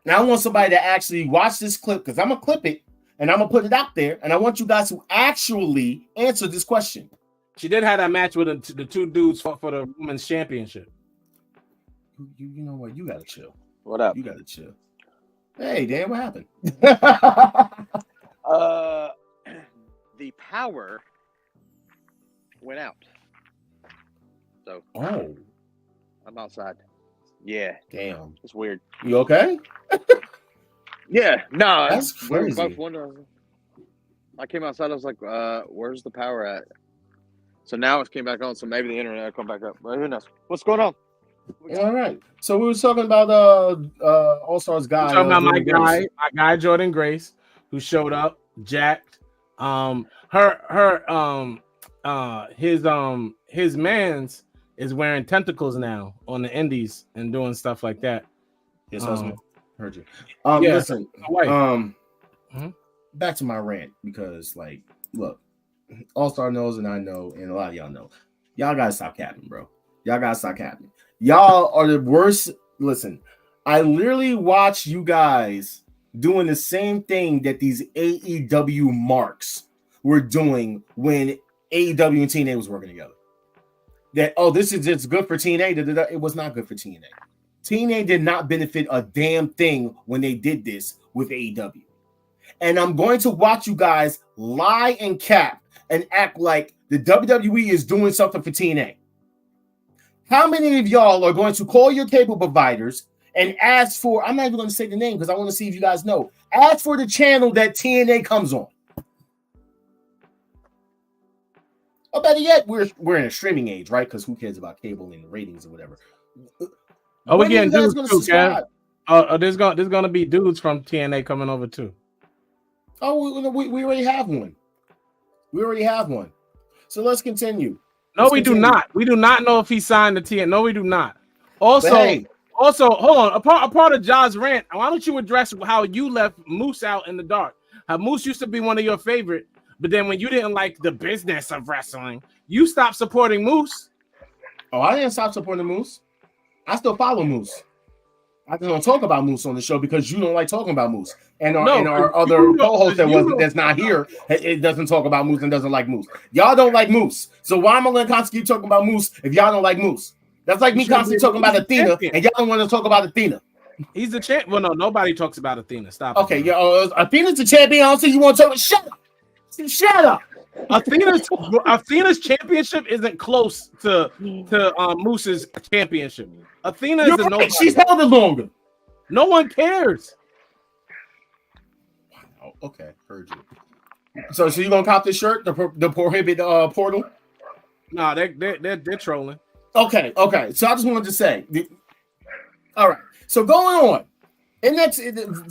Now I want somebody to actually watch this clip, because I'm gonna clip it and I'm gonna put it out there, and I want you guys to actually answer this question. She did have that match with the two dudes for the women's championship. You know what? You gotta chill. What up? You gotta chill. Hey, Dan, what happened? The power went out. So I'm outside. Yeah. Damn. It's weird. You okay? Yeah. No, That's crazy. We were both wondering. I came outside. I was like, where's the power at? So now it came back on. So maybe the internet will come back up. But who knows? What's going on? All right. So we were talking about All Stars guy. Talking about my guy Jordynne Grace, who showed up jacked. His man's is wearing tentacles now on the indies and doing stuff like that. His husband. Heard you. Yeah, listen. Mm-hmm. Back to my rant, because, like, look, All Star knows and I know, and a lot of y'all know. Y'all gotta stop capping, bro. Y'all gotta stop capping. Y'all are the worst. Listen, I literally watch you guys doing the same thing that these AEW marks were doing when AEW and TNA was working together. That, oh, this is just good for TNA. It was not good for TNA. TNA did not benefit a damn thing when they did this with AEW. And I'm going to watch you guys lie and cap and act like the WWE is doing something for TNA. How many of y'all are going to call your cable providers and ask for, I'm not even going to say the name because I want to see if you guys know, ask for the channel that TNA comes on? Or better yet, we're in a streaming age, right? Because who cares about cable and the ratings or whatever. Oh, we're getting dudes too, Kev. There's gonna be dudes from TNA coming over too. Oh, we already have one. We already have one. So let's continue. No, we do not. We do not know if he signed the TNA. No, we do not. Also, hold on. A part of Ja's rant. Why don't you address how you left Moose out in the dark? How Moose used to be one of your favorite, but then when you didn't like the business of wrestling, you stopped supporting Moose. Oh, I didn't stop supporting Moose. I still follow Moose. I don't talk about Moose on the show because you don't like talking about Moose. And our other co-host that's not here, it doesn't talk about Moose and doesn't like Moose. Y'all don't like Moose. So why am I going to constantly keep talking about Moose if y'all don't like Moose? That's like me constantly talking about Athena and y'all don't want to talk about Athena. He's the champ. Well, no, nobody talks about Athena. Stop. Okay, yeah, Athena's the champion. Also, you want to talk? Shut up. Athena's championship isn't close to Moose's championship. Athena is a nobody. She's held it longer. No one cares. Wow. Okay, heard you. So you gonna cop this shirt? The prohibit portal? No, they're trolling. Okay. So I just wanted to say, all right. So going on, and that's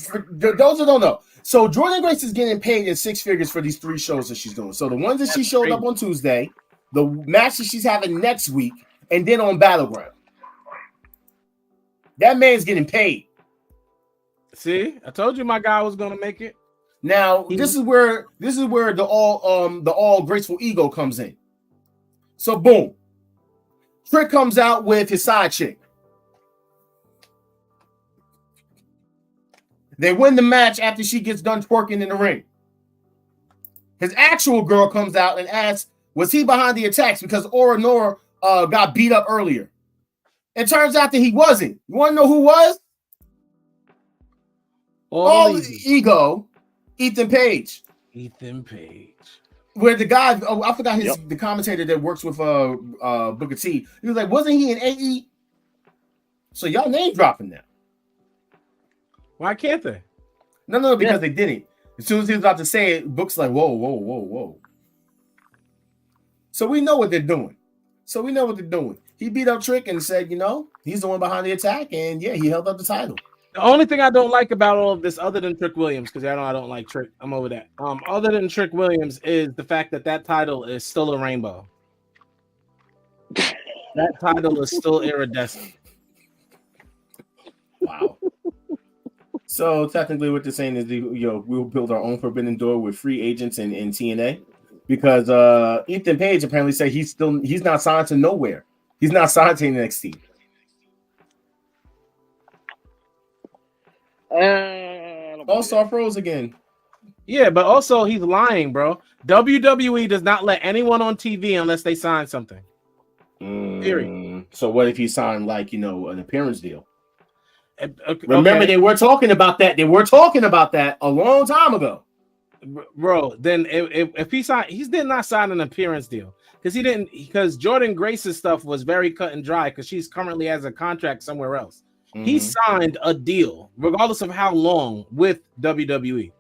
for those who don't know. So Jordynne Grace is getting paid in 6 figures for these 3 shows that she's doing. So the ones that she showed up on Tuesday, the match that she's having next week, and then on Battleground. That man's getting paid. See, I told you my guy was gonna make it. Now, this is where the all graceful ego comes in. So boom. Trick comes out with his side chick. They win the match after she gets done twerking in the ring. His actual girl comes out and asks, was he behind the attacks because Aura Nora got beat up earlier? It turns out that he wasn't. You want to know who was? All ego, Ethan Page. Ethan Page. Where the guy, I forgot the commentator that works with Booker T. He was like, wasn't he in AE? So y'all name dropping now. Why can't they? No, because they didn't. As soon as he was about to say it, Book's like, whoa. So we know what they're doing. He beat up Trick and said, he's the one behind the attack. And yeah, he held up the title. The only thing I don't like about all of this, other than Trick Williams, because I don't like Trick, I'm over that. Other than Trick Williams, is the fact that title is still a rainbow. That title is still iridescent. Wow. So technically, what they're saying is, we'll build our own Forbidden Door with free agents in TNA, because Ethan Page apparently said he's not signed to nowhere. He's not signed to NXT. All-Star froze again. Yeah, but also he's lying, bro. WWE does not let anyone on TV unless they sign something. Period. So what if he signed an appearance deal? Okay. Remember, they were talking about that. A long time ago, bro. Then if he signed, he did not sign an appearance deal because Jordan Grace's stuff was very cut and dry because she's currently has a contract somewhere else. Mm-hmm. He signed a deal, regardless of how long, with WWE.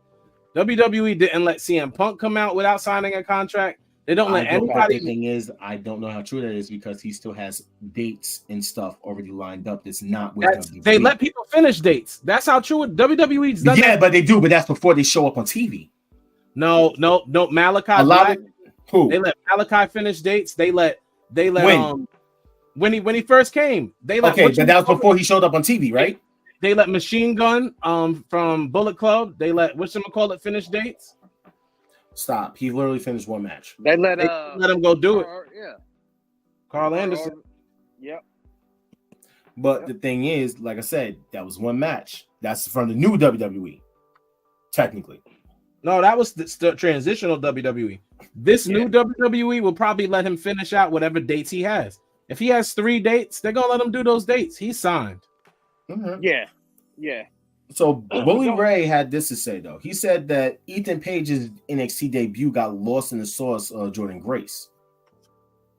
WWE didn't let CM Punk come out without signing a contract. They don't let anybody. The thing is, I don't know how true that is because he still has dates and stuff already lined up. That's not with WWE. They let people finish dates. That's how true WWE's done. Yeah, but they do. But that's before they show up on TV. No. Malachi. Who? They let Malachi finish dates. They let when he first came. They let. Okay, but that was before he showed up on TV, right? They let Machine Gun from Bullet Club. They let finish dates. Stop. He literally finished one match. They let him go do it. Yeah. Carl Anderson. Yep. But the thing is, like I said, that was one match. That's from the new WWE. Technically. No, that was the transitional WWE. This new WWE will probably let him finish out whatever dates he has. If he has 3 dates, they're gonna let him do those dates. He's signed. Mm-hmm. Yeah. So Bully Ray had this to say though. He said that Ethan Page's NXT debut got lost in the sauce of Jordan Grace.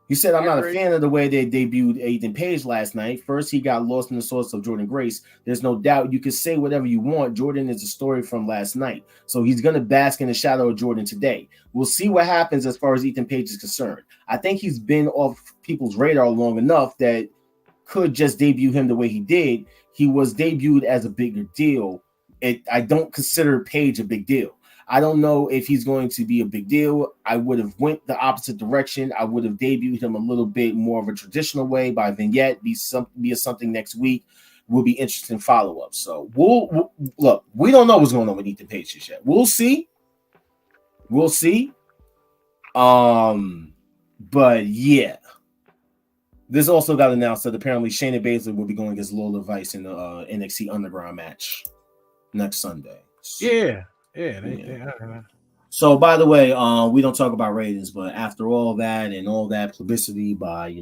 He said, I'm not a fan of the way they debuted Ethan Page last night. First, he got lost in the sauce of Jordan Grace. There's no doubt you can say whatever you want. Jordan is a story from last night. So he's going to bask in the shadow of Jordan today. We'll see what happens as far as Ethan Page is concerned. I think he's been off people's radar long enough that could just debut him the way he did. He was debuted as a bigger deal. I don't consider Page a big deal. I don't know if he's going to be a big deal. I would have went the opposite direction. I would have debuted him a little bit more of a traditional way by vignette, be something next week. Will be interesting follow-up. So we'll look. We don't know what's going on with Ethan Page just yet. We'll see. But yeah. This also got announced that apparently Shayna Baszler will be going against Lola Vice in the NXT Underground match next Sunday. Yeah. So, by the way, we don't talk about ratings, but after all that and all that publicity by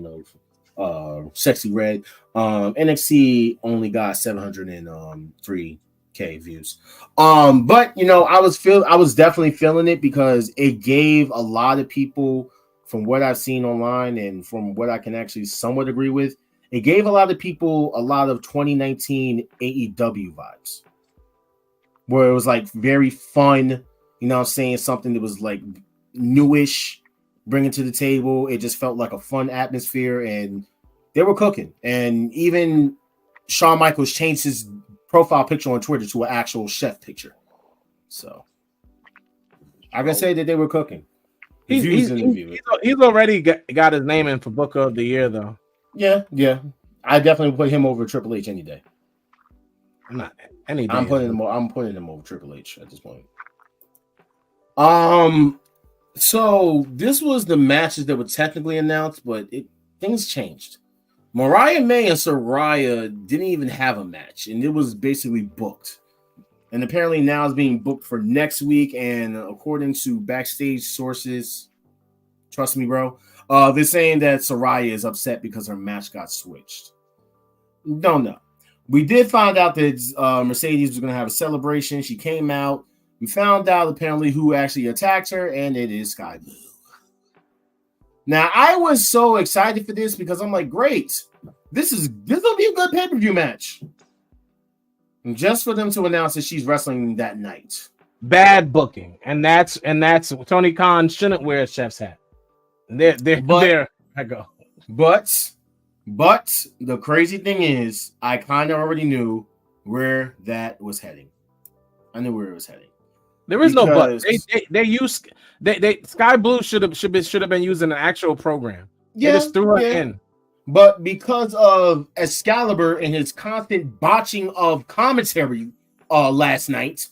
Sexy Red, NXT only got 703K views. But I was definitely feeling it because it gave a lot of people. From what I've seen online and from what I can actually somewhat agree with, it gave a lot of people a lot of 2019 AEW vibes, where it was like very fun, something that was like newish, bringing to the table. It just felt like a fun atmosphere, and they were cooking. And even Shawn Michaels changed his profile picture on Twitter to an actual chef picture. So I can say that they were cooking. He's already got his name in for Booker of the Year, though. Yeah. I definitely put him over Triple H any day. I'm putting him over Triple H at this point. So this was the matches that were technically announced, but things changed. Mariah May and Soraya didn't even have a match, and it was basically booked. And apparently now it's being booked for next week. And according to backstage sources, trust me, bro, they're saying that Soraya is upset because her match got switched. Don't know. We did find out that Mercedes was going to have a celebration. She came out. We found out apparently who actually attacked her, and it is Sky Blue. Now, I was so excited for this because I'm like, great. This will be a good pay-per-view match. And just for them to announce that she's wrestling that night. Bad booking. And that's Tony Khan shouldn't wear a chef's hat. There I go. But the crazy thing is, I kind of already knew where that was heading. I knew where it was heading. There is no but. They Sky Blue should have been using an actual program. They just threw her in. But because of Excalibur and his constant botching of commentary last night,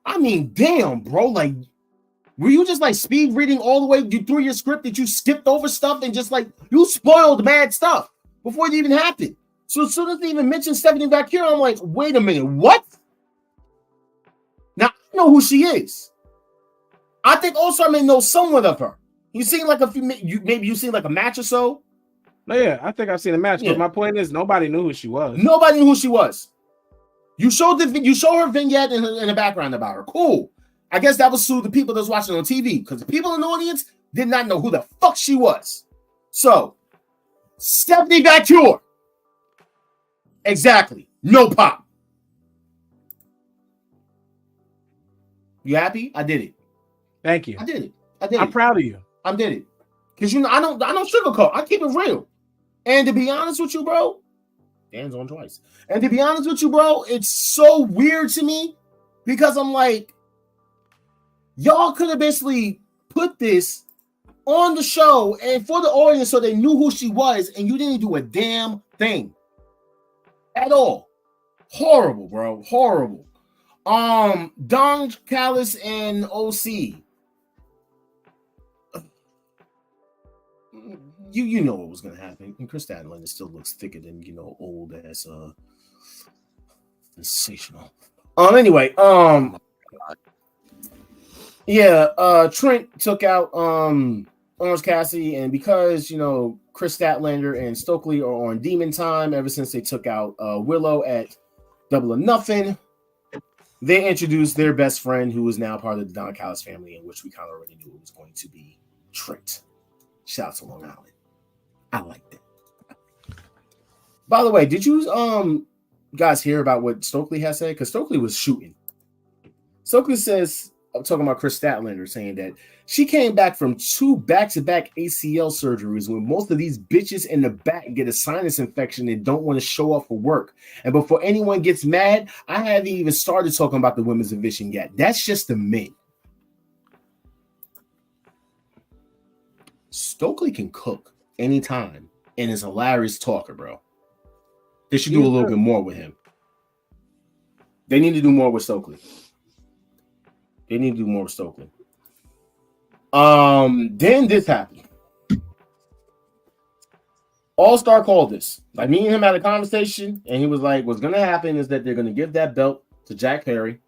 I mean, damn, bro, like, were you just like speed reading all the way through your script that you skipped over stuff and just like you spoiled mad stuff before it even happened? So as soon as they even mentioned Stephanie Vaquero, I'm like, wait a minute, what? Now I know who she is. I think also I may know somewhat of her. You seen like maybe you seen like a match or so. No, yeah, I think I've seen a match. But my point is, nobody knew who she was. Nobody knew who she was. You show her vignette in the background about her. Cool. I guess that was to the people that was watching on TV because the people in the audience did not know who the fuck she was. So, Stephanie Vaquero. Exactly. No pop. You happy? I did it. Thank you. I did it. I'm proud of you. I did it. Because I don't sugarcoat. I keep it real. And to be honest with you, bro, Dan's on twice. And to be honest with you, bro, it's so weird to me because I'm like, y'all could have basically put this on the show and for the audience so they knew who she was, and you didn't do a damn thing at all. Horrible, bro. Horrible. Don Callis and OC. You know what was gonna happen. And Chris Statlander still looks thicker than old ass sensational. Anyway, Trent took out Orange Cassidy, and because Chris Statlander and Stokely are on demon time ever since they took out Willow at Double or Nothing, they introduced their best friend who is now part of the Don Callis family, in which we kind of already knew it was going to be Trent. Shout out to Long Island. I like that. By the way, did you guys hear about what Stokely has said? Because Stokely was shooting. Stokely says, I'm talking about Chris Statlander, saying that she came back from 2 back-to-back ACL surgeries when most of these bitches in the back get a sinus infection and don't want to show up for work. And before anyone gets mad, I haven't even started talking about the women's division yet. That's just the men. Stokely can cook anytime and is a hilarious talker, bro. They should do a little bit more with him. They need to do more with Stokely. Then this happened. All-Star called this. Like, me and him had a conversation, and he was like, what's going to happen is that they're going to give that belt to Jack Perry.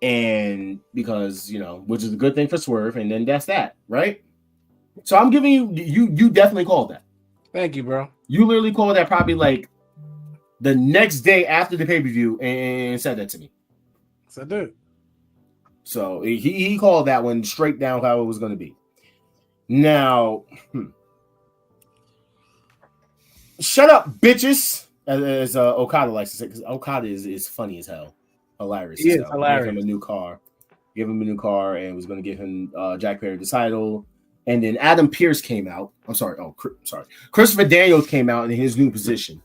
And because, which is a good thing for Swerve, and then that's that, right? So I'm giving you definitely called that. Thank you, bro. You literally called that probably like the next day after the pay-per-view and said that to me. Yes, I did. So he called that one straight down how it was going to be. Now, shut up, bitches, as Okada likes to say, because Okada is funny as hell. Hilarious. He is hilarious. Give him a new car, and was going to give him Jack Perry the title. And then Adam Pearce came out. I'm sorry. Oh, sorry. Christopher Daniels came out in his new position.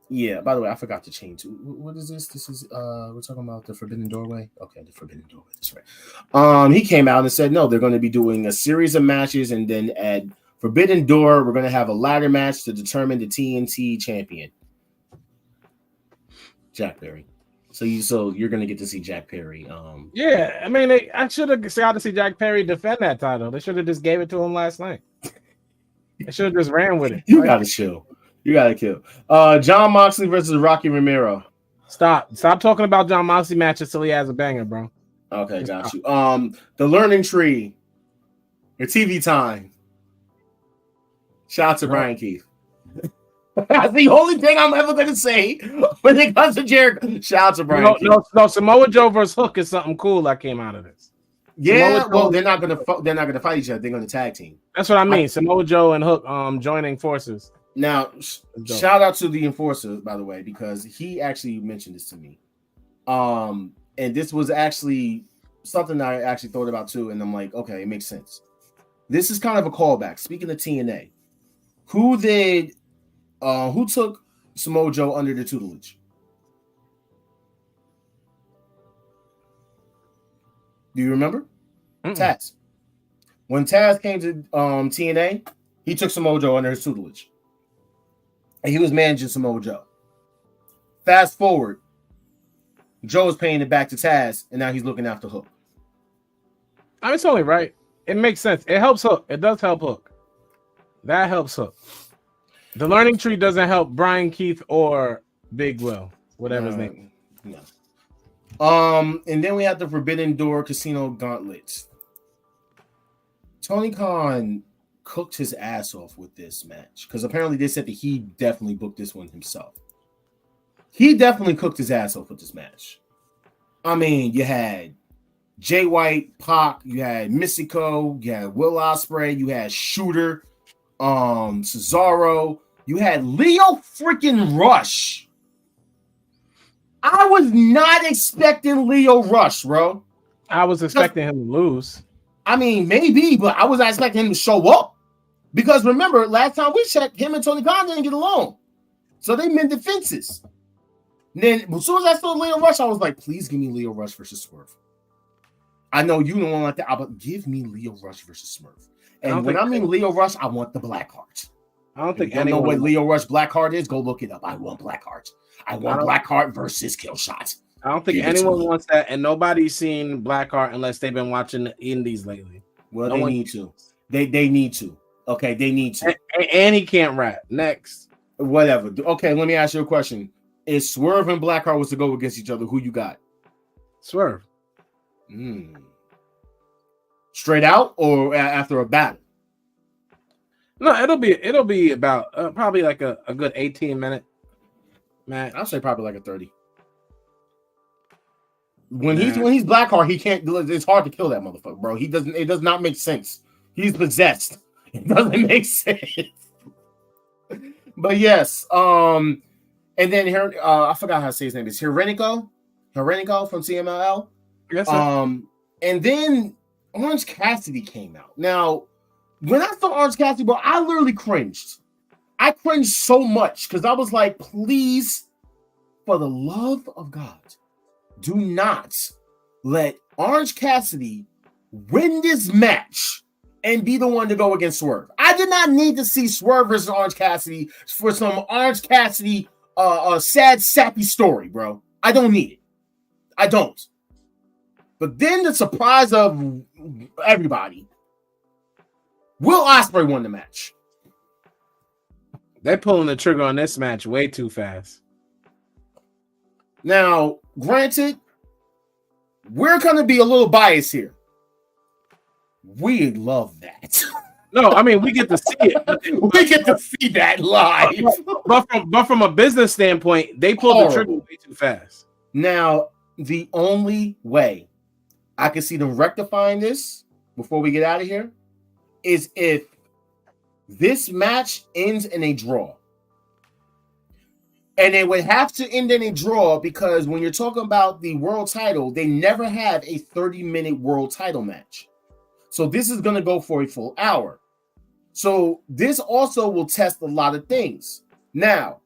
Yeah. By the way, I forgot to change. What is this? This is we're talking about the Forbidden Doorway. Okay, the Forbidden Doorway. That's right. He came out and said no, they're going to be doing a series of matches, and then at Forbidden Door, we're going to have a ladder match to determine the TNT champion. Jack Perry. So you're gonna get to see Jack Perry. Yeah, I mean, I should have got to see Jack Perry defend that title. They should have just gave it to him last night. They should have just ran with it. You gotta chill. You gotta kill. John Moxley versus Rocky Romero. Stop talking about John Moxley matches till he has a banger, bro. Okay, got you. The Learning Tree. Your TV time. Shout out to Brian Keith. That's the only thing I'm ever gonna say when it comes to Jericho. Shout out to Brian Keith. No, Samoa Joe versus Hook is something cool that came out of this. Yeah, well, they're not gonna fight each other. They're gonna tag team. That's what I mean. Samoa Joe and Hook joining forces. Now, shout out to the Enforcer, by the way, because he actually mentioned this to me. And this was actually something I actually thought about too, and I'm like, okay, it makes sense. This is kind of a callback. Speaking of TNA, who took Samoa Joe under the tutelage? Do you remember? Taz. When Taz came to TNA, he took Samoa Joe under his tutelage. And he was managing Samoa Joe. Fast forward, Joe's paying it back to Taz, and now he's looking after Hook. I mean, it's only right. It makes sense. It helps Hook. It does help Hook. That helps Hook. The Learning Tree doesn't help Brian Keith or Big Will, whatever his name. No. And then we have the Forbidden Door Casino Gauntlets. Tony Khan cooked his ass off with this match because apparently they said that he definitely booked this one himself. He definitely cooked his ass off with this match. I mean, you had Jay White, Pac, you had Mystico, you had Will Ospreay, you had Shooter, Cesaro, you had Leo freaking Rush. I was not expecting Leo Rush, bro. I was expecting him to lose. I mean, maybe, but I was not expecting him to show up. Because remember, last time we checked, him and Tony Khan didn't get along. So they mended fences. And then as soon as I saw Leo Rush, I was like, please give me Leo Rush versus Swerve. I know you don't want like that, but give me Leo Rush versus Swerve. And when I mean Leo Rush, I want the Black Heart. I don't think anyone know what Leo Rush Black Heart is. Go look it up. I want Black Heart. I want Black Heart versus Killshot. I don't think anyone wants that, and nobody's seen Blackheart unless they've been watching the indies lately. Well, they need to. They need to. Okay, they need to. And he can't rap. Next. Whatever. Okay, let me ask you a question. If Swerve and Blackheart was to go against each other, who you got? Swerve. Straight out or after a battle? No, it'll be about probably like a good 18-minute match. I'll say probably like a 30. When he's Blackheart, he can't. It's hard to kill that motherfucker, bro. He doesn't. It does not make sense. He's possessed. It doesn't make sense. But yes, and then here, I forgot how to say his name. It's Hirenico from CMLL. Yes, sir. And then Orange Cassidy came out. Now, when I saw Orange Cassidy, bro, I literally cringed. I cringed so much because I was like, please, for the love of God, do not let Orange Cassidy win this match and be the one to go against Swerve. I did not need to see Swerve versus Orange Cassidy for some Orange Cassidy sad, sappy story, bro. I don't need it. I don't. But then the surprise of everybody, Will Ospreay won the match. They're pulling the trigger on this match way too fast. Now, granted, we're going to be a little biased here. We love that. No, I mean, we get to see it. We get to see that live. But from a business standpoint, they pulled the trigger way too fast. Now, the only way I can see them rectifying this before we get out of here is if this match ends in a draw. And it would have to end in a draw because when you're talking about the world title, they never have a 30-minute world title match. So this is going to go for a full hour. So this also will test a lot of things. Now,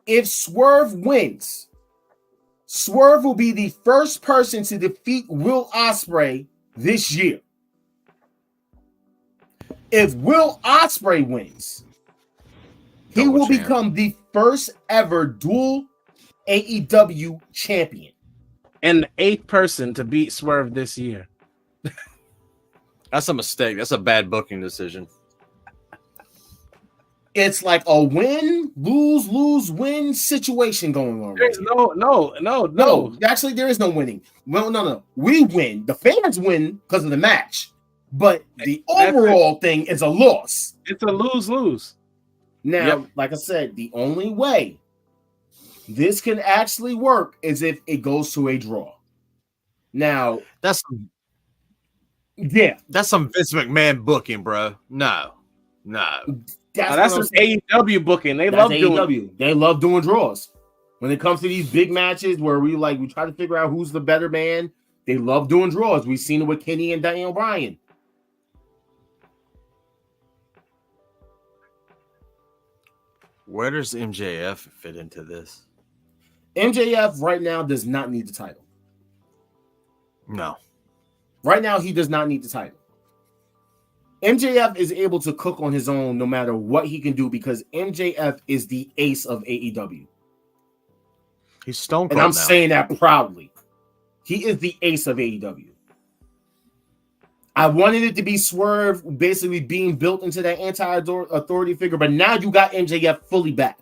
if Swerve wins, Swerve will be the first person to defeat Will Ospreay this year. If Will Ospreay wins, he will become the first ever dual AEW champion. and the 8th person to beat Swerve this year. That's a mistake. That's a bad booking decision. It's like a win, lose, lose, win situation going on. There's No. Actually, there is no winning. Well, no. We win. The fans win because of the match. But the overall thing is a loss. It's a lose-lose. Now, like I said, the only way this can actually work is if it goes to a draw. Now, that's some Vince McMahon booking, bro. No. That's some AEW booking. They love doing draws. When it comes to these big matches where we try to figure out who's the better man, they love doing draws. We've seen it with Kenny and Daniel Bryan. Where does MJF fit into this? MJF right now does not need the title. No. Right now, he does not need the title. MJF is able to cook on his own no matter what he can do because MJF is the ace of AEW. He's Stone Cold and I'm now. saying that proudly. He is the ace of AEW. I wanted it to be Swerve basically being built into that anti-authority figure, but now you got MJF fully back.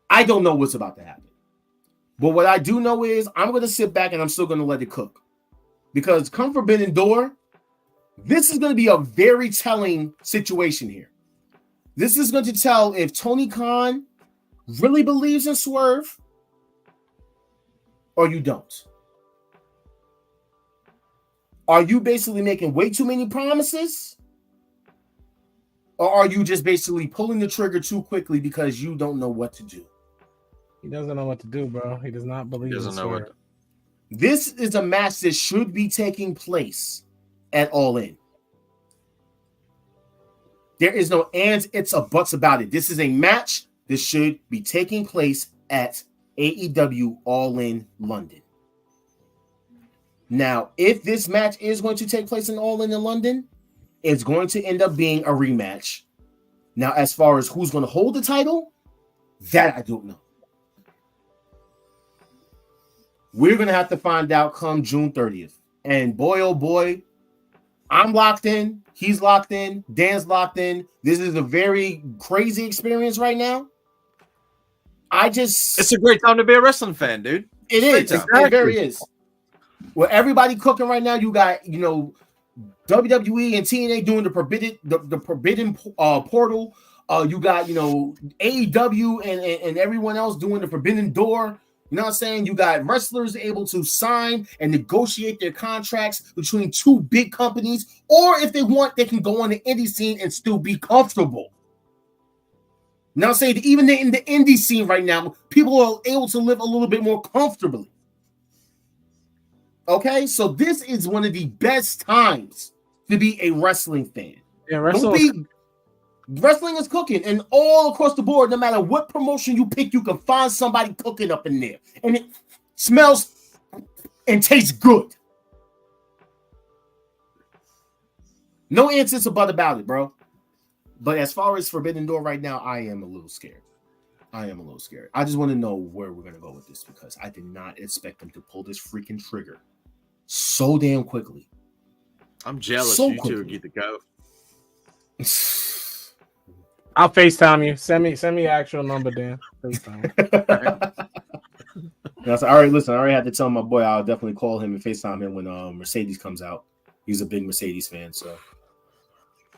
I don't know what's about to happen. But what I do know is I'm going to sit back and I'm still going to let it cook. Because come Forbidden Door, this is going to be a very telling situation here. This is going to tell if Tony Khan really believes in Swerve or you don't. Are you basically making way too many promises? Or are you just basically pulling the trigger too quickly because you don't know what to do? He doesn't know what to do, bro. He does not believe in Swerve. This is a match that should be taking place at All In. There is no ands, it's a buts about it. This is a match that should be taking place at AEW All In London. Now, if this match is going to take place in All In London, it's going to end up being a rematch. Now, as far as who's going to hold the title, that I don't know. We're going to have to find out come June 30th. And boy, oh boy, I'm locked in. He's locked in. Dan's locked in. This is a very crazy experience right now. It's a great time to be a wrestling fan, dude. It is. It very is. Well, everybody cooking right now. You got, WWE and TNA doing the forbidden portal. You got, AEW and everyone else doing the forbidden door. You know what I'm saying? You got wrestlers able to sign and negotiate their contracts between two big companies, or if they want, they can go on the indie scene and still be comfortable. You know what I'm saying? Even in the indie scene right now, people are able to live a little bit more comfortably. Okay, so this is one of the best times to be a wrestling fan. Yeah, wrestling is cooking, and all across the board, no matter what promotion you pick, you can find somebody cooking up in there, and it smells and tastes good. No ands about it, bro. But as far as Forbidden Door right now, I am a little scared. I just want to know where we're gonna go with this because I did not expect them to pull this freaking trigger so damn quickly. I'm jealous. So you two quickly. get to go. I'll FaceTime you. Send me your actual number, Dan. FaceTime. All right, listen, I already had to tell my boy I'll definitely call him and FaceTime him when Mercedes comes out. He's a big Mercedes fan, so.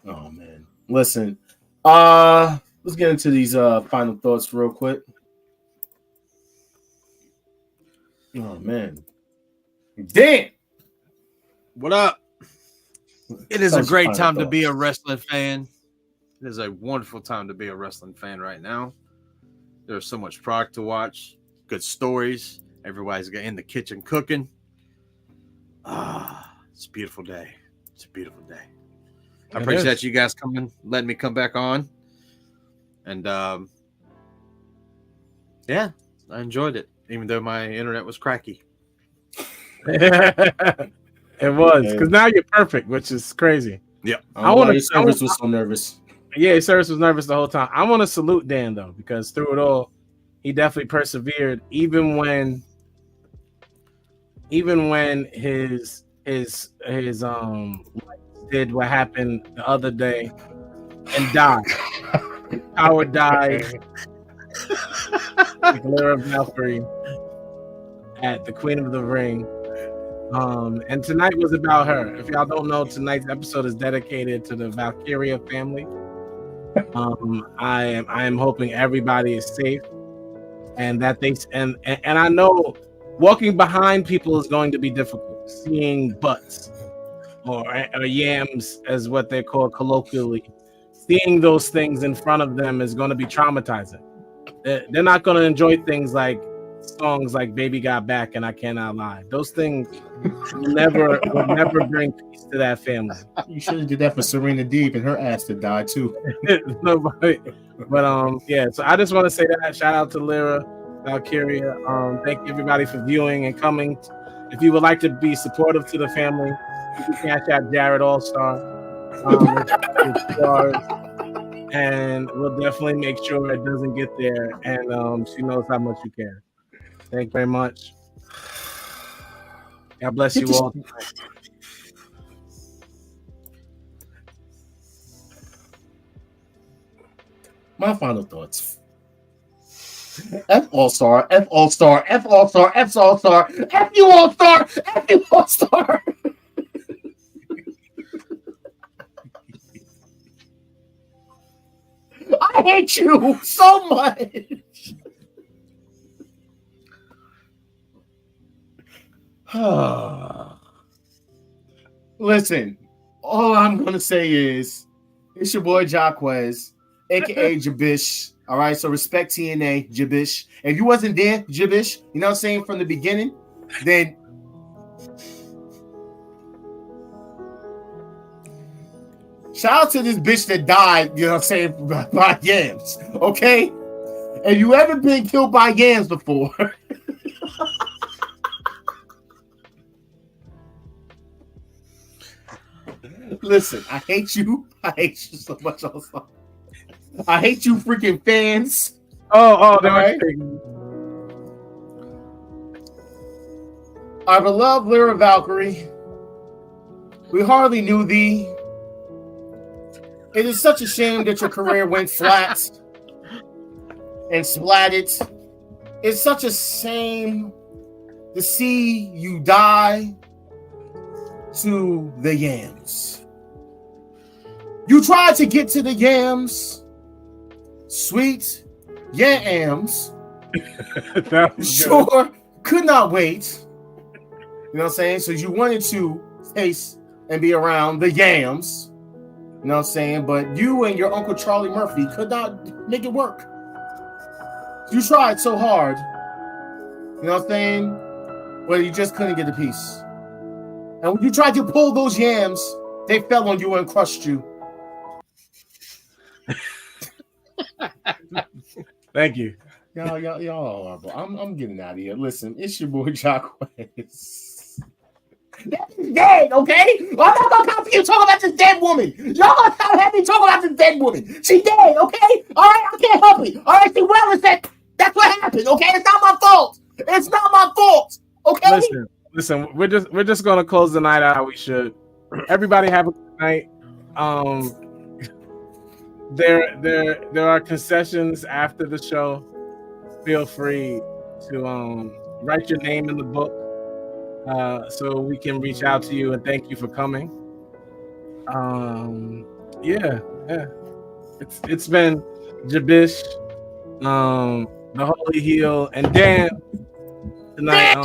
Oh man. Listen. Let's get into these final thoughts real quick. Oh man. Damn. What up? It is a Those great final time to thoughts. be a wrestling fan. It is a wonderful time to be a wrestling fan right now. There's so much product to watch, good stories. Everybody's in the kitchen cooking. It's a beautiful day. It's a beautiful day. I appreciate you guys letting me come back on. And yeah, I enjoyed it, even though my internet was cracky. It was because now you're perfect, which is crazy. Yeah, Your service was so nervous. Yeah, his service was nervous the whole time. I want to salute Dan though, because through it all, he definitely persevered, even when even when his did what happened the other day and died. Howard died. Like Lyra Valkyrie at the Queen of the Ring. And tonight was about her. If y'all don't know, tonight's episode is dedicated to the Valkyria family. I am hoping everybody is safe and that they and I know walking behind people is going to be difficult. Seeing butts or yams, as what they call colloquially, seeing those things in front of them is going to be traumatizing. They're not going to enjoy things like songs like "Baby Got Back" and "I Cannot Lie." Those things will never bring peace to that family. You should have did that for Serena Deeb and her ass to die too. Nobody, but yeah. So I just want to say that shout out to Lyra Valkyria. Thank you everybody for viewing and coming. If you would like to be supportive to the family, you can cash out Jared All-Star. And we'll definitely make sure it doesn't get there. And she knows how much you care. Thank you very much. God bless you all. My final thoughts. F All-Star, F All-Star, F All-Star, F All-Star, F you All-Star, F you All-Star. I hate you so much. Listen, all I'm going to say is it's your boy Jaquez, a.k.a. Jabish. All right, so respect TNA, Jabish. If you wasn't there, Jabish, you know what I'm saying, from the beginning, then shout out to this bitch that died, you know what I'm saying, by yams, okay? Have you ever been killed by yams before? Listen, I hate you. I hate you so much also. I hate you freaking fans. Oh, right? Our beloved Lyra Valkyrie, we hardly knew thee. It is such a shame that your career went flat and splatted. It's such a shame to see you die to the yams. You tried to get to the yams, sweet yams. Sure, could not wait. You know what I'm saying? So you wanted to taste and be around the yams. You know what I'm saying? But you and your Uncle Charlie Murphy could not make it work. You tried so hard. You know what I'm saying? But you just couldn't get a piece. And when you tried to pull those yams, they fell on you and crushed you. Thank you. Y'all, I'm getting out of here. Listen, it's your boy Jaquez. That is dead, okay? I'm not gonna come for you talking about this dead woman. Y'all gonna stop having me talk about this dead woman. She dead, okay? All right, I can't help it. All right, she well is that. That's what happened, okay? It's not my fault. It's not my fault, okay? Listen, we're just gonna close the night out how we should. Everybody have a good night. There are concessions after the show. Feel free to write your name in the book so we can reach out to you and thank you for coming. Yeah. It's been Jabish, the Holy Heel, and Dan tonight.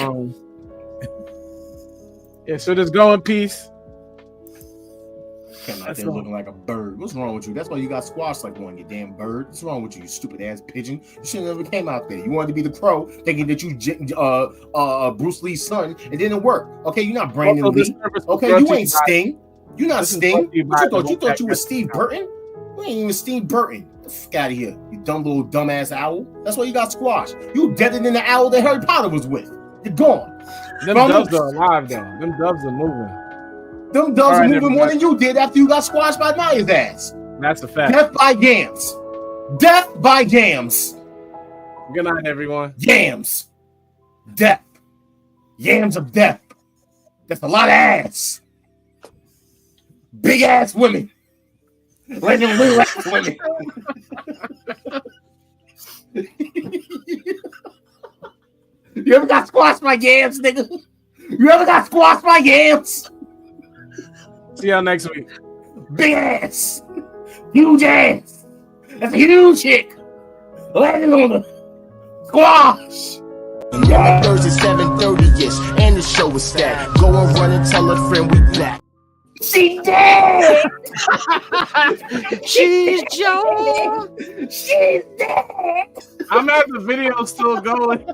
Yeah, so just go in peace. Came out there looking like a bird. What's wrong with you? That's why you got squashed like one, you damn bird. What's wrong with you, you stupid ass pigeon? You should have never came out there. You wanted to be the Crow, thinking that you Bruce Lee's son. It didn't work. Okay, you're not Brandon Lee. Okay, you ain't Sting. You're not Sting. You thought you were Steve Burton? You ain't even Steve Burton. Get the fuck out of here, you dumb little dumbass owl. That's why you got squashed. You deader than the owl that Harry Potter was with. You're gone. Them doves are alive though. Them doves are moving. Them doves are moving more than you did after you got squashed by Naya's ass. That's a fact. Death by yams. Death by yams. Good night, everyone. Yams. Death Yams of death. That's a lot of ass. Big ass women. Let them little ass women. You ever got squashed by yams, nigga? You ever got squashed by yams? See y'all next week. Big ass. Huge ass. That's a huge chick. Landing on the squash. And every Thursday 7:30ish, and the show is stacked. Go and run and tell a friend we back. She dead. She's Joe. She's dead. I'm at the video still going.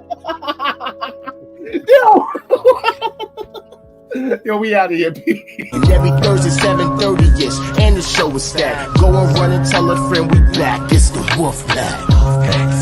Yo, we out of here, P. And every Thursday 7:30ish, and the show is stacked. Go and run and tell a friend we back. It's the Wolfpack.